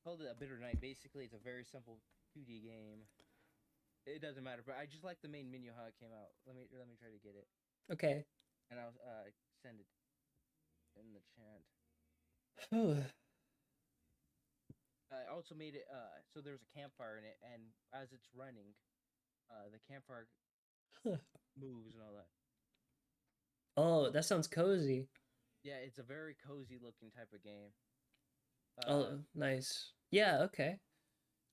Called it A Bitter Night. Basically, it's a very simple 2D game. It doesn't matter, but I just like the main menu how it came out. Let me try to get it, Okay. and I'll send it in the chat. I also made it so there's a campfire in it, and as it's running, the campfire moves and all that. Oh, that sounds cozy. Yeah, it's a very cozy looking type of game. Oh, nice. Yeah, okay.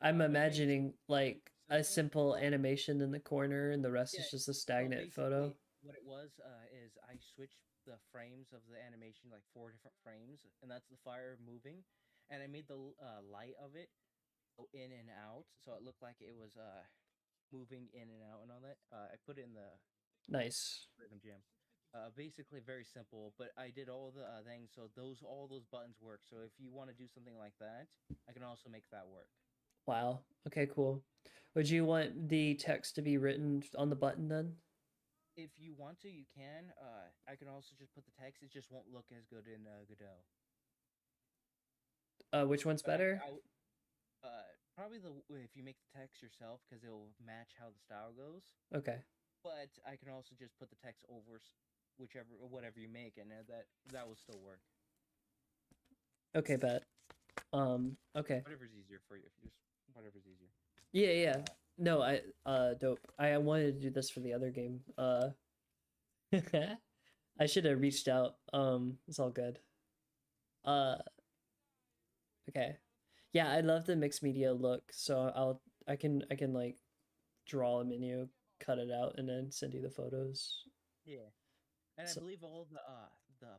I'm imagining like a simple animation in the corner and the rest is just a stagnant photo. What it was is I switched the frames of the animation, like 4 different frames, and that's the fire moving, and I made the light of it go in and out, so it looked like it was moving in and out and all that. I put it in the Nice. Rhythm Jam. Basically very simple, but I did all the things, so all those buttons work. So if you want to do something like that, I can also make that work. Wow. Okay, cool. Would you want the text to be written on the button then? If you want to, you can. I can also just put the text. It just won't look as good in Godot. Which one's better? Probably if you make the text yourself, because it'll match how the style goes. Okay. But I can also just put the text over whatever you make, and that will still work. Okay, bet. Okay. Whatever's easier for you. Just whatever's easier. Yeah. No, dope. I wanted to do this for the other game. I should have reached out. It's all good. Okay. Yeah, I love the mixed media look. So I can like draw a menu, cut it out, and then send you the photos. Yeah. And I So believe all the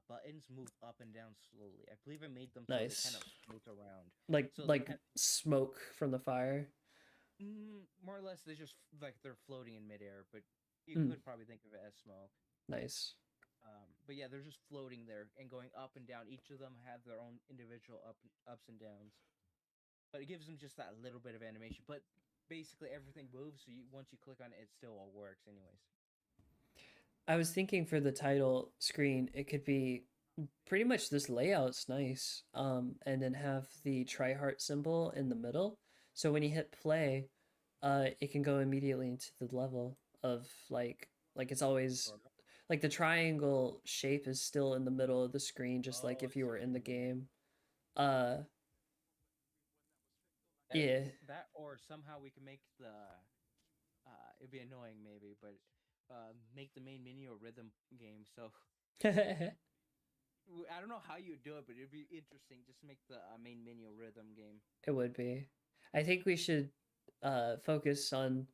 buttons move up and down slowly. I believe I made them so they kind nice. of float around. Like So they like kind smoke from the fire. more or less they just like they're floating in midair, but you Mm, could probably think of it as smoke. nice. But yeah, they're just floating there and going up and down. Each of them have their own individual ups and downs, but it gives them just that little bit of animation. But basically everything moves, so once you click on it, it still all works anyways. I was thinking for the title screen, it could be pretty much this layout's nice. And then have the try heart symbol in the middle. So when you hit play, it can go immediately into the level of like it's always Sort of. like the triangle shape is still in the middle of the screen, just like Oh, I if you see were what in you the mean. game. Uh, That yeah. that or somehow we can make the it'd be annoying maybe, but make the main menu a rhythm game. So It I don't know how you do it, but it'd be interesting. Just make the main menu a rhythm game. would be. I think we should focus on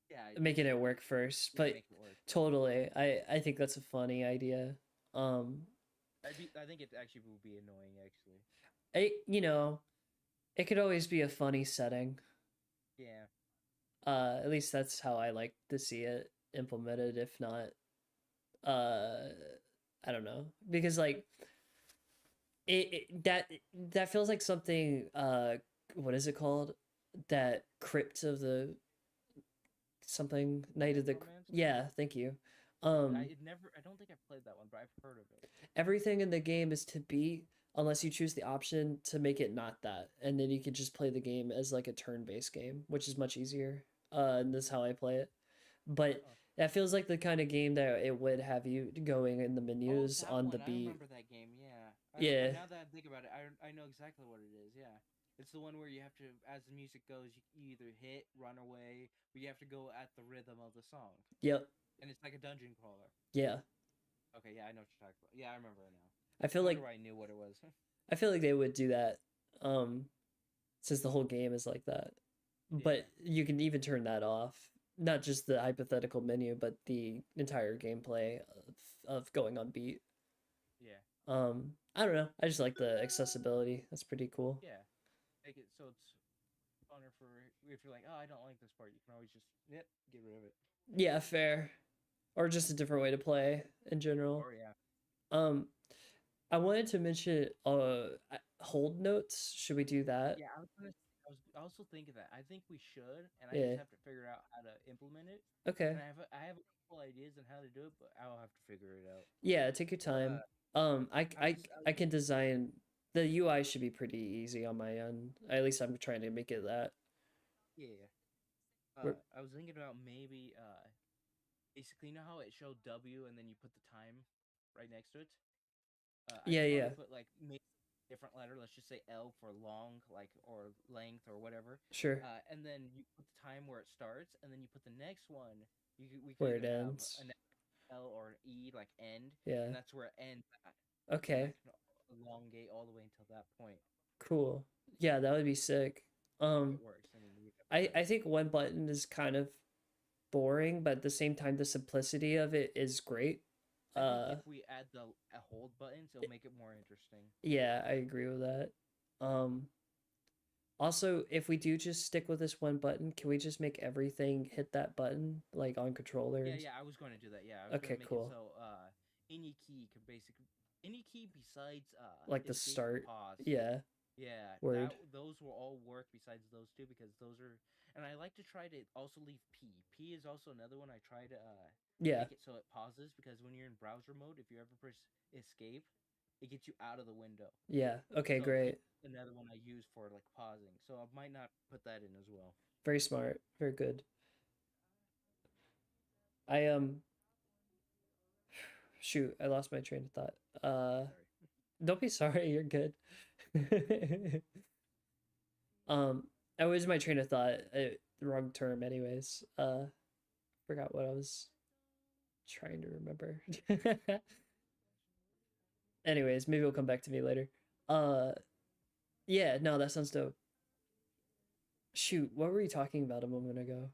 Yeah, making it work first, yeah, but make it work. totally. I think that's a funny idea. Um, I think it actually would be annoying actually. it it could always be a funny setting. Yeah. At least that's how I like to see it implemented. If not, uh, I don't know, because like that feels like something. What is it called? That crypt of the something night of Night the Romance? yeah. Thank you. I never. I don't think I've played that one, but I've heard of it. Everything in the game is to be unless you choose the option to make it not that, and then you can just play the game as like a turn-based game, which is much easier. And this is how I play it. But Oh. that feels like the kind of game that it would have you going in the Oh, menus that on the one. I beat. remember that game. Yeah. Yeah. Now that I think about it, I know exactly what it is. Yeah. It's the one where you have to, as the music goes, you either hit, run away, or you have to go at the rhythm of the song. Yep. And it's like a dungeon crawler. Yeah. Okay, yeah, I know what you're talking about. Yeah, I remember it now. I feel I wonder like why I knew what it was. I feel like they would do that. Since the whole game is like that. But you can even turn that off. Not just the hypothetical menu, but the entire gameplay of going on beat. Yeah. I don't know. I just like the accessibility. That's pretty cool. Yeah. Make it so it's funner for if you're like, oh, I don't like this part, you can always just get rid of it. Yeah, fair. Or just a different way to play in general. Or yeah. I wanted to mention hold notes. Should we do that? Yeah, I was also thinking that. I think we should, and I Yeah. just have to figure out how to implement it. Okay. And I have a couple ideas on how to do it, but I'll have to figure it out. Yeah, take your time. I can design the UI should be pretty easy on my end. At least I'm trying to make it that. Yeah. We're- I was thinking about maybe basically you know how it showed W and then you put the time right next to it. Yeah, I'd yeah. probably put like maybe a different letter. Let's just say L for long, like or length or whatever. Sure. And then you put the time where it starts, and then you put the next one. We Where could it either have ends. an L or an E, like end. Yeah. And that's where it ends at. Okay. And I can elongate all the way until that point. Cool. Yeah, that would be sick. It works. I mean, I think one button is kind of boring, but at the same time, the simplicity of it is great. I think if we add the hold buttons, it'll make it more interesting. Yeah, I agree with that. Also, if we do just stick with this one button, can we just make everything hit that button, like on controllers? Yeah, I was going to do that. Yeah. I was Okay, gonna make cool. It so any key can basically any key besides Like the escape start. or pause. Yeah. Yeah, Word. those will all work besides those two because those are, and I like to try to also leave P. P is also another one I try to Yeah. make it so it pauses because when you're in browser mode, if you ever press escape, it gets you out of the window. Yeah. Okay, So great. another one I use for like pausing, so I might not put that in as well. Very smart. Very good. Shoot, I lost my train of thought. Sorry. Don't be sorry, you're good. I was my train of thought, the wrong term anyways. Forgot what I was trying to remember. Anyways, maybe it'll come back to me later. Yeah, no, that sounds dope. Shoot, what were you talking about a moment ago?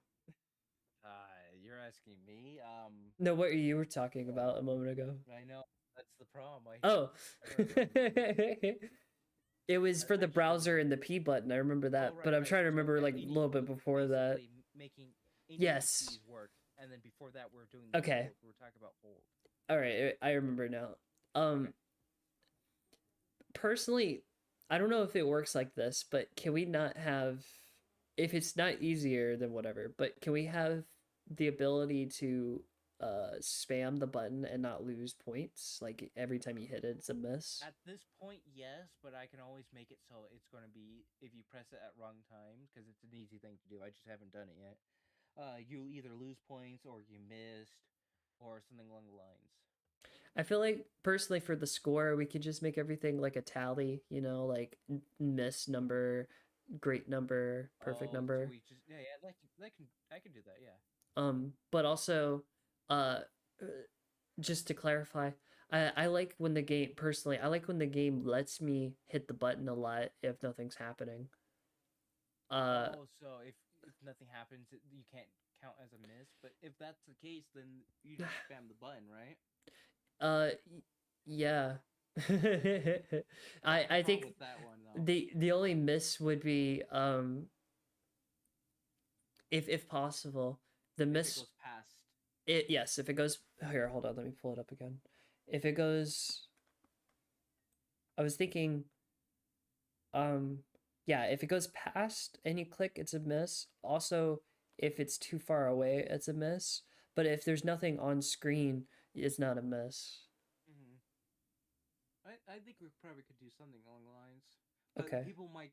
You're asking me. No, what you were talking about a moment ago. I know that's the problem. Oh. I don't remember. It was for the browser and the P button. I remember that, Oh, but right, I'm right. trying to So, remember yeah, like a any little bit code before that. basically making any Yes. keys work, and then before that we're doing the Okay. hold. We're talking about hold. All right, I remember now. Okay. Personally, I don't know if it works like this, but can we not have, if it's not easier then whatever, but can we have the ability to spam the button and not lose points? Like every time you hit it, it's a miss. At this point, yes, but I can always make it so it's going to be if you press it at wrong time because it's an easy thing to do. I just haven't done it yet. You either lose points or you missed or something along the lines. I feel like personally for the score, we could just make everything like a tally, you know, like miss number, great number, perfect So number. we just yeah, I can do that, yeah. But also, uh, just to clarify, I like when the game personally, I like when the game lets me hit the button a lot if nothing's happening. So if nothing happens, you can't count as a miss. But if that's the case, then you just spam the button, right? Yeah. I Problem think with that one though. the only miss would be if possible, the If miss it goes past. yes, if it goes here, hold on, let me pull it up again. If it goes, I was thinking, yeah, if it goes past and you click, it's a miss. Also, if it's too far away, it's a miss. But if there's nothing on screen, it's not a miss. I think we probably could do something along the lines. But Okay. people might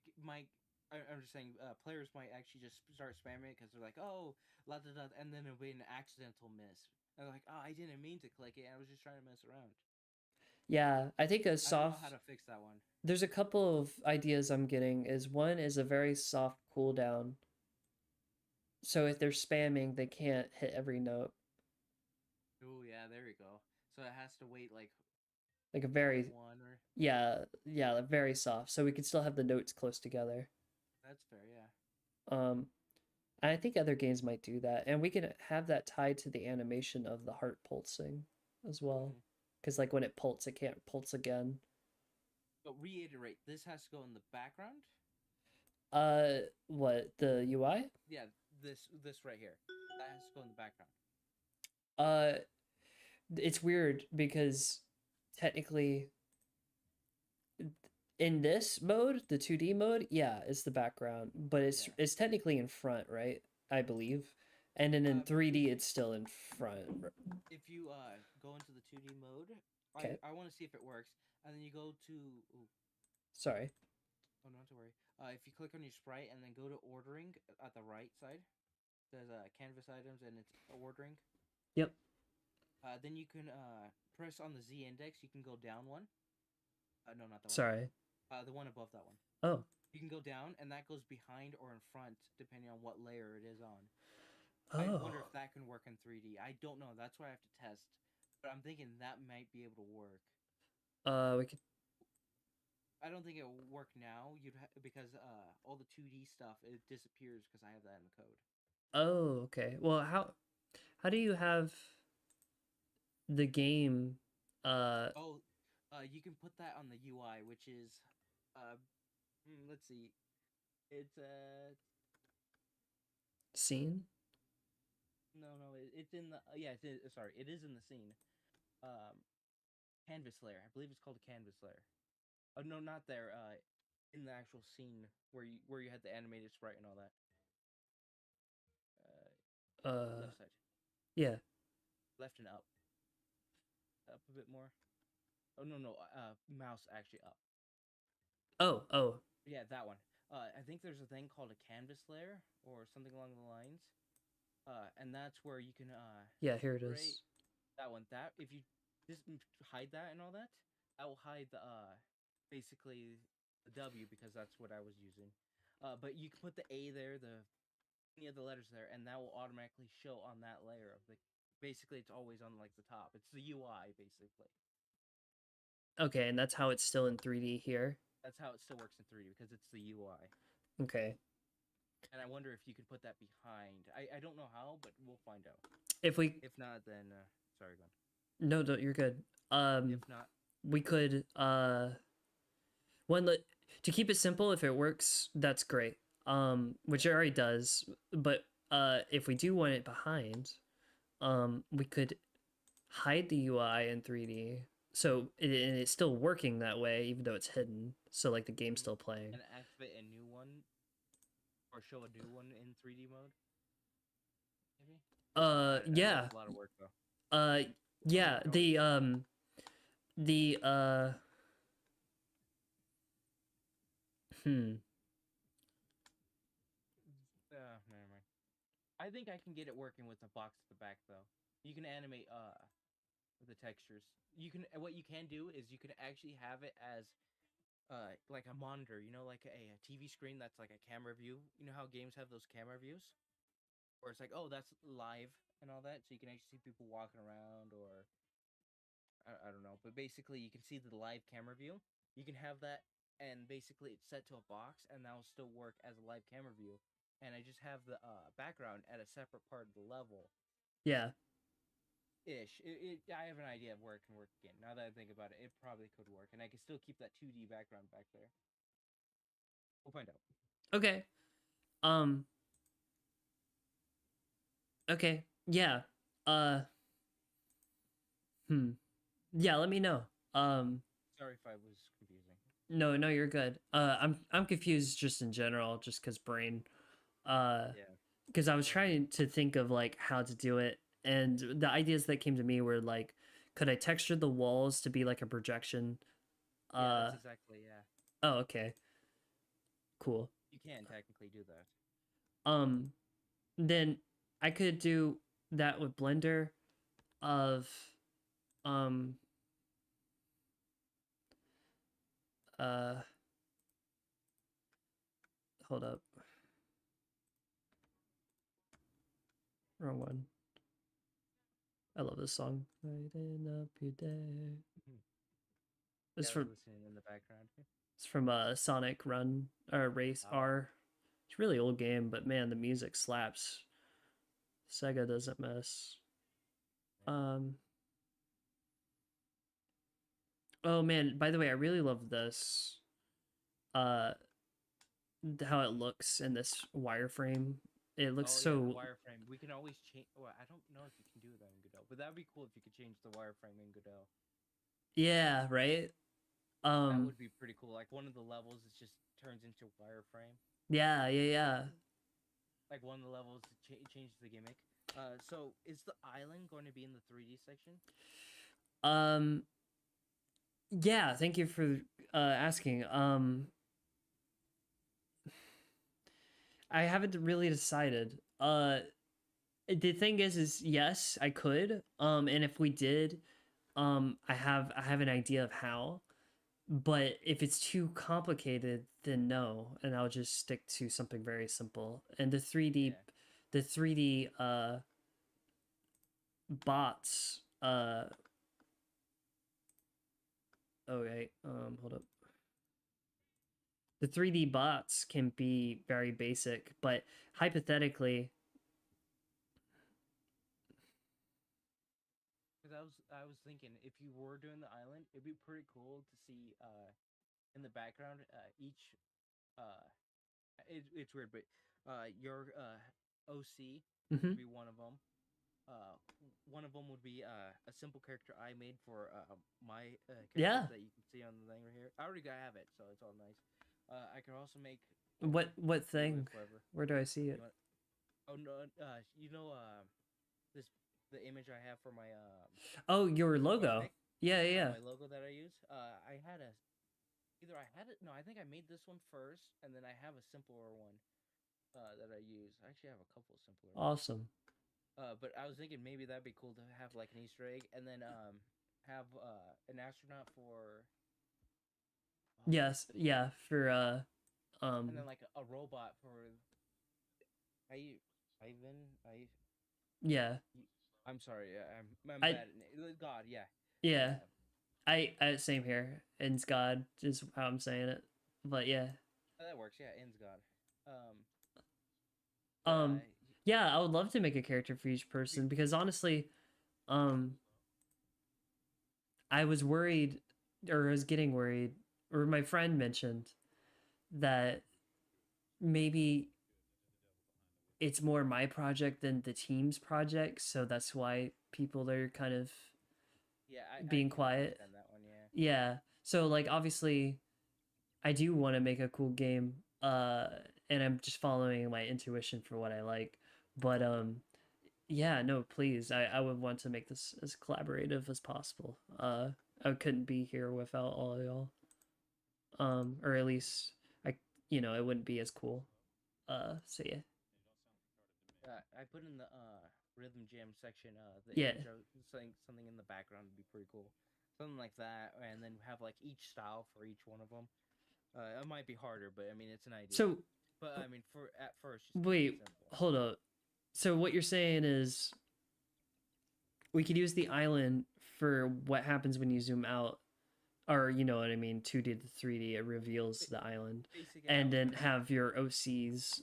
I'm just saying players might actually just start spamming it because they're like, oh, la da da, and then it'll be an accidental miss. And they're like, oh, I didn't mean to click it. I was just trying to mess around. Yeah, I think a I don't know soft. how to fix that one. There's a couple of ideas I'm getting. Is one is a very soft cooldown. So if they're spamming, they can't hit every note. Oh yeah, there we go. So it has to wait like Like a very one or yeah, very soft. So we can still have the notes close together. that's fair, yeah. And I think other games might do that, and we can have that tied to the animation of the heart pulsing as well. Because like when it pulses, it can't pulse again. But reiterate, this has to go in the background. What, the UI? Yeah, this right here. That has to go in the background. It's weird because technically in this mode, the 2D mode, yeah, it's the background, but it's technically in front, right? I believe. And then in 3D, it's still in front. If you go into the 2D mode, Okay. I want to see if it works, and then you go to. Ooh. Sorry. Oh, not to worry. If you click on your sprite and then go to ordering at the right side, there's canvas items and it's ordering. Yep. Then you can press on the Z index. You can go down one. No, not that one. Sorry. The one above that one. Oh. You can go down, and that goes behind or in front, depending on what layer it is on. Oh. I wonder if that can work in 3D. I don't know. That's why I have to test. But I'm thinking that might be able to work. We could. I don't think it will work now. Because all the 2D stuff it disappears because I have that in the code. Oh, okay. Well, how do you have the game? You can put that on the UI, which is, let's see, it's scene. No, it's in the sorry, it is in the scene. Canvas layer. I believe it's called a canvas layer. Oh no, not there. In the actual scene where you had the animated sprite and all that. Left side. Yeah. Left and up. Up a bit more. Oh no, mouse actually up. Oh. Yeah, that one. I think there's a thing called a canvas layer or something along the lines. And that's where you can yeah, here it is. That one. That if you just hide that and all that, that will hide the basically the W because that's what I was using. But you can put the A there, any of the letters there, and that will automatically show on that layer of the. Basically, it's always on like the top. It's the UI basically. Okay, and that's how it's still in 3D here. That's how it still works in 3D because it's the UI. Okay. And I wonder if you could put that behind. I don't know how, but we'll find out. If we If not, then sorry, go on. no, no, you're good. If not, We could to keep it simple. If it works, that's great. Which it already does. But if we do want it behind, we could hide the UI in 3D. So and it's still working that way, even though it's hidden. So like the game's still playing. and activate a new one, or show a new one in 3D mode. Maybe. Yeah. That's a lot of work though. Yeah. The Never mind. I think I can get it working with the box at the back though. You can animate the textures. You can what you can do is you can actually have it as like a monitor, you know, like a TV screen that's like a camera view. You know how games have those camera views? Where it's like, oh, that's live and all that, so you can actually see people walking around or I don't know, but basically you can see the live camera view. You can have that and basically it's set to a box and that will still work as a live camera view. And I just have the background at a separate part of the level. Yeah. Ish. I have an idea of where it can work again. Now that I think about it, it probably could work, and I can still keep that 2D background back there. We'll find out. Okay. Okay. Yeah. Yeah, let me know. Sorry if I was confusing. No, no, you're good. I'm confused just in general, just because brain. Yeah. Because I was trying to think of like how to do it, and the ideas that came to me were like, could I texture the walls to be like a projection? Yeah, that's exactly, yeah. Oh, okay. Cool. You can technically do that. Then I could do that with Blender of hold up. Wrong one. I love this song. Lighten up your day. It's from listening in the background. It's from Sonic Run or Race R. It's a really old game, but man, the music slaps. Sega doesn't miss. Oh man, by the way, I really love this. How it looks in this wireframe. It looks so wireframe. We can always change. Well, I don't know if you can do that in Godot, but that'd be cool if you could change the wireframe in Godot. Yeah, right. That would be pretty cool. Like one of the levels, it just turns into wireframe. Yeah. Like one of the levels, changes the gimmick. So is the island going to be in the 3D section? Yeah. Thank you for asking. I haven't really decided. The thing is yes, I could. And if we did, I have an idea of how. But if it's too complicated, then no, and I'll just stick to something very simple. And the 3D bots okay, hold up. The 3D bots can be very basic, but hypothetically, because I was thinking if you were doing the island, it'd be pretty cool to see in the background each it's weird, but your OC would be one of them. One of them would be a simple character I made for my character that you can see on the thing right here. I already have it, so it's all nice. I could also make what thing? Where do I see it? Oh no, you know the image I have for my oh, your logo. Yeah. My logo that I use. I had a no, I think I made this one first, and then I have a simpler one that I use. I actually have a couple of simpler ones. Awesome. But I was thinking maybe that'd be cool to have like an Easter egg, and then have an astronaut for. Yes, yeah, for And then like a robot for. Ivan. Yeah. I'm sorry. I'm bad. God, yeah. Yeah. I same here. Ends God is how I'm saying it, but yeah. That works. Yeah, ends God. Um, yeah, I would love to make a character for each person because honestly, um, I was worried, or I was getting worried, or my friend mentioned that maybe it's more my project than the team's project, so that's why people are kind of yeah, being can quiet. understand that one. Yeah. Yeah. So like obviously I do want to make a cool game, and I'm just following my intuition for what I like. But yeah, no, please. I would want to make this as collaborative as possible. I couldn't be here without all of y'all. Or at least I it wouldn't be as cool. So yeah. I put in the rhythm jam section the Yeah. intro, something in the background would be pretty cool, something like that, and then have like each style for each one of them. It might be harder, but I mean it's an idea. So but I mean for at first, just keep it wait, simple. hold up. So what you're saying is we could use the island for what happens when you zoom out, or you know what I mean, 2D to 3D. It reveals the island, Basically, and then have your OCs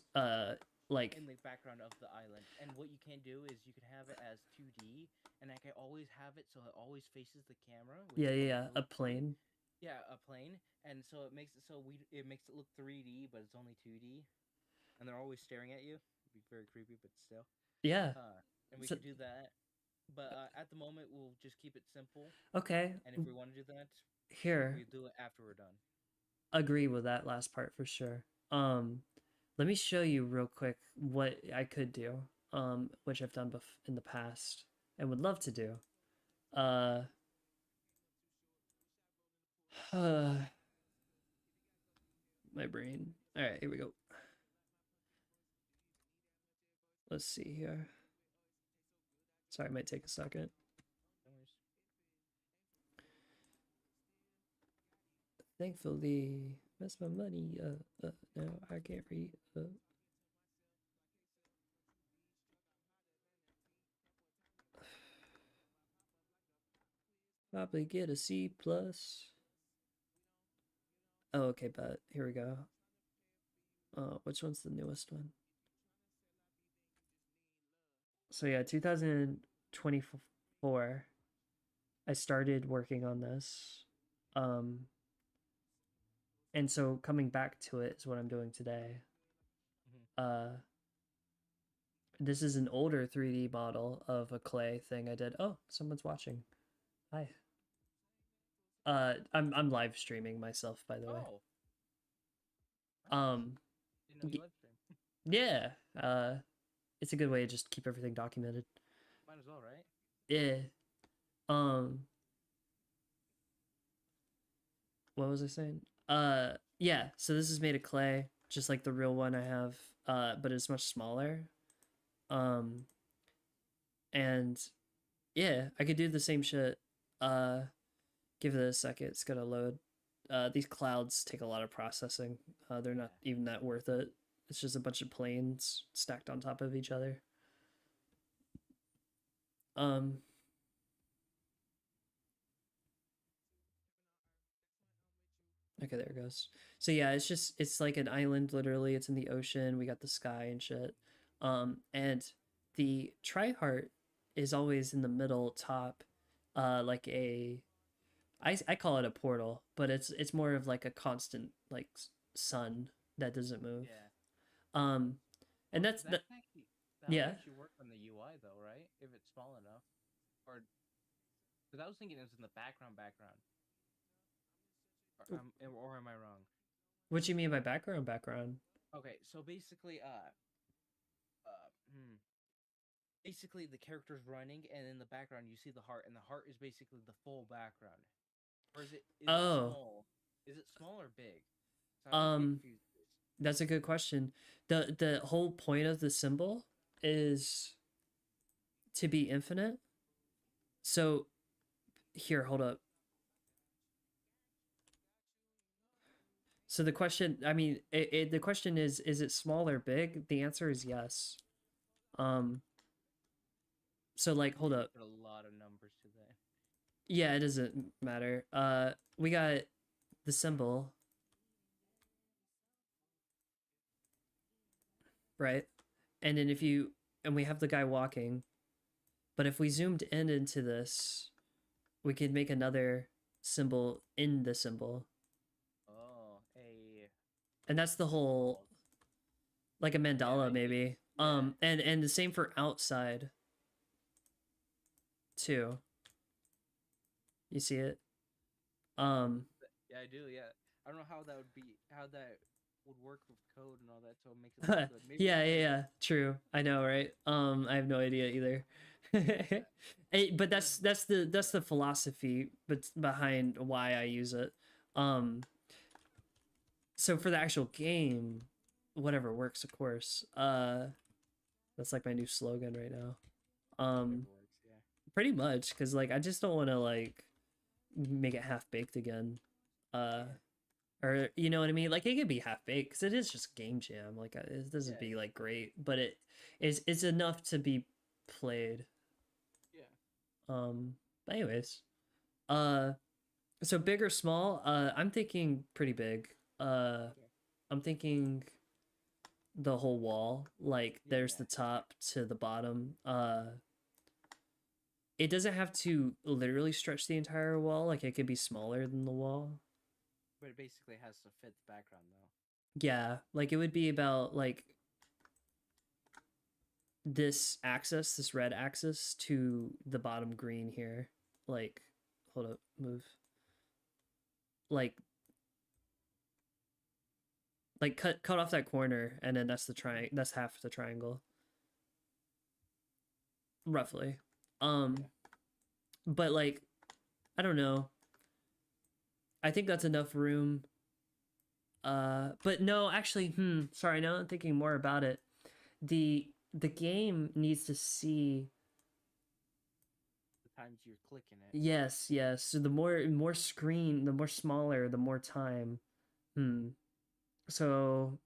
like in the background of the island. And what you can do is you can have it as 2D, and I can always have it so it always faces the camera. yeah, a plane. Yeah, a plane, and so it makes it so it makes it look 3D, but it's only 2D, and they're always staring at you. It'd be very creepy, but still. Yeah. And we could do that, but at the moment we'll just keep it simple. Okay. And if we want to do that, here we do it after we're done. Agree with that last part for sure. Let me show you real quick what I could do, which I've done in the past and would love to do. My brain. All right, here we go. Let's see here. Sorry, it might take a second. Thankfully, that's my money. Now I can't read. Probably get a C plus. Oh, okay, but here we go. Which one's the newest one? So yeah, 2024. I started working on this. And so coming back to it is what I'm doing today. This is an older 3D model of a clay thing I did. Oh, someone's watching. Hi. I'm live streaming myself, by the way. Didn't know you live stream. Yeah. It's a good way to just keep everything documented. Might as well, right? Yeah. What was I saying? Yeah, so this is made of clay, just like the real one I have, but it's much smaller. And yeah, I could do the same shit. Give it a second, it's gonna load. These clouds take a lot of processing. They're not even that worth it. It's just a bunch of planes stacked on top of each other. Okay, there it goes. So yeah, it's like an island, literally. It's in the ocean. We got the sky and shit. And the tri-heart is always in the middle top, like I call it a portal, but it's more of like a constant like sun that doesn't move. Yeah. And that's that yeah. actually work on the UI though, right? If it's small enough, or because I was thinking it was in the background. Or am I wrong? What you mean by background? Okay, so basically, basically the character's running, and in the background you see the heart, and the heart is basically the full background. Or is it? Is it small? Is it small or big? So that's a good question. The whole point of the symbol is to be infinite. So here, hold up. So the question, I mean, the question is it small or big? The answer is yes. So like, hold up. Put a lot of numbers to that. Yeah, it doesn't matter. We got the symbol, right? and then and we have the guy walking, but if we zoomed in into this, we could make another symbol in the symbol. Oh, And that's the whole, like a mandala maybe. And the same for outside too. You see it? Yeah, I do. Yeah, I don't know how that would work with code and all that, so it makes it look good. Maybe yeah. True. I know, right? I have no idea either. But that's the philosophy behind why I use it. So for the actual game, whatever works, of course. That's like my new slogan right now. works, yeah. Pretty much, because like I just don't want to like make it half baked again. Or you know what I mean? Like it could be half baked because it is just game jam. Like it doesn't be like great, but it's enough to be played. Yeah. But anyways, so big or small? I'm thinking pretty big. I'm thinking the whole wall. Like there's the top to the bottom. It doesn't have to literally stretch the entire wall. Like it could be smaller than the wall. But it basically has to fit the background, though. Yeah, like it would be about like this axis, this red axis to the bottom green here. Like, hold up, move. Like cut off that corner, and then that's the that's half the triangle. Roughly. But like, I don't know. I think that's enough room. But no, actually, sorry, now I'm thinking more about it. The game needs to see the times you're clicking it. Yes. So the more screen, the more smaller, the more time. So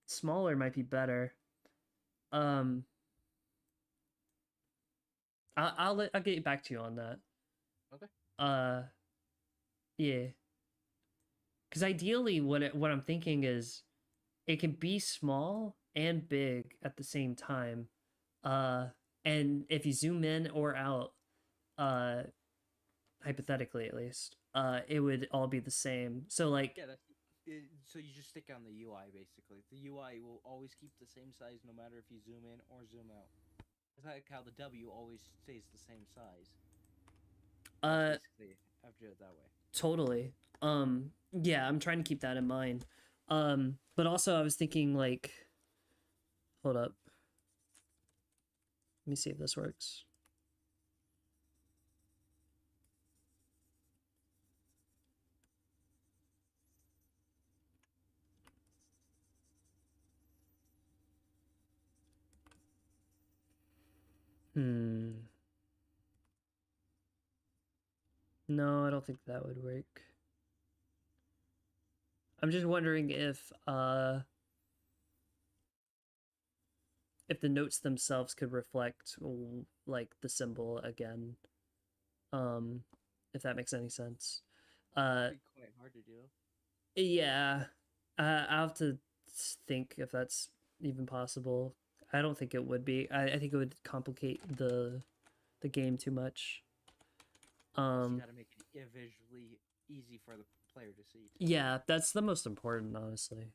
smaller might be better. I'll get back to you on that. Okay. Yeah. Because ideally, what I'm thinking is, it can be small and big at the same time. And if you zoom in or out, hypothetically at least, it would all be the same. So like, yeah, so you just stick on the UI basically. The UI will always keep the same size no matter if you zoom in or zoom out. It's like how the W always stays the same size. Basically, I've drew it that way. Totally. Yeah, I'm trying to keep that in mind. But also I was thinking like, hold up. Let me see if this works. No, I don't think that would work. I'm just wondering if the notes themselves could reflect like the symbol again. If that makes any sense. It'd be quite hard to do. Yeah. I'll have to think if that's even possible. I don't think it would be. I think it would complicate the game too much. You gotta make it visually easy for the player to see. Yeah, that's the most important, honestly.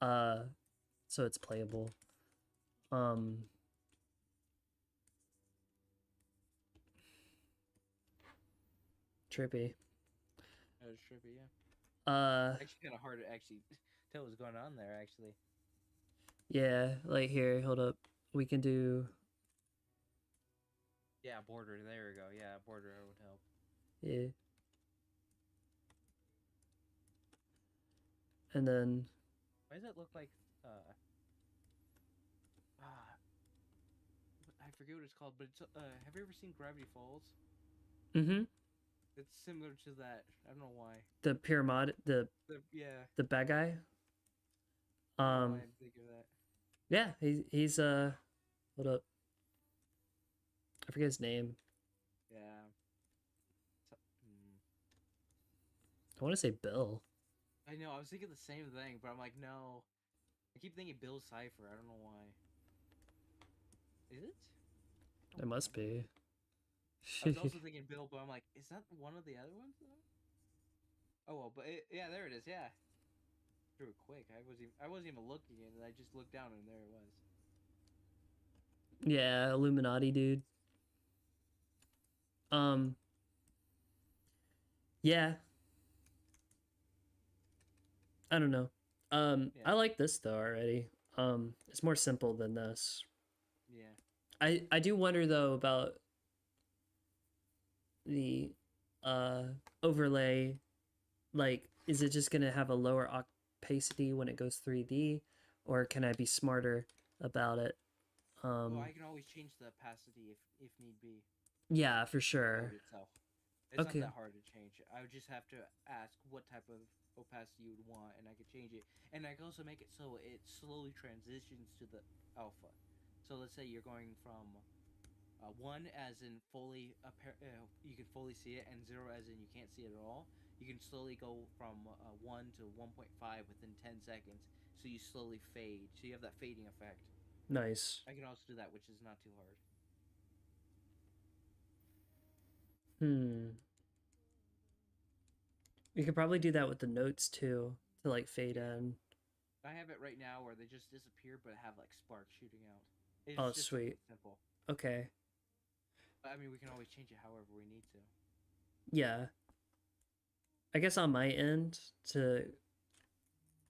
So it's playable. Trippy. That was trippy, yeah. Actually, kind of hard to actually tell what's going on there. Actually. Yeah, like here, hold up. We can do. Yeah, border. There we go. Yeah, border would help. Yeah. And then. Why does it look like I forget what it's called, but it's have you ever seen Gravity Falls? Mm-hmm. It's similar to that. I don't know why. The pyramid, the bad guy. I didn't think of that. Yeah, he's hold up. I forget his name. Yeah. I want to say Bill. I know. I was thinking the same thing, but I'm like, no. I keep thinking Bill Cipher. I don't know why. Is it? It must be. I was also thinking Bill, but I'm like, is that one of the other ones? Oh well, but yeah, there it is. Yeah, through it quick. I wasn't even looking, and I just looked down, and there it was. Yeah, Illuminati, dude. Yeah. I don't know. Yeah. I like this though already. It's more simple than this. Yeah. I do wonder though about the overlay. Like, is it just gonna have a lower opacity when it goes 3D, or can I be smarter about it? Well, I can always change the opacity if need be. Yeah, for The sure. mode itself. It's Okay. not that hard to change. I would just have to ask what type of opacity you would want, and I could change it. And I can also make it so it slowly transitions to the alpha. So let's say you're going from one as in fully you can fully see it, and zero as in you can't see it at all. You can slowly go from 1 to 1.5 within 10 seconds. So you slowly fade. So you have that fading effect. Nice. I can also do that, which is not too hard. We could probably do that with the notes too, to like fade in. I have it right now where they just disappear, but have like sparks shooting out. It's Oh, just sweet. simple. Okay. I mean, we can always change it however we need to. Yeah. I guess on my end, to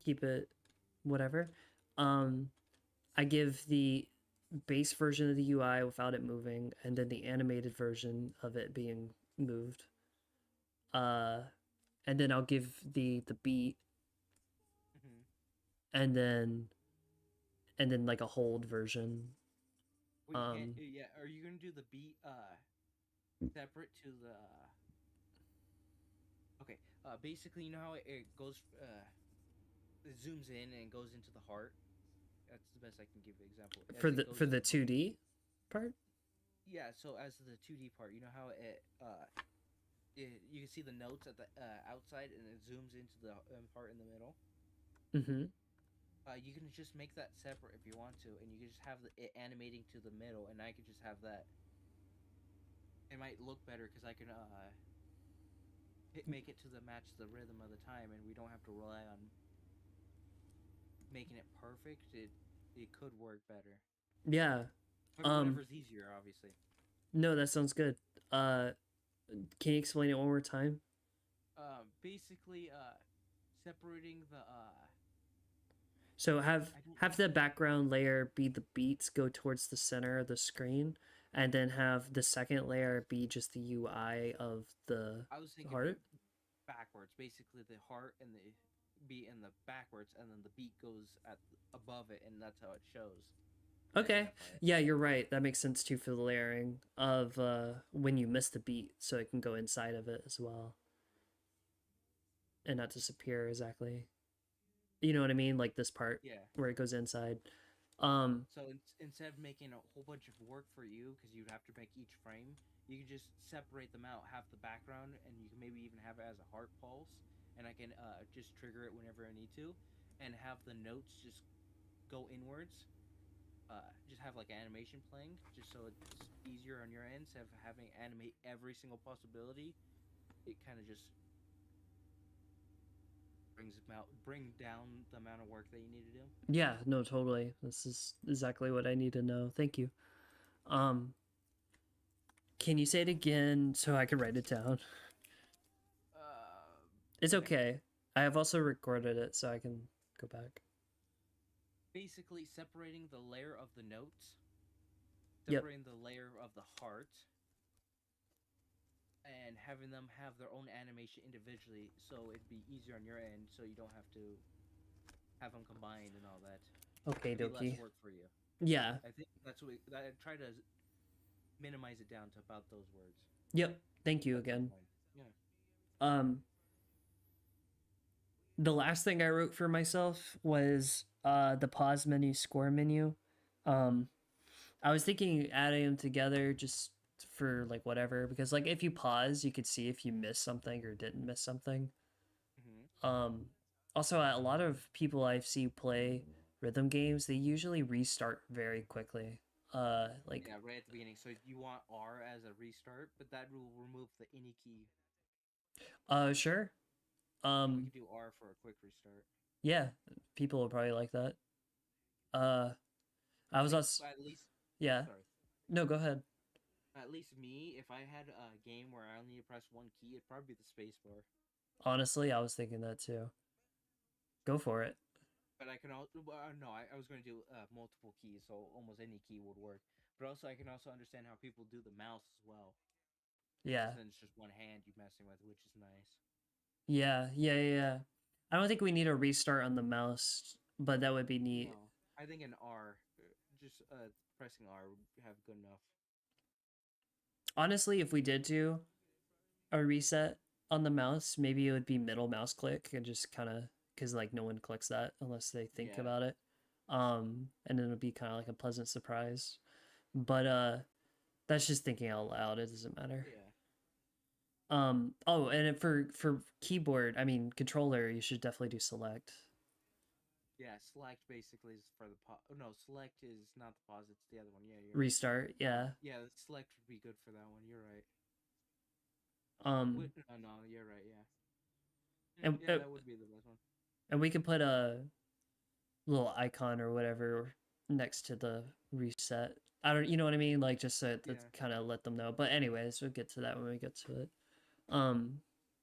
keep it whatever, I give the base version of the UI without it moving, and then the animated version of it being moved. And then I'll give the beat, and then like a hold version. Well, yeah, are you gonna do the beat separate to the? Okay, basically, you know how it goes, it zooms in and goes into the heart. That's the best I can give an example. For the 2D part. Yeah, so as the 2D part, you know how you can see the notes at the outside, and it zooms into the part in the middle. Mm-hmm. You can just make that separate if you want to, and you can just have it animating to the middle, and I can just have that. It might look better because I can make it to match the rhythm of the time, and we don't have to rely on making it perfect. It could work better. Yeah. But whatever's easier, obviously. No, that sounds good. Can you explain it one more time? Basically, separating the. So have the background layer be the beats go towards the center of the screen, and then have the second layer be just the UI of the I was thinking heart. Backwards, basically the heart and the beat in the backwards, and then the beat goes above it, and that's how it shows. Okay. Yeah, you're right. That makes sense too for the layering of when you miss the beat, so it can go inside of it as well. And not disappear exactly. You know what I mean? Like this part where it goes inside. So instead of making a whole bunch of work for you, because you'd have to make each frame, you can just separate them out, have the background, and you can maybe even have it as a heart pulse, and I can just trigger it whenever I need to, and have the notes just go inwards. Just have like animation playing, just so it's easier on your end, instead of having animate every single possibility. It kind of just bring down the amount of work that you need to do. Yeah, no, totally. This is exactly what I need to know. Thank you. Can you say it again so I can write it down? It's okay. I have also recorded it, so I can go back. Basically, separating the layer of the notes, separating the layer of the heart, and having them have their own animation individually, so it'd be easier on your end, so you don't have to have them combined and all that. Okay, dokie. Less work for you. Yeah. I think that's what I try to minimize it down to about those words. Yep. Thank you again. Yeah. The last thing I wrote for myself was the pause menu, score menu. I was thinking adding them together just for like whatever, because like if you pause, you could see if you missed something or didn't miss something. Also, a lot of people I've seen play rhythm games, they usually restart very quickly. Like, Yeah, right at the beginning. So you want R as a restart, but that will remove the any key. sure. So we could do R for a quick restart. Yeah, people will probably like that. Uh, I was Like, also, at least, yeah. sorry. No, go ahead. At least me, if I had a game where I only need to press one key, it'd probably be the space bar. Honestly, I was thinking that too. Go for it. But I can also no, I was going to do multiple keys, so almost any key would work. But also, I can also understand how people do the mouse as well. Yeah. Since it's just one hand you're messing with, which is nice. Yeah. I don't think we need a restart on the mouse, but that would be neat. No, I think an R, just pressing R would have good enough. Honestly, if we did do a reset on the mouse, maybe it would be middle mouse click and just kind of because like no one clicks that unless they think Yeah. about it. And then it'll be kind of like a pleasant surprise. But that's just thinking out loud. It doesn't matter. Yeah. Oh, and for keyboard, I mean controller, you should definitely do select. Yeah, select basically is for the pause. Oh, no, select is not the pause, it's the other one. Yeah, you're Restart, yeah. Yeah, select would be good for that one. You're right. No, you're right. Yeah. And Yeah, that would be the best one. And we could put a little icon or whatever next to the reset. I don't, you know what I mean? Like just to kind of let them know. But anyways, we'll get to that when we get to it.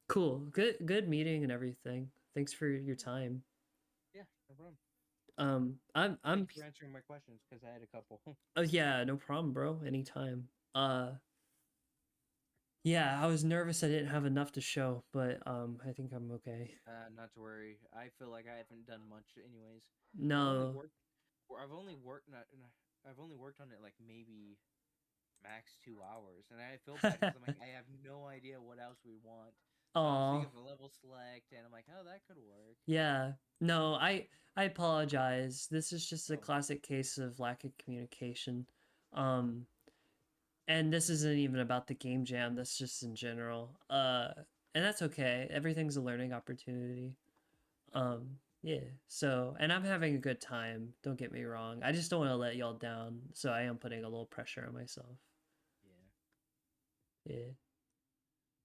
Cool. Good meeting and everything. Thanks for your time. Yeah, no problem. I'm Thanks for answering my questions because I had a couple. Oh yeah, no problem, bro. Anytime. Yeah, I was nervous I didn't have enough to show, but I think I'm okay. Not to worry. I feel like I haven't done much anyways. No. I've only worked on it like maybe max 2 hours, and I feel bad because I'm like I have no idea what else we want. So I was thinking of the level select, and I'm like, oh, that could work. Yeah. No, I apologize. This is just a classic case of lack of communication. And this isn't even about the game jam, that's just in general. And that's okay. Everything's a learning opportunity. Yeah. So, and I'm having a good time, don't get me wrong. I just don't want to let y'all down, so I am putting a little pressure on myself. Yeah.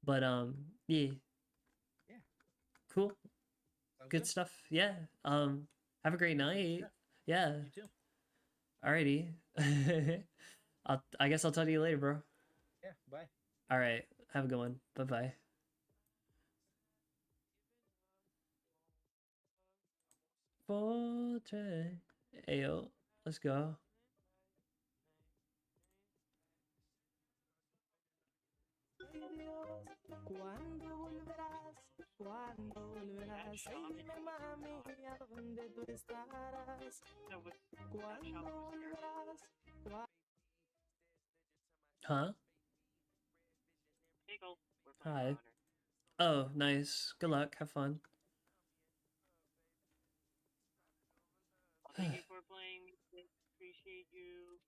But yeah. Yeah. Cool. Good stuff. Yeah. Have a great night. Yeah. You too. Alrighty. I guess I'll talk to you later, bro. Yeah, bye. All right. Have a good one. Bye-bye. Forte. Ayo. Let's go. ¿Cuándo volverás? ¿Cuándo volverás? Ay, dime, mami, ¿a dónde tú estarás? ¿Cuándo volverás? Huh? Hi. Oh, nice. Good luck. Have fun. Thank you for playing. Appreciate you.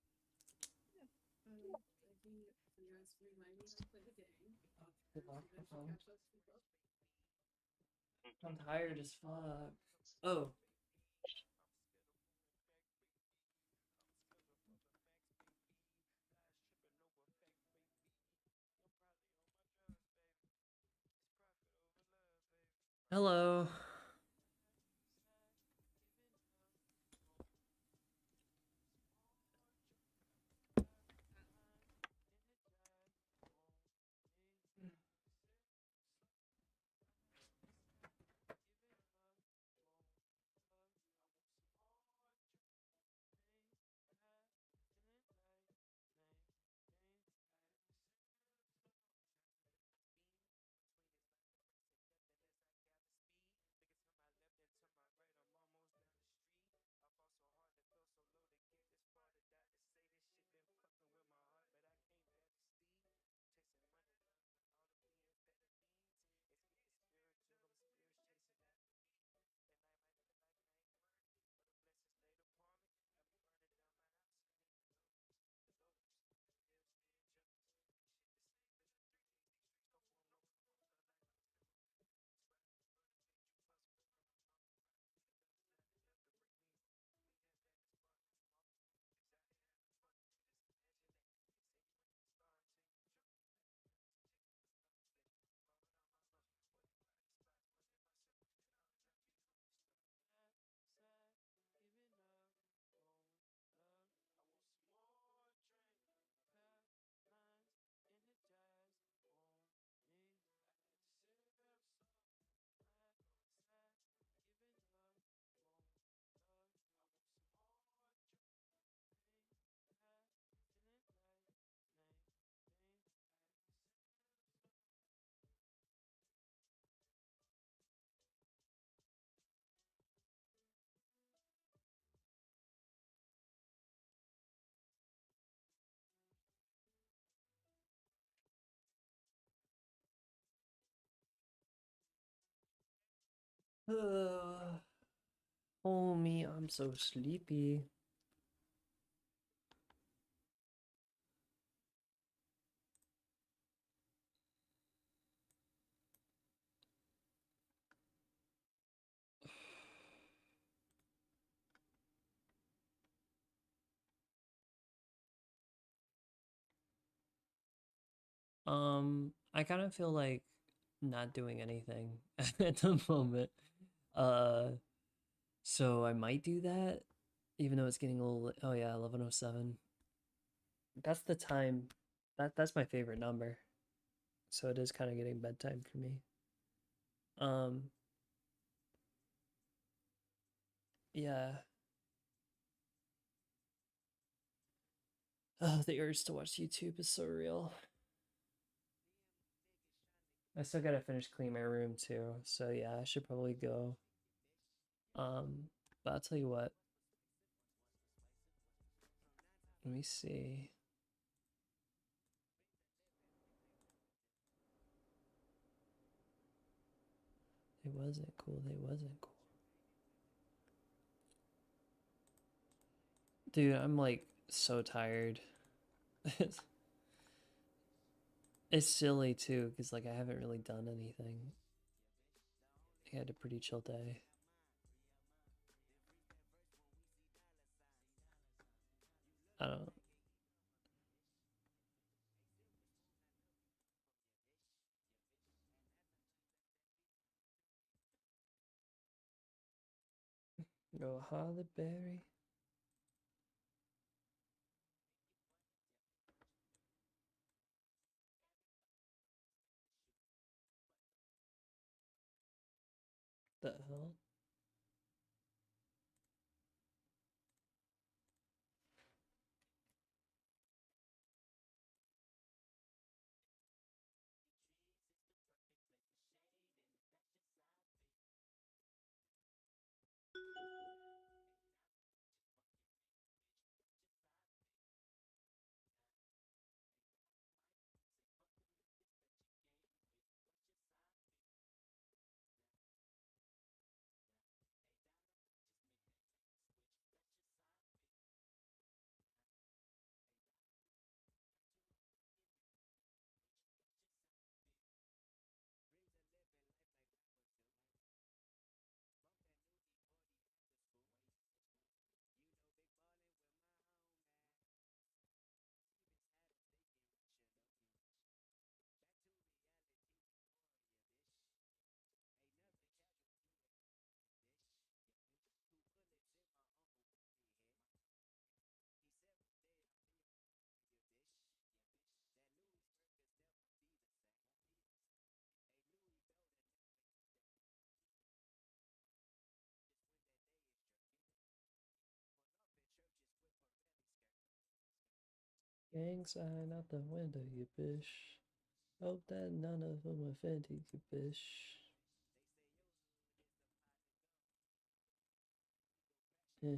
Good luck. Have fun. I'm tired as fuck. Oh. Hello. Homie, I'm so sleepy. I kind of feel like not doing anything at the moment. Uh, so I might do that, even though it's getting a little. Oh yeah, 11:07. That's the time. That's my favorite number. So it is kind of getting bedtime for me. Um, yeah. Oh, the urge to watch YouTube is so real. I still gotta finish cleaning my room too, so yeah, I should probably go. But I'll tell you what. Let me see. It wasn't cool. They wasn't cool. Dude, I'm like so tired. It's silly too, because like I haven't really done anything. I had a pretty chill day. I don't know. Holly Berry. The hell? Gang sign out the window, you bitch. Hope that none of them offended you, bitch. Eh.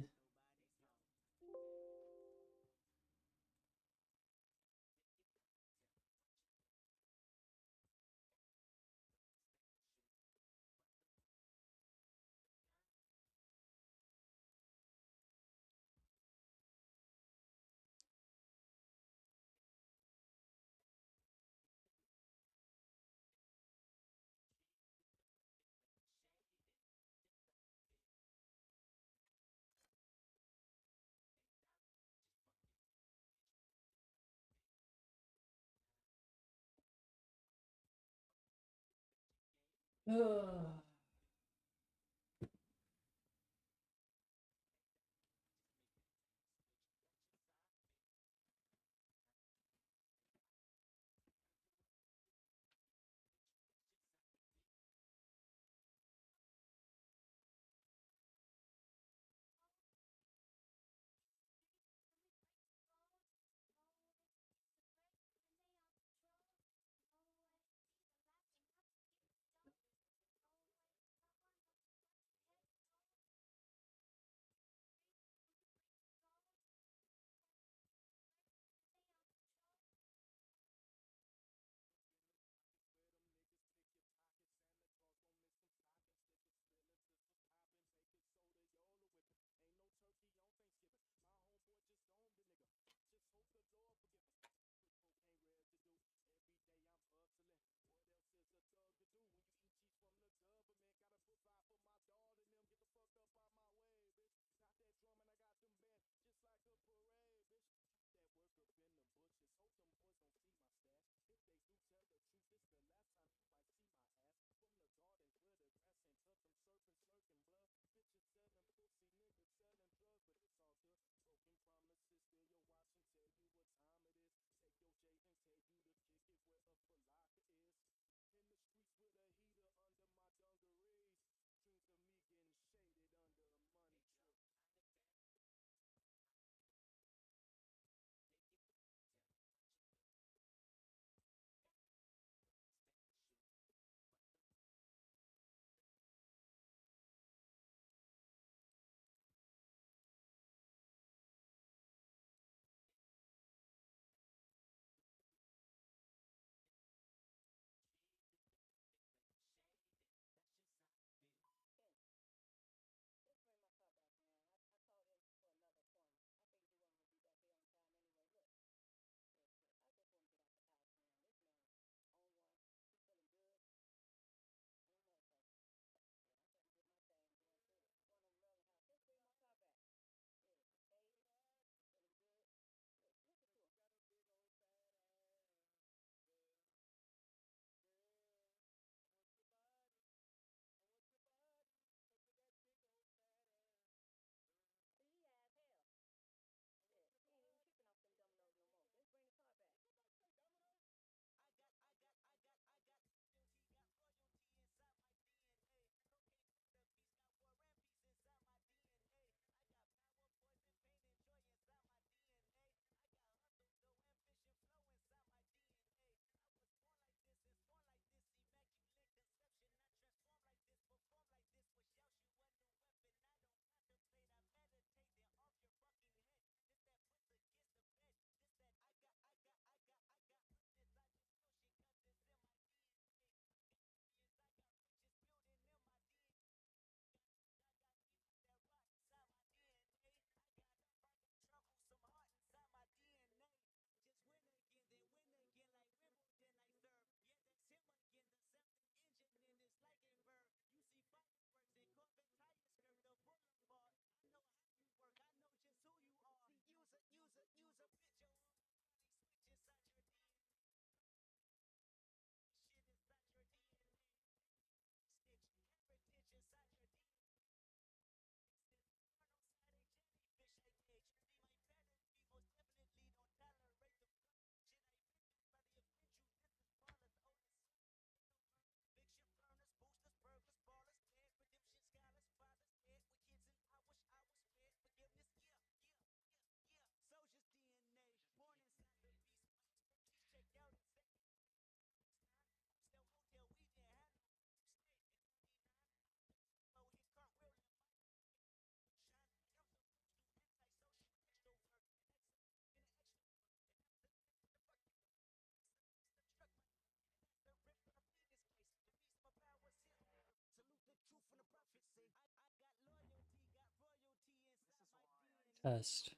Test.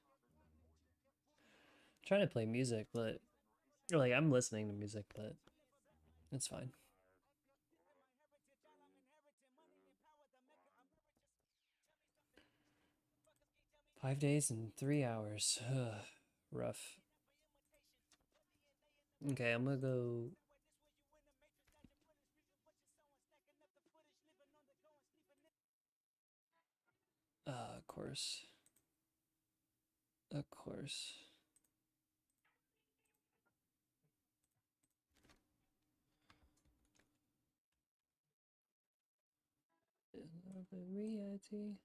Trying to play music, but like I'm listening to music, but it's fine. Five days and 3 hours. Rough. Okay, I'm gonna go. Of course. Of course. The reality.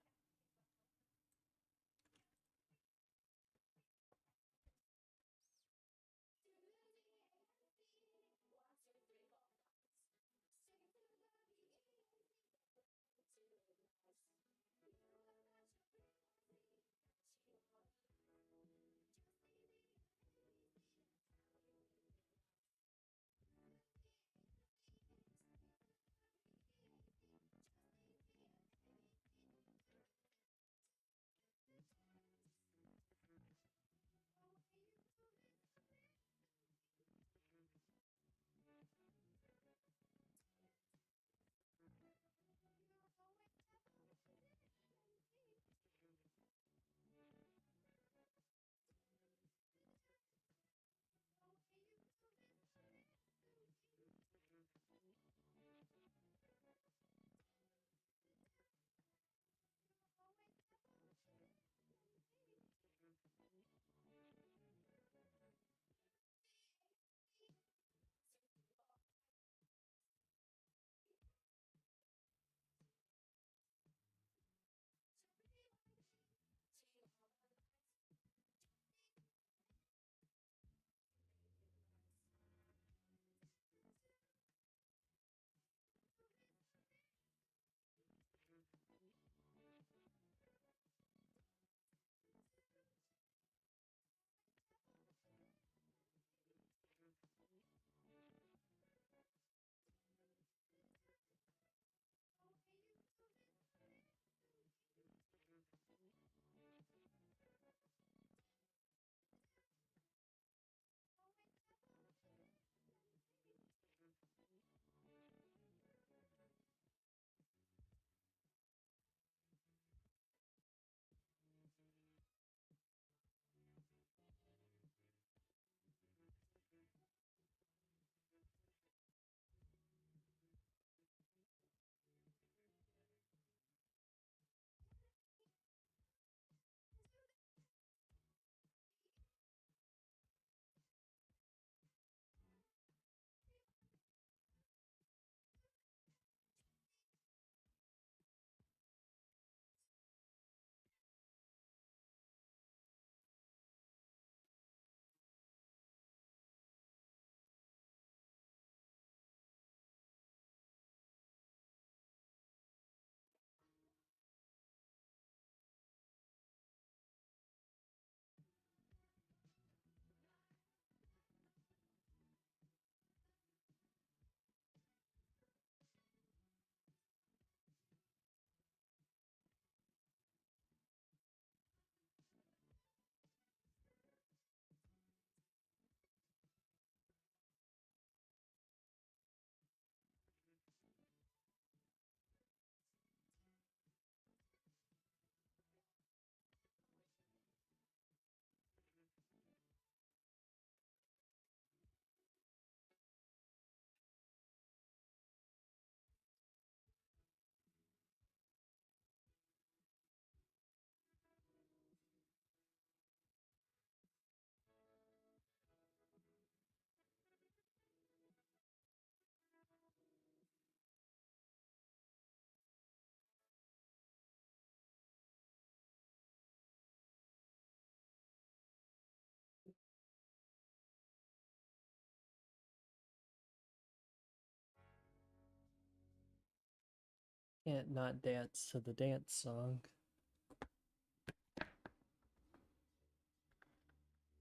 Can't not dance to the dance song.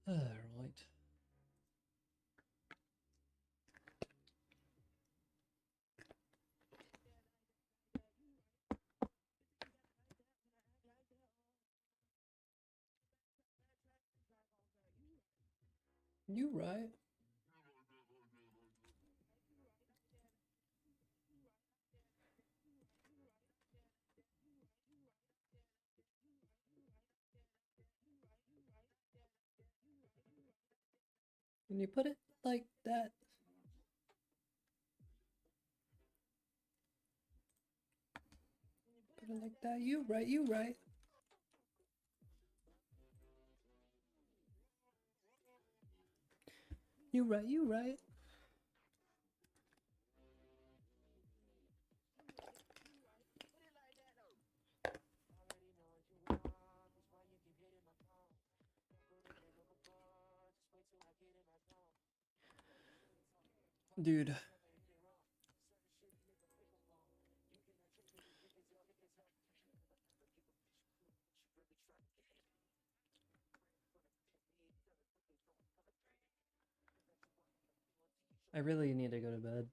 Right. You right. When you put it like that. Put it like that. You right, you right. You right, you right. Dude. I really need to go to bed.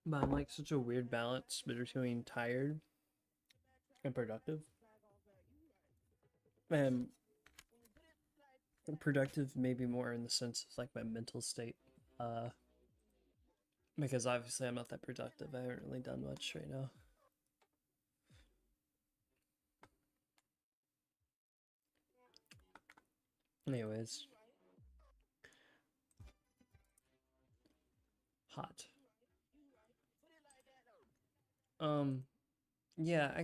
But I'm like such a weird balance between tired and productive. And productive maybe more in the sense of like my mental state. Because obviously I'm not that productive. I haven't really done much right now. Anyways. Hot. Yeah, I